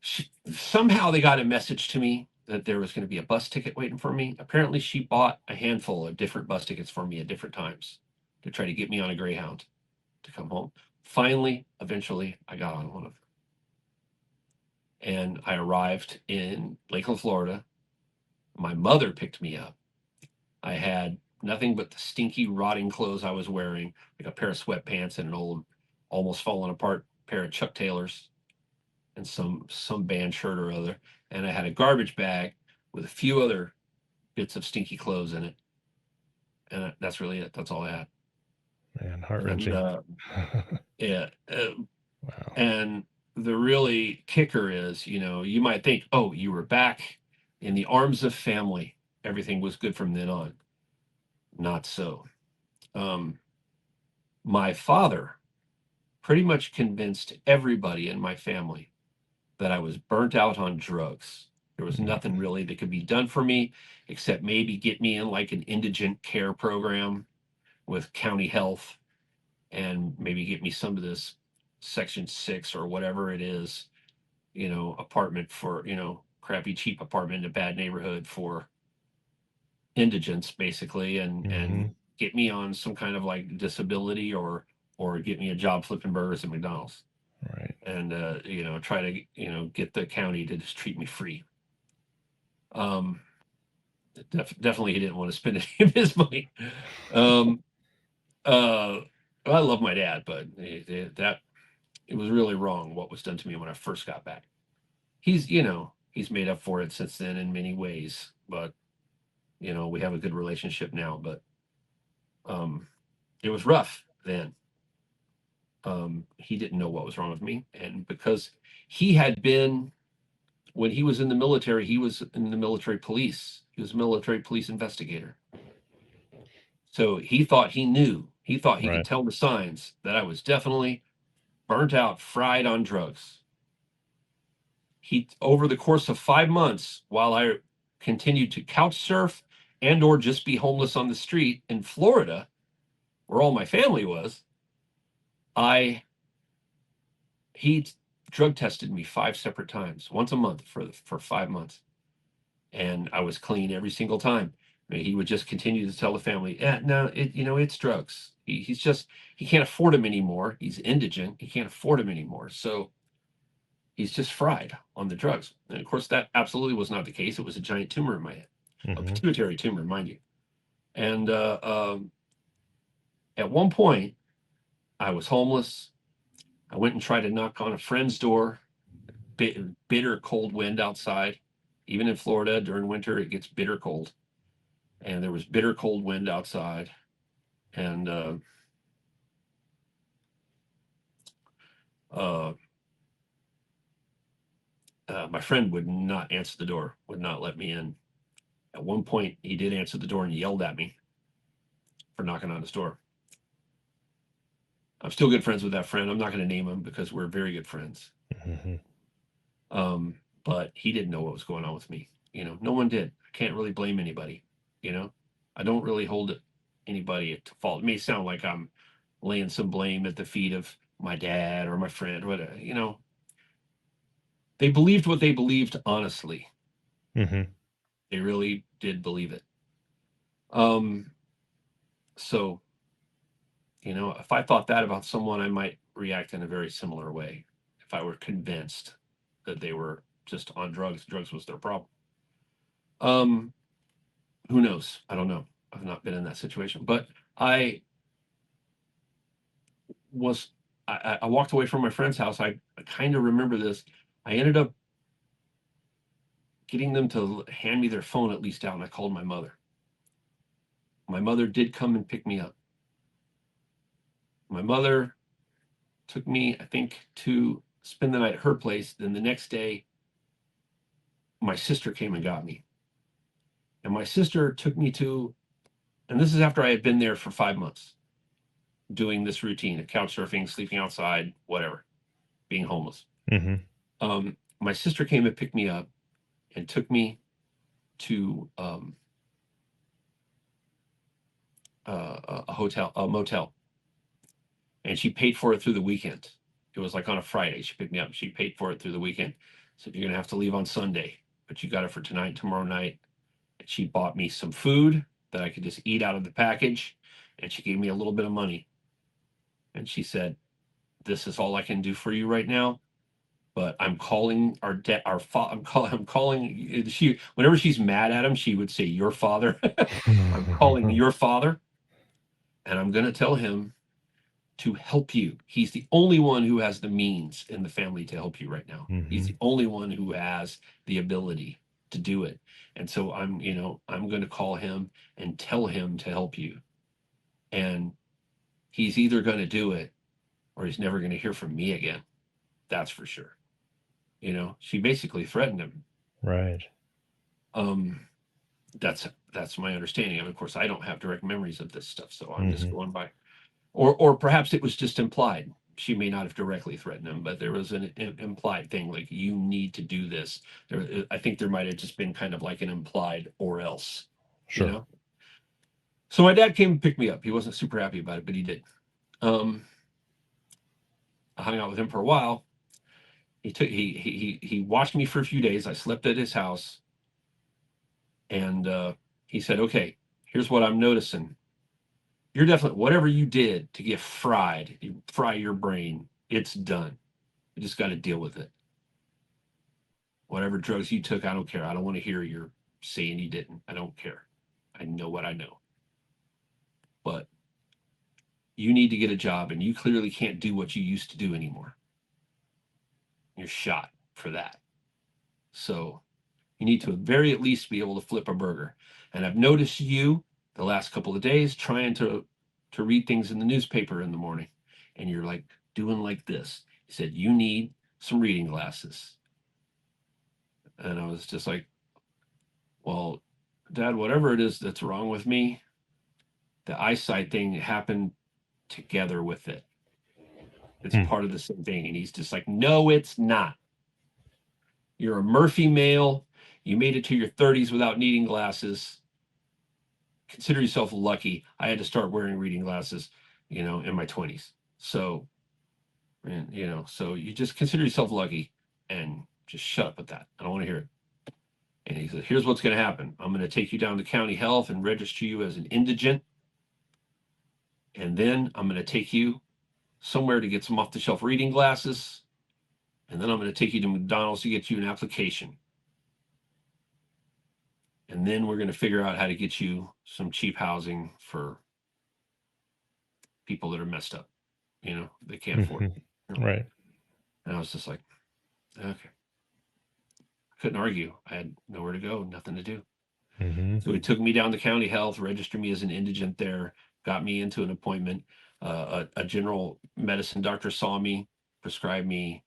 she somehow they got a message to me that there was going to be a bus ticket waiting for me. Apparently, she bought a handful of different bus tickets for me at different times to try to get me on a Greyhound to come home. Finally, eventually, I got on one of them. And I arrived in Lakeland, Florida. My mother picked me up. I had nothing but the stinky, rotting clothes I was wearing, like a pair of sweatpants and an old, almost fallen apart pair of Chuck Taylors and some band shirt or other. And I had a garbage bag with a few other bits of stinky clothes in it. And that's really it. That's all I had. man, And heart-wrenching. yeah, Wow. and the really kicker is, you might think, oh, you were back in the arms of family. Everything was good from then on. Not so. Um, my father pretty much convinced everybody in my family that I was burnt out on drugs. There was Mm, nothing really that could be done for me except maybe get me in like an indigent care program with county health and maybe get me some of this Section 6 or whatever it is, apartment for, crappy cheap apartment in a bad neighborhood for indigents basically and mhm. get me on some kind of like disability or get me a job flipping burgers at McDonald's. Right. And try to get the county to just treat me free. Definitely he didn't want to spend any of his money. I love my dad, but it was really wrong what was done to me when I first got back. He's made up for it since then in many ways, but we have a good relationship now. But it was rough then. He didn't know what was wrong with me, and because he had been, when he was in the military, he was in the military police. He was a military police investigator. So he thought he knew. He thought he could tell the signs that I was definitely burnt out, fried on drugs. Over the course of 5 months, while I continued to couch surf and or just be homeless on the street in Florida, where all my family was, he drug tested me 5 separate times, once a month for 5 months. And I was clean every single time. I mean, he would just continue to tell the family, no, it's drugs. He can't afford them anymore. He's indigent. He can't afford them anymore. So he's just fried on the drugs. And of course, that absolutely was not the case. It was a giant tumor in my head, a pituitary tumor, mind you. And at one point, I was homeless. I went and tried to knock on a friend's door. Bitter cold wind outside. Even in Florida during winter, it gets bitter cold. And there was bitter cold wind outside. And my friend would not answer the door, would not let me in. At one point, he did answer the door and yelled at me for knocking on his door. I'm still good friends with that friend. I'm not going to name him because we're very good friends. But he didn't know what was going on with me. No one did. I can't really blame anybody. I don't really hold anybody to fault. It may sound like I'm laying some blame at the feet of my dad or my friend or whatever. They believed what they believed honestly. They really did believe it. So, if I thought that about someone, I might react in a very similar way. If I were convinced that they were just on drugs was their problem. Who knows? I don't know. I've not been in that situation, but I walked away from my friend's house. I kind of remember this. I ended up getting them to hand me their phone at least out, and I called my mother. My mother did come and pick me up. My mother took me, I think, to spend the night at her place. Then the next day, my sister came and got me. And my sister took me to, and this is after I had been there for 5 months, doing this routine of couch surfing, sleeping outside, whatever, being homeless. My sister came and picked me up and took me to a motel. And she paid for it through the weekend. It was like on a Friday. She picked me up. She paid for it through the weekend. Said, you're going to have to leave on Sunday, but you got it for tonight, tomorrow night. And she bought me some food that I could just eat out of the package. And she gave me a little bit of money. And she said, this is all I can do for you right now. But I'm calling our I'm calling she, whenever she's mad at him, she would say, your father. I'm calling your father. And I'm going to tell him to help you. He's the only one who has the means in the family to help you right now. He's the only one who has the ability to do it. And so I'm going to call him and tell him to help you. And he's either going to do it or he's never going to hear from me again. That's for sure. She basically threatened him. Right. That's my understanding. And of course, I don't have direct memories of this stuff, so I'm just going by. Or perhaps it was just implied. She may not have directly threatened him, but there was an implied thing, like, you need to do this. I think there might have just been kind of like an implied or else. Sure. So my dad came and picked me up. He wasn't super happy about it, but he did. I hung out with him for a while. He watched me for a few days. I slept at his house. And he said, okay, here's what I'm noticing. you're definitely, whatever you did to get fried, you fry your brain, it's done. You just got to deal with it. Whatever drugs you took, I don't care. I don't want to hear you're saying you didn't. I don't care. I know what I know. But you need to get a job, and you clearly can't do what you used to do anymore. You're shot for that. So you need to at very at least be able to flip a burger. And I've noticed you the last couple of days trying to read things in the newspaper in the morning, and you're like doing like this. He said, you need some reading glasses. And I was just like, well, Dad, whatever it is that's wrong with me, the eyesight thing happened together with it. It's part of the same thing. And he's just like, no, it's not. You're a Murphy male. You made it to your 30s without needing glasses. Consider yourself lucky. I had to start wearing reading glasses, in my 20s. So, and so you just consider yourself lucky and just shut up with that. I don't want to hear it. And he said, here's what's going to happen. I'm going to take you down to county health and register you as an indigent. And then I'm going to take you somewhere to get some off-the-shelf reading glasses. And then I'm going to take you to McDonald's to get you an application. And then we're going to figure out how to get you some cheap housing for people that are messed up. They can't afford it. Right. And I was just like, okay. Couldn't argue. I had nowhere to go, nothing to do. So he took me down to county health, registered me as an indigent there, got me into an appointment. A general medicine doctor saw me, prescribed me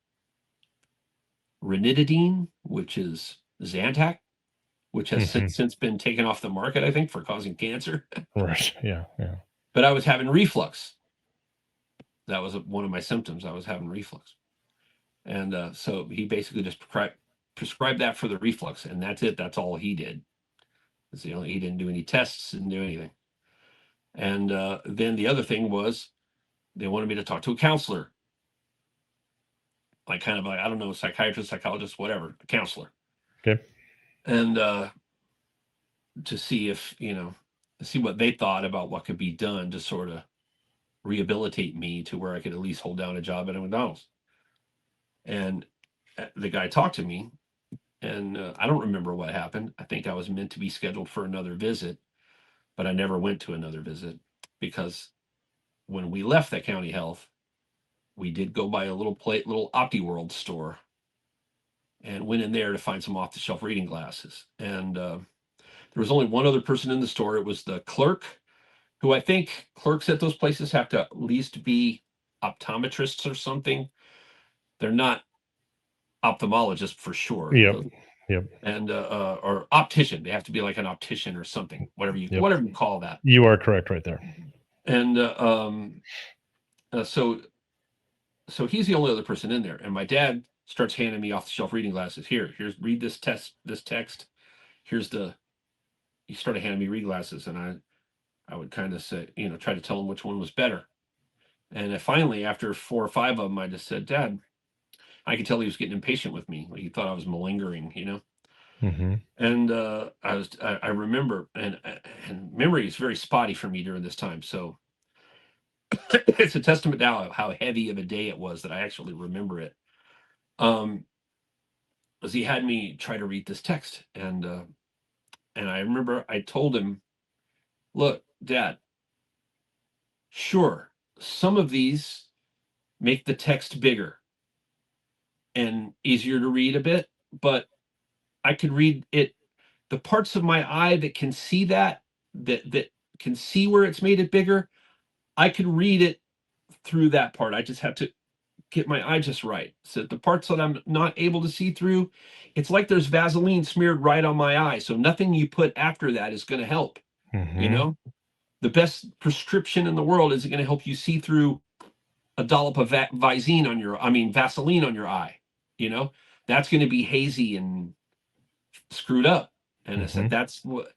ranitidine, which is Zantac, which has since been taken off the market, I think, for causing cancer. Right. Yeah. But I was having reflux. That was one of my symptoms. I was having reflux. And so he basically just prescribed that for the reflux, and that's it. That's all he did. He didn't do any tests, didn't do anything. And then the other thing was they wanted me to talk to a counselor, like kind of like, I don't know, psychiatrist, psychologist, whatever, a counselor. Okay. And to see if, to see what they thought about what could be done to sort of rehabilitate me to where I could at least hold down a job at a McDonald's. And the guy talked to me, and I don't remember what happened. I think I was meant to be scheduled for another visit, but I never went to another visit because when we left that county health, we did go by a little OptiWorld store and went in there to find some off-the-shelf reading glasses. And there was only one other person in the store. It was the clerk, who I think clerks at those places have to at least be optometrists or something. They're not ophthalmologists for sure. Yep. And or optician. They have to be like an optician or something, whatever you call that. You are correct right there. And so he's the only other person in there. And my dad starts handing me off-the-shelf reading glasses. Here's read this text. He started handing me reading glasses, and I would kind of say, try to tell him which one was better. And finally, after 4 or 5 of them, I just said, Dad, I could tell he was getting impatient with me. Like he thought I was malingering, And I remember, and memory is very spotty for me during this time. So it's a testament now of how heavy of a day it was that I actually remember it. Was he had me try to read this text, and I remember I told him, look, Dad, sure, some of these make the text bigger and easier to read a bit, but I could read it, the parts of my eye that can see that can see where it's made it bigger, I could read it through that part. I just have to get my eye just right. So the parts that I'm not able to see through, it's like there's Vaseline smeared right on my eye. So nothing you put after that is going to help. The best prescription in the world isn't going to help you see through a dollop of Vaseline on your eye. That's going to be hazy and screwed up. And I said, that's what,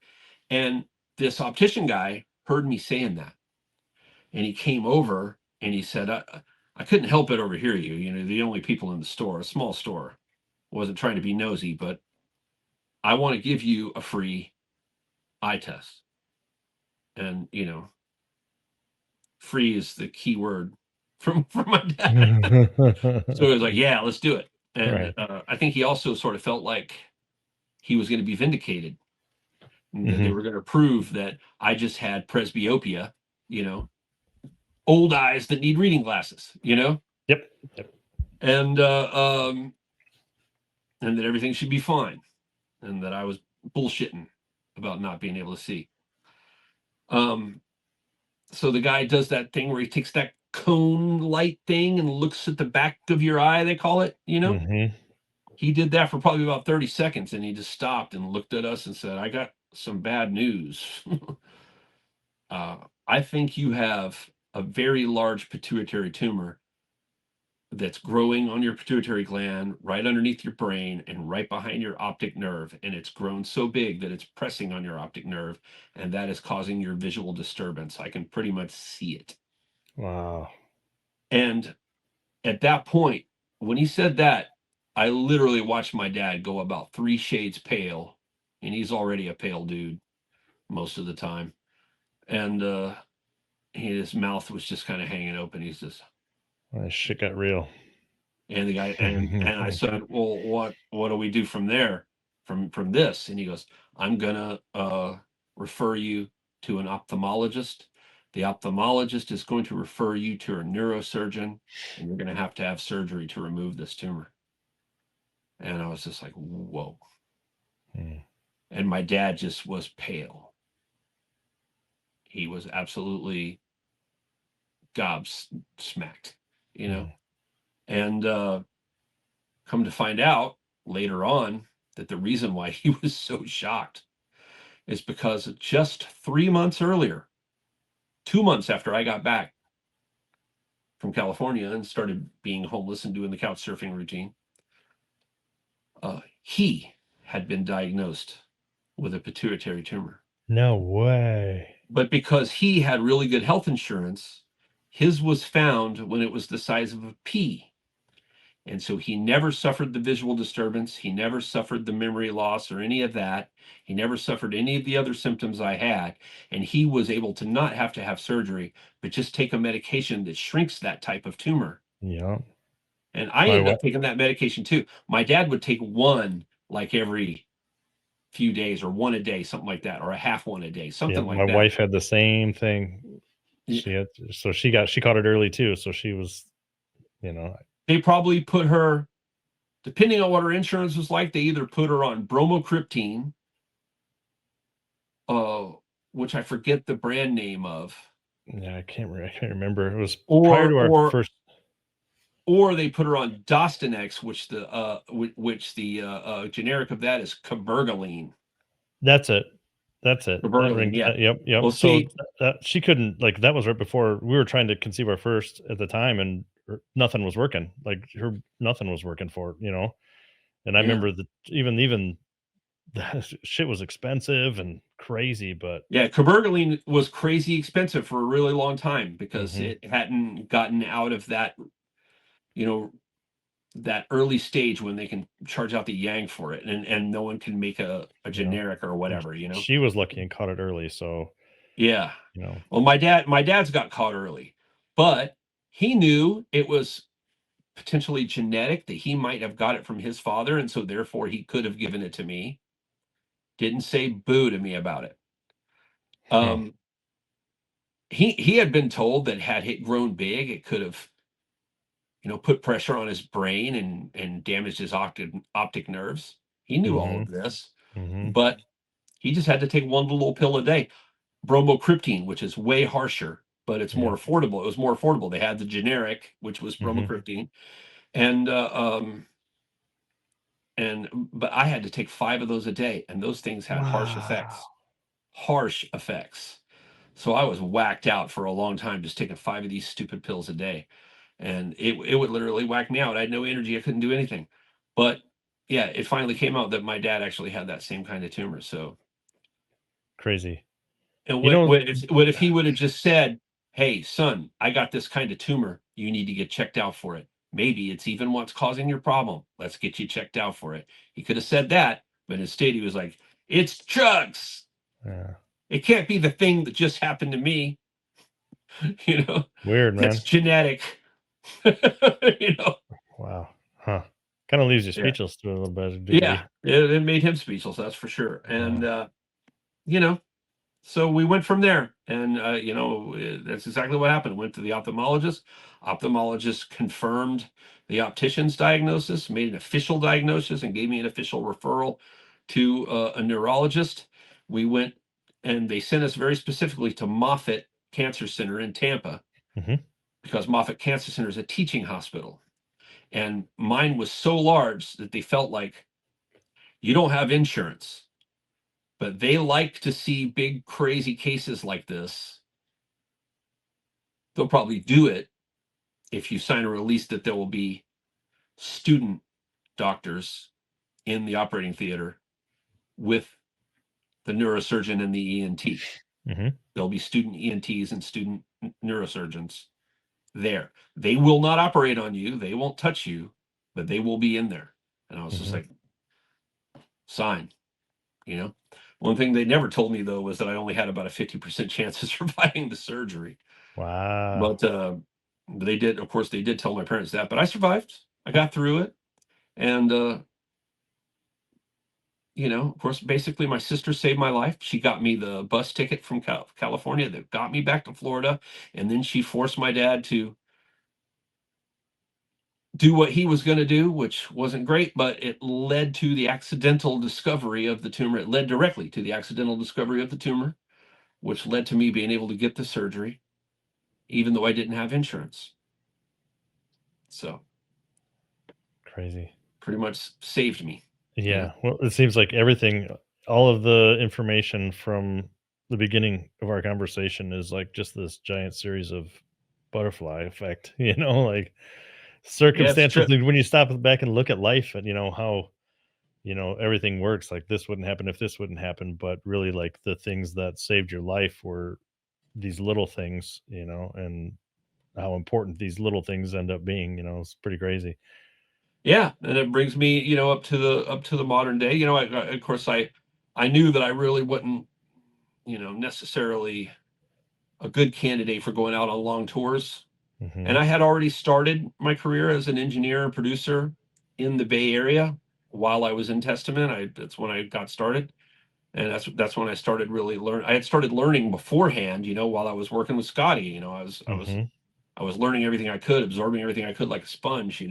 and this optician guy heard me saying that. And he came over and he said, I couldn't help but overhear you. The only people in the store, a small store, wasn't trying to be nosy, but I want to give you a free eye test. And, free is the key word from my dad. So he was like, yeah, let's do it. And Right. I think he also sort of felt like he was going to be vindicated. That they were going to prove that I just had presbyopia, old eyes that need reading glasses, Yep. and that everything should be fine, and that I was bullshitting about not being able to see. So the guy does that thing where he takes that cone light thing and looks at the back of your eye, they call it, He did that for probably about 30 seconds, and he just stopped and looked at us and said, I got some bad news. I think you have a very large pituitary tumor that's growing on your pituitary gland right underneath your brain and right behind your optic nerve. And it's grown so big that it's pressing on your optic nerve, and that is causing your visual disturbance. I can pretty much see it. Wow. And at that point, when he said that, I literally watched my dad go about 3 shades pale, and he's already a pale dude most of the time. And his mouth was just kind of hanging open. He's just, That shit got real. and the guy, and I said, well, what do we do from there, from this? And he goes, I'm gonna refer you to an ophthalmologist. The ophthalmologist is going to refer you to a neurosurgeon, and you're going to have surgery to remove this tumor. And I was just like, whoa. And my dad just was pale. He was absolutely gobsmacked, and come to find out later on that the reason why he was so shocked is because just 3 months earlier, 2 months after I got back from California and started being homeless and doing the couch surfing routine, he had been diagnosed with a pituitary tumor. No way. But because he had really good health insurance, his was found when it was the size of a pea. And so he never suffered the visual disturbance. He never suffered the memory loss or any of that. He never suffered any of the other symptoms I had. And he was able to not have to have surgery, but just take a medication that shrinks that type of tumor. Yeah. And I ended up taking that medication too. My dad would take one like every few days, or one a day, something like that, or a half one a day, something like that. My wife had the same thing. She caught it early too. So she was, They probably put her, depending on what her insurance was like, they either put her on bromocriptine, which I forget the brand name of. Yeah, I can't remember. It was prior to our first. Or they put her on Dostinex, which the generic of that is cabergoline. That's it. Cabergoline, yeah. Yep. Well, so she couldn't, like, that was right before we were trying to conceive our first at the time, and nothing was working. Like, nothing was working for her, And I remember that even that shit was expensive and crazy, but yeah, cabergoline was crazy expensive for a really long time because it hadn't gotten out of that, that early stage when they can charge out the yang for it, and no one can make a generic or whatever. She was lucky and caught it early, so yeah. Well, my dad's got caught early, but he knew it was potentially genetic, that he might have got it from his father, and so therefore he could have given it to me. Didn't say boo to me about it. He had been told that had it grown big, it could have, put pressure on his brain and damaged his optic nerves. He knew all of this, but he just had to take one little pill a day. Bromocriptine, which is way harsher, but it's more affordable. It was more affordable. They had the generic, which was bromocriptine, but I had to take 5 of those a day, and those things had harsh effects. So I was whacked out for a long time, just taking 5 of these stupid pills a day, and it would literally whack me out. I had no energy. I couldn't do anything. But yeah, it finally came out that my dad actually had that same kind of tumor. So crazy. And what if he would have just said, hey, son, I got this kind of tumor. You need to get checked out for it. Maybe it's even what's causing your problem. Let's get you checked out for it. He could have said that, but instead he was like, it's drugs. Yeah. It can't be the thing that just happened to me. Weird, man. That's genetic. Wow. Huh. Kind of leaves you Yeah. speechless to a little bit of degree. Yeah, it made him speechless, that's for sure. And so we went from there, and that's exactly what happened. Went to the ophthalmologist. Ophthalmologist confirmed the optician's diagnosis, made an official diagnosis, and gave me an official referral to a neurologist. We went, and they sent us very specifically to Moffitt Cancer Center in Tampa, because Moffitt Cancer Center is a teaching hospital, and mine was so large that they felt like, you don't have insurance, but they like to see big, crazy cases like this. They'll probably do it if you sign a release that there will be student doctors in the operating theater with the neurosurgeon and the ENT. There'll be student ENTs and student neurosurgeons there. They will not operate on you. They won't touch you, but they will be in there. And I was just like, sign. One thing they never told me, though, was that I only had about a 50% chance of surviving the surgery. Wow. But they did, of course, they did tell my parents that, but I survived. I got through it. And, of course, basically my sister saved my life. She got me the bus ticket from California that got me back to Florida. And then she forced my dad to do what he was going to do, which wasn't great, but it led to the accidental discovery of the tumor. It led directly to the accidental discovery of the tumor, which led to me being able to get the surgery, even though I didn't have insurance. So crazy. Pretty much saved me. Yeah. Well, it seems like everything, all of the information from the beginning of our conversation is like just this giant series of butterfly effect, like circumstantial things. When you stop back and look at life and, how, everything works, like this wouldn't happen if this wouldn't happen. But really, like the things that saved your life were these little things, and how important these little things end up being, it's pretty crazy. Yeah, and it brings me, up to the modern day. Of course, I knew that I really wasn't, necessarily a good candidate for going out on long tours. And I had already started my career as an engineer and producer in the Bay Area while I was in Testament. That's when I got started, and that's when I started really learn. I had started learning beforehand, while I was working with Scotty. I was learning everything I could, absorbing everything I could like a sponge,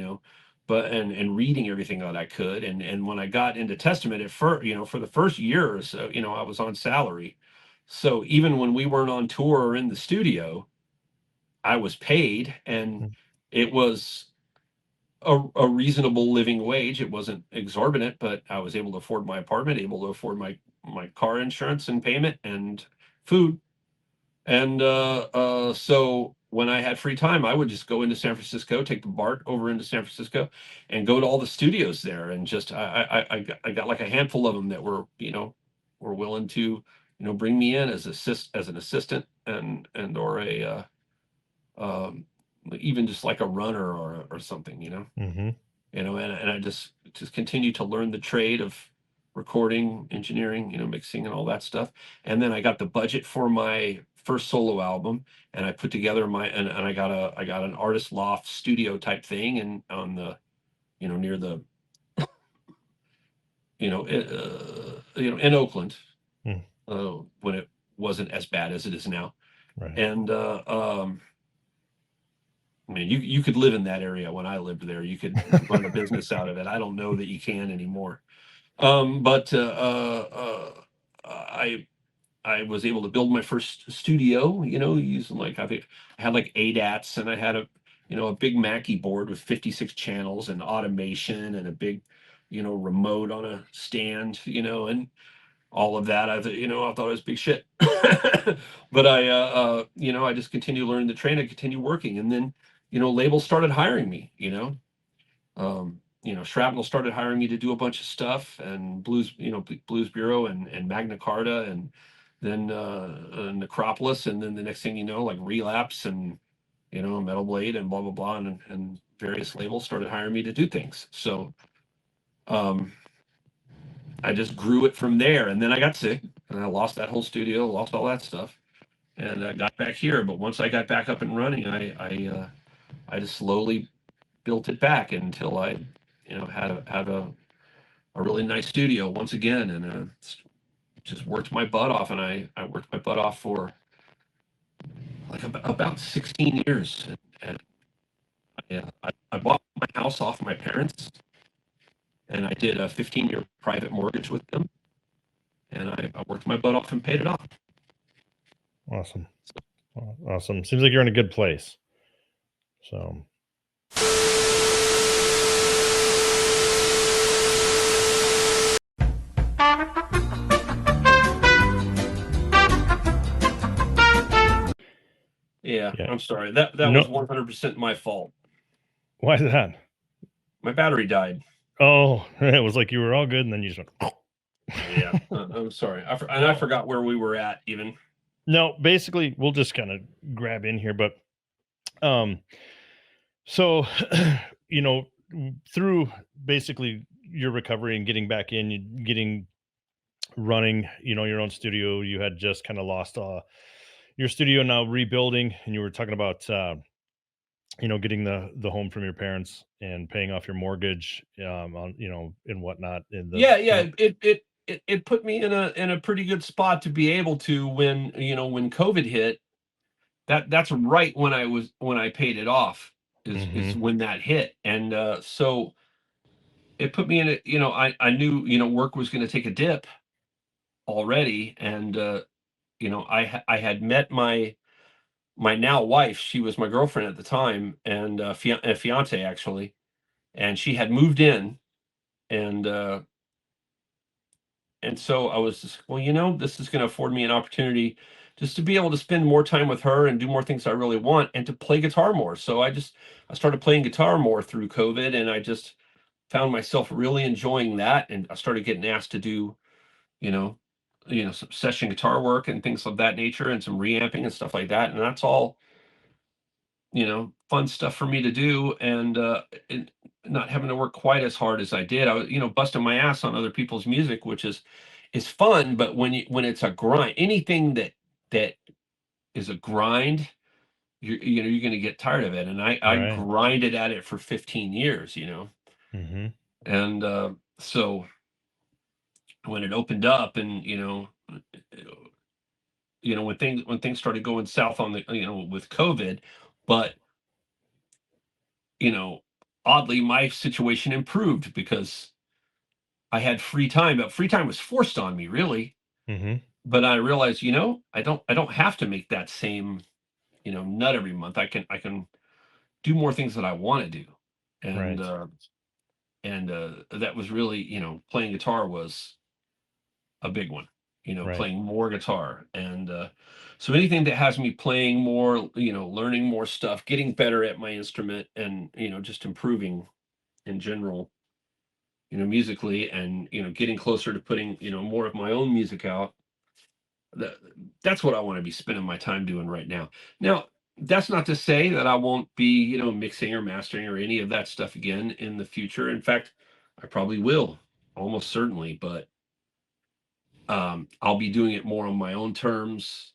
but and reading everything that I could. And when I got into Testament for the first year or so, I was on salary. So even when we weren't on tour or in the studio, I was paid, and it was a reasonable living wage. It wasn't exorbitant, but I was able to afford my apartment, able to afford my car insurance and payment and food. And so when I had free time, I would just go into San Francisco, take the BART over into San Francisco, and go to all the studios there. And just I got like a handful of them that were willing to bring me in as an assistant or a even just like a runner or something, and I just continue to learn the trade of recording, engineering, mixing and all that stuff. And then I got the budget for my first solo album, and I put together and I got an artist loft studio type thing, and on the near the in Oakland, when it wasn't as bad as it is now. Right. And I mean, you could live in that area when I lived there. You could run a business out of it. I don't know that you can anymore. But I was able to build my first studio, using like, I think I had like ADATs, and I had a big Mackie board with 56 channels and automation and a big, remote on a stand, and all of that. I thought it was big shit. But I just continue learning the trade. I continue working, and then, labels started hiring me, Shrapnel started hiring me to do a bunch of stuff, and Blues Bureau and Magna Carta, and then Necropolis, and then the next thing you know, like Relapse and Metal Blade and blah blah blah, and various labels started hiring me to do things. So I just grew it from there, and then I got sick, and I lost that whole studio, lost all that stuff, and I got back here. But once I got back up and running, I just slowly built it back until I, had a really nice studio once again, and just worked my butt off. And I worked my butt off for like about 16 years. And I bought my house off my parents, and I did a 15-year private mortgage with them, and I worked my butt off and paid it off. Awesome. Awesome. Seems like you're in a good place. So. Yeah, I'm sorry. That was 100% my fault. Why is that? My battery died. Oh, it was like you were all good, and then you just went. Yeah, I'm sorry. I forgot where we were at even. No, basically, we'll just kind of grab in here, but so through basically your recovery and getting back in, getting running, your own studio, you had just kind of lost your studio, now rebuilding, and you were talking about getting the home from your parents and paying off your mortgage, on and whatnot. It put me in a pretty good spot to be able to, when COVID hit. That's right when I paid it off is when that hit, and so it put me in a, I knew work was going to take a dip already, and I had met my now wife. She was my girlfriend at the time, and a fiance actually, and she had moved in, and so I was just, well, this is going to afford me an opportunity just to be able to spend more time with her and do more things I really want, and to play guitar more. So I started playing guitar more through COVID, and I just found myself really enjoying that, and I started getting asked to do, you know, some session guitar work and things of that nature, and some reamping and stuff like that, and that's all, fun stuff for me to do, and not having to work quite as hard as I did. I was, busting my ass on other people's music, which is fun, but when it's a grind, anything that is a grind, you're going to get tired of it. And I Right. grinded at it for 15 years, Mm-hmm. and so when it opened up, and when things started going south on the with COVID, but oddly my situation improved because I had free time. But free time was forced on me, really. Mm-hmm. But I realized, I don't have to make that same nut every month. I can do more things that I want to do, and Right. that was really, playing guitar was a big one. Right. Playing more guitar, and so anything that has me playing more, learning more stuff, getting better at my instrument, and just improving in general, musically, and getting closer to putting more of my own music out. That's what I want to be spending my time doing right now. Now, that's not to say that I won't be, mixing or mastering or any of that stuff again in the future. In fact, I probably will, almost certainly, but I'll be doing it more on my own terms,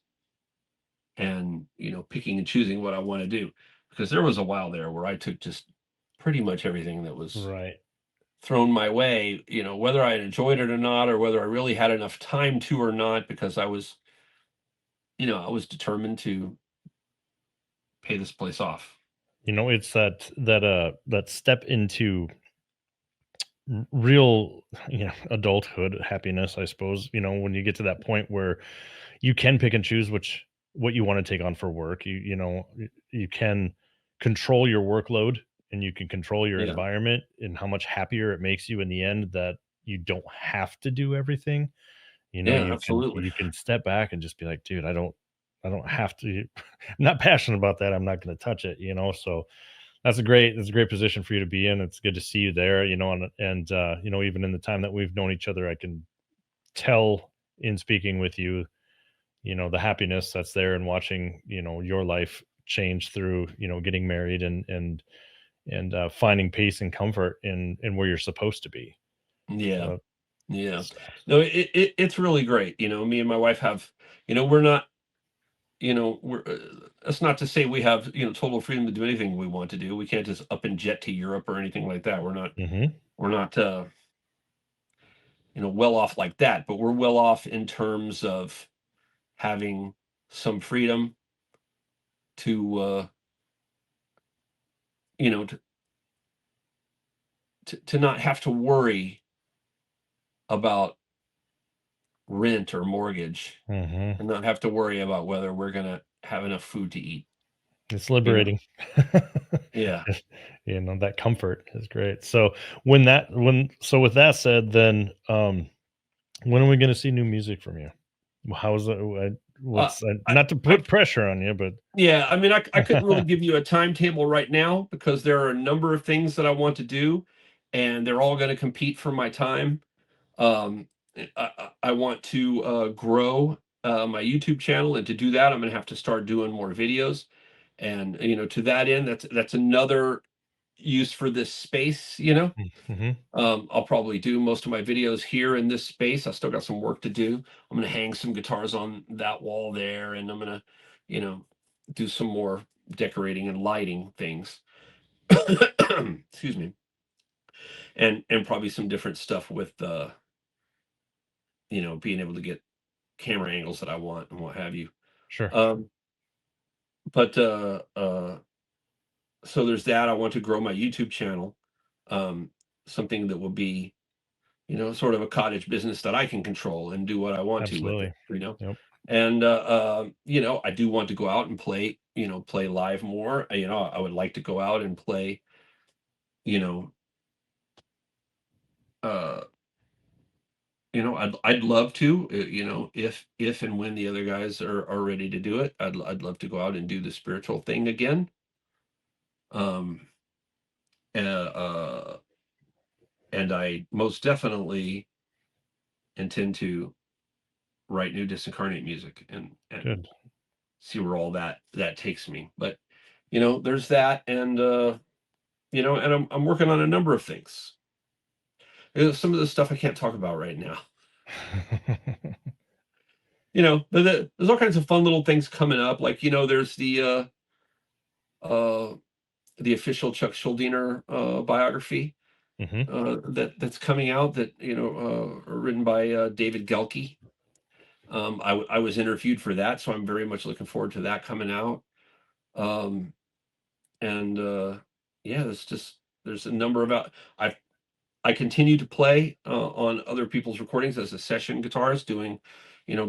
and picking and choosing what I want to do. Because there was a while there where I took just pretty much everything that was Right. thrown my way, whether I enjoyed it or not, or whether I really had enough time to or not, because I was determined to pay this place off. It's that step into real, adulthood happiness, I suppose. When you get to that point where you can pick and choose what you want to take on for work. You can control your workload, and you can control your Yeah. environment, and how much happier it makes you in the end, that you don't have to do everything. Yeah, You absolutely. can step back and just be like, dude, I don't have to. I'm not passionate about that. I'm not going to touch it. So that's a great position for you to be in. It's good to see you there. And even in the time that we've known each other, I can tell in speaking with you, the happiness that's there, and watching, your life change through, getting married, and finding peace and comfort in where you're supposed to be. Yeah. So Yeah. No, it's really great. Me and my wife have, we're not, that's not to say we have total freedom to do anything we want to do. We can't just up and jet to Europe or anything like that. We're not well off like that, but we're well off in terms of having some freedom to to not have to worry about rent or mortgage, and not have to worry about whether we're gonna have enough food to eat. It's liberating. Yeah. That comfort is great. So with that said, then when are we going to see new music from you? How is that? Not to put pressure on you, but yeah, I mean, I couldn't really give you a timetable right now because there are a number of things that I want to do, and they're all going to compete for my time. I want to grow my YouTube channel, and to do that, I'm going to have to start doing more videos. And to that end, that's another use for this space. I'll probably do most of my videos here in this space. I still got some work to do. I'm going to hang some guitars on that wall there, and I'm going to do some more decorating and lighting things. Excuse me. And probably some different stuff with being able to get camera angles that I want and what have you. sure. But so there's that. I want to grow my YouTube channel, something that will be, sort of a cottage business that I can control and do what I want to with Absolutely. it. Yep. And I do want to go out and play live more. I would like to go out and play, I'd love to, if and when the other guys are ready to do it, I'd love to go out and do the spiritual thing again. And I most definitely intend to write new Disincarnate music and Good. see where all that takes me. But there's that, and and I'm working on a number of things. Some of the stuff I can't talk about right now. There's all kinds of fun little things coming up. Like there's the official Chuck Schuldiner biography that's coming out, that written by David Gelke. I was interviewed for that, so I'm very much looking forward to that coming out. And yeah, there's a number of I continue to play on other people's recordings as a session guitarist, doing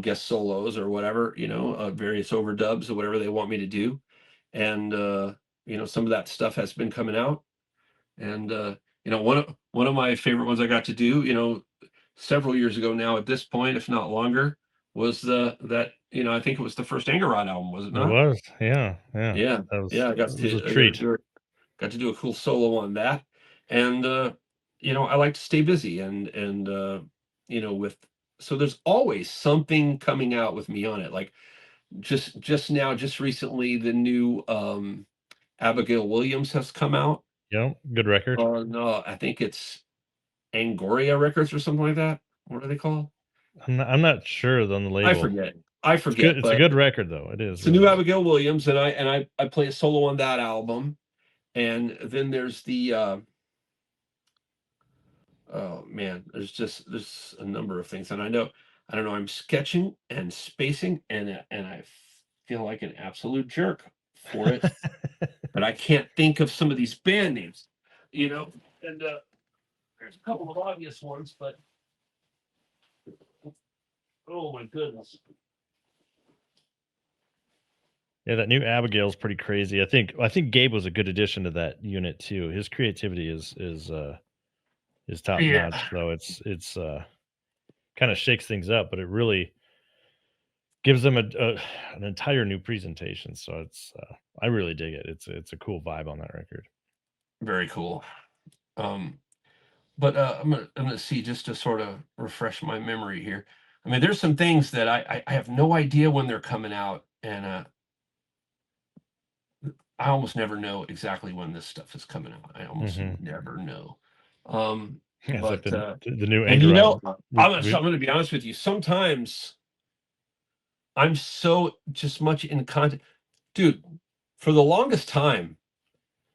guest solos or whatever, various overdubs or whatever they want me to do. And some of that stuff has been coming out. And one of my favorite ones I got to do, several years ago now at this point, if not longer, was that I think it was the first Anger Rod album, was it It not? was, yeah. Yeah, That I got was a to treat. got to do a cool solo on that. And I like to stay busy, and so there's always something coming out with me on it. Like just recently, the new Abigail Williams has come out. Yeah, good record. No, I think it's Angoria Records or something like that. What are they called? I'm not sure on the label. I It's forget. good. It's a But good record though. It is. it's a new Abigail Williams, and I play a solo on that album. And then there's the oh man, there's a number of things, and I don't know, I'm sketching and spacing, and I feel like an absolute jerk for it, but I can't think of some of these band names, and there's a couple of obvious ones, but oh my goodness. Yeah, that new Abigail's pretty crazy. I think Gabe was a good addition to that unit too. His creativity is top Yeah. notch. So it's kind of shakes things up, but it really gives them an entire new presentation. So I really dig it. It's a cool vibe on that record. Very cool. But I'm gonna see, just to sort of refresh my memory here. I mean, there's some things that I have no idea when they're coming out, and I almost never know exactly when this stuff is coming out. I almost never know. Yeah, but it's like the new and Anger Rod. I'm going to be honest with you. Sometimes I'm so just much in contact, dude. For the longest time,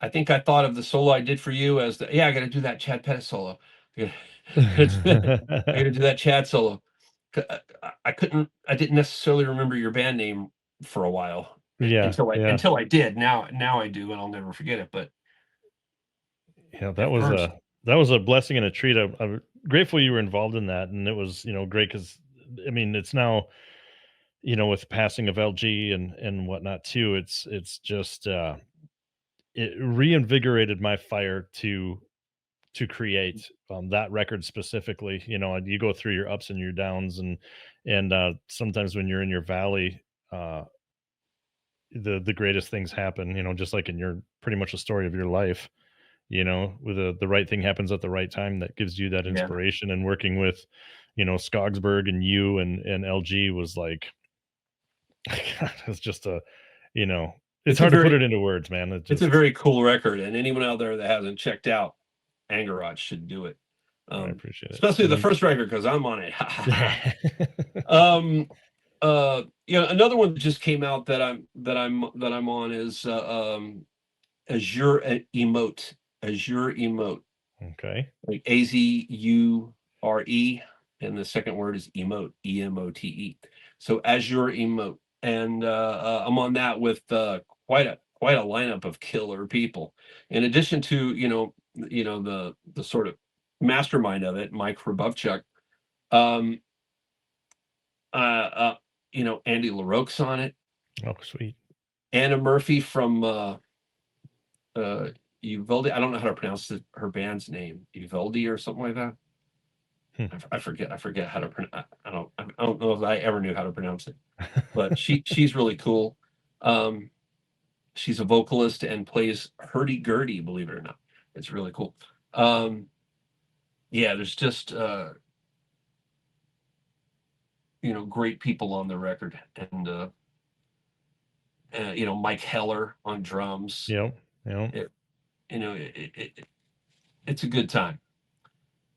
I think I thought of the solo I did for you as I got to do that Chad Pettit solo. I got to do that Chad solo. I didn't necessarily remember your band name for a while until I did. Now I do, and I'll never forget it. But yeah, that was a blessing and a treat. I'm grateful you were involved in that, and it was great because I mean it's now with the passing of LG and whatnot too. It's just it reinvigorated my fire to create that record specifically. You go through your ups and your downs, and sometimes when you're in your valley, uh the greatest things happen, just like in your pretty much a story of your life, with the right thing happens at the right time that gives you that inspiration. And working with Skogsberg and you and LG was like it's just it's hard to put it into words, man. It's a very cool record, and anyone out there that hasn't checked out Angerot should do it. I appreciate it, especially the first record, because I'm on it. Another one that just came out that I'm on is Azure Emote. Azure Emote. Okay. Like Azure, and the second word is emote, EMOTE. So Azure Emote, and I'm on that with quite a lineup of killer people. In addition to the sort of mastermind of it, Mike Hrabovchuk. Andy LaRoque's on it. Oh, sweet. Anna Murphy from Uvalde. I don't know how to pronounce her band's name, Uvalde or something like that. I forget how to pronounce. I don't know if I ever knew how to pronounce it, but she's really cool. She's a vocalist and plays hurdy-gurdy, believe it or not. It's really cool. There's just great people on the record, and Mike Heller on drums. Yeah. It's a good time,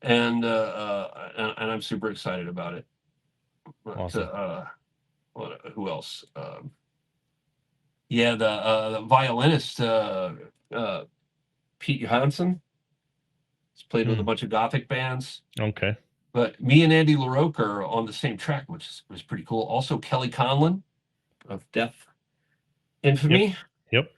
and I'm super excited about it. Awesome. Who else? The violinist Pete Johansson. He's played with a bunch of Gothic bands. Okay. But me and Andy LaRoque are on the same track, which was pretty cool. Also, Kelly Conlon of Death Infamy. Yep.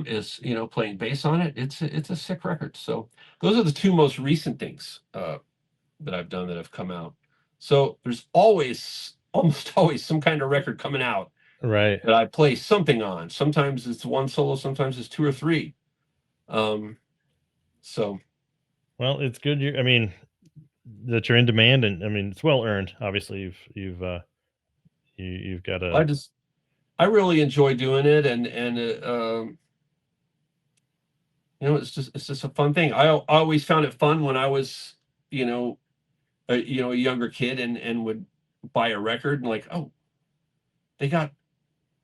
Is playing bass on it. It's a sick record. So those are the two most recent things that I've done that have come out. So there's almost always some kind of record coming out, right, that I play something on. Sometimes it's one solo, sometimes it's two or three. So well, it's good. I mean, that you're in demand, and I mean it's well earned. Obviously, you've got a. I really enjoy doing it, and it's just a fun thing. I always found it fun when I was a younger kid, and would buy a record and like, oh, they got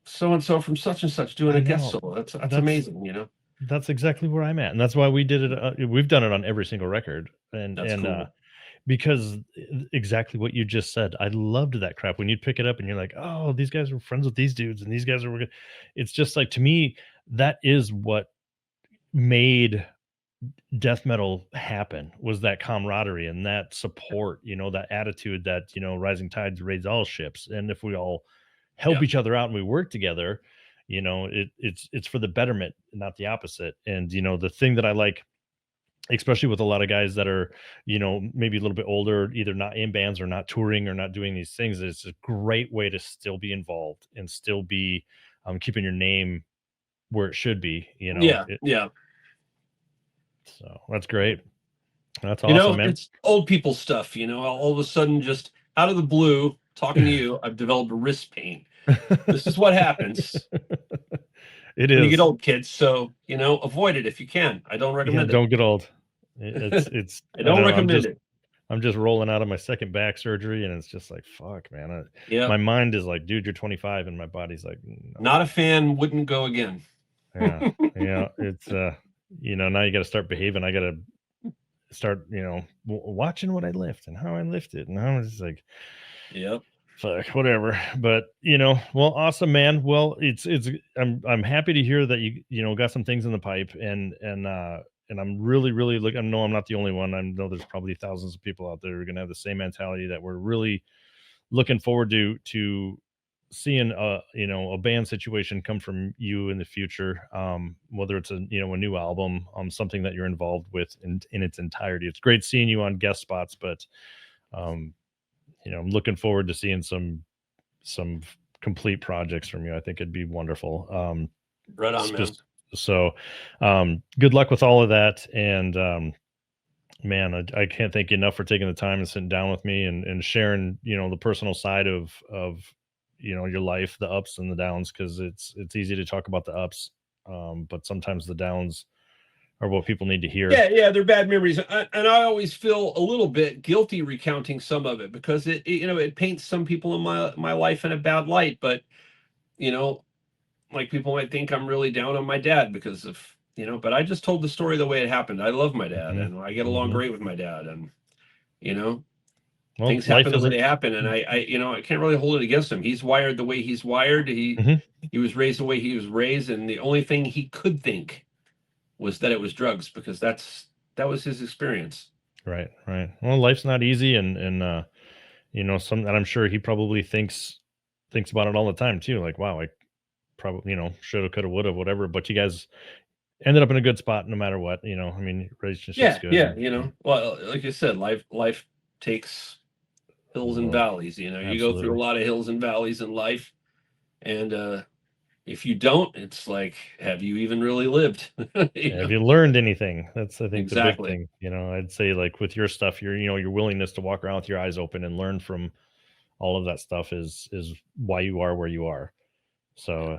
so and so from such and such doing a guest solo. That's amazing. That's exactly where I'm at, and that's why we did it. We've done it on every single record, and cool. Because exactly what you just said, I loved that crap when you'd pick it up and you're like, oh, these guys are friends with these dudes, and these guys are good. It's just like, to me, that is what made death metal happen, was that camaraderie and that support, that attitude that rising tides raise all ships, and if we all help each other out and we work together, it's for the betterment, not the opposite. And the thing that I like, especially with a lot of guys that are maybe a little bit older, either not in bands or not touring or not doing these things, it's a great way to still be involved and still be keeping your name where it should be. So that's great. That's awesome, man. It's old people stuff. All of a sudden, just out of the blue, talking to you, I've developed wrist pain. This is what happens. It when is. You get old, kids. So avoid it if you can. I don't recommend it. Don't get old. It's. I don't recommend it. I'm just rolling out of my second back surgery, and it's just like, fuck, man. My mind is like, dude, you're 25, and my body's like, no. Not a fan. Wouldn't go again. Yeah. It's now you got to start behaving. I got to start watching what I lift and how I lift it, and how it's like, yep. fuck, whatever. But well, awesome, man. Well, I'm happy to hear that you got some things in the pipe, and I'm really looking. I know I'm not the only one. I know there's probably thousands of people out there who are gonna have the same mentality, that we're really looking forward to seeing a band situation come from you in the future, whether it's a new album, something that you're involved with in its entirety. It's great seeing you on guest spots, but um I'm looking forward to seeing some complete projects from you. I think it'd be wonderful. Right on, man. So good luck with all of that. And man, I can't thank you enough for taking the time and sitting down with me and sharing the personal side of your life, the ups and the downs, because it's easy to talk about the ups, but sometimes the downs are what people need to hear. Yeah, they're bad memories, and I always feel a little bit guilty recounting some of it, because it paints some people in my life in a bad light. But like, people might think I'm really down on my dad because of but I just told the story the way it happened. I love my dad, and I get along great with my dad, and well, things happen the way they happen, and I can't really hold it against him. He's wired the way he's wired. He was raised the way he was raised, and the only thing he could think was that it was drugs, because that was his experience. Right. Well, life's not easy, and and I'm sure he probably thinks about it all the time too. Like, wow, I probably shoulda, coulda, woulda, whatever. But you guys ended up in a good spot no matter what. I mean, relationship's good. Yeah. Well, like I said, life takes hills and valleys. You go through a lot of hills and valleys in life, and if you don't, it's like, have you even really lived? Have you learned anything? That's, I think, exactly the big thing. I'd say, like, with your stuff, your willingness to walk around with your eyes open and learn from all of that stuff is why you are where you are. So,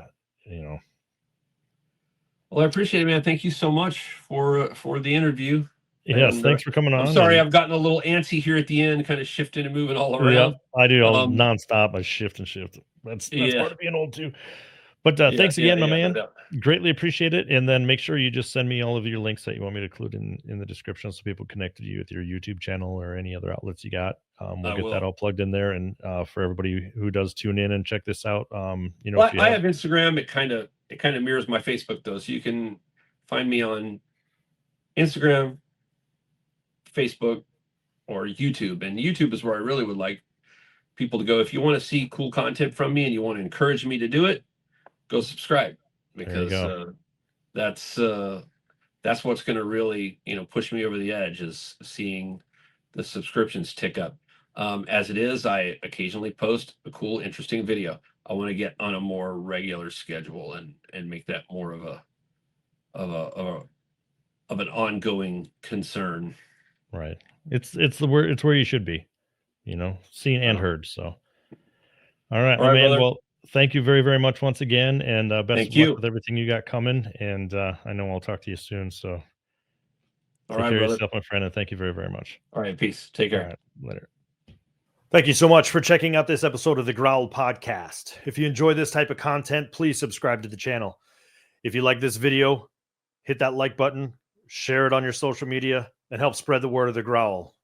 Well, I appreciate it, man. Thank you so much for the interview. Yes, thanks for coming on. I'm sorry, I've gotten a little antsy here at the end, kind of shifting and moving all around. Yep, I do all nonstop. I shift. That's part of being old too. But thanks again, my man. No, greatly appreciate it. And then make sure you just send me all of your links that you want me to include in the description, so people connect to you with your YouTube channel or any other outlets you got. We'll get that all plugged in there. And for everybody who does tune in and check this out, well, I have Instagram. It kind of mirrors my Facebook, though, so you can find me on Instagram, Facebook, or YouTube. And YouTube is where I really would like people to go. If you want to see cool content from me and you want to encourage me to do it, go subscribe, because that's what's going to really push me over the edge, is seeing the subscriptions tick up. As it is, I occasionally post a cool, interesting video. I want to get on a more regular schedule and make that more of an ongoing concern. Right. It's where you should be, seen and heard. So, all right, man. Brother. Well, thank you very, very much once again, and best of luck with everything you got coming. And I know I'll talk to you soon. So, take care of yourself, my friend, and thank you very, very much. All right, peace. Take care. All right, later. Thank you so much for checking out this episode of the Growl Podcast. If you enjoy this type of content, please subscribe to the channel. If you like this video, hit that like button, share it on your social media, and help spread the word of the Growl.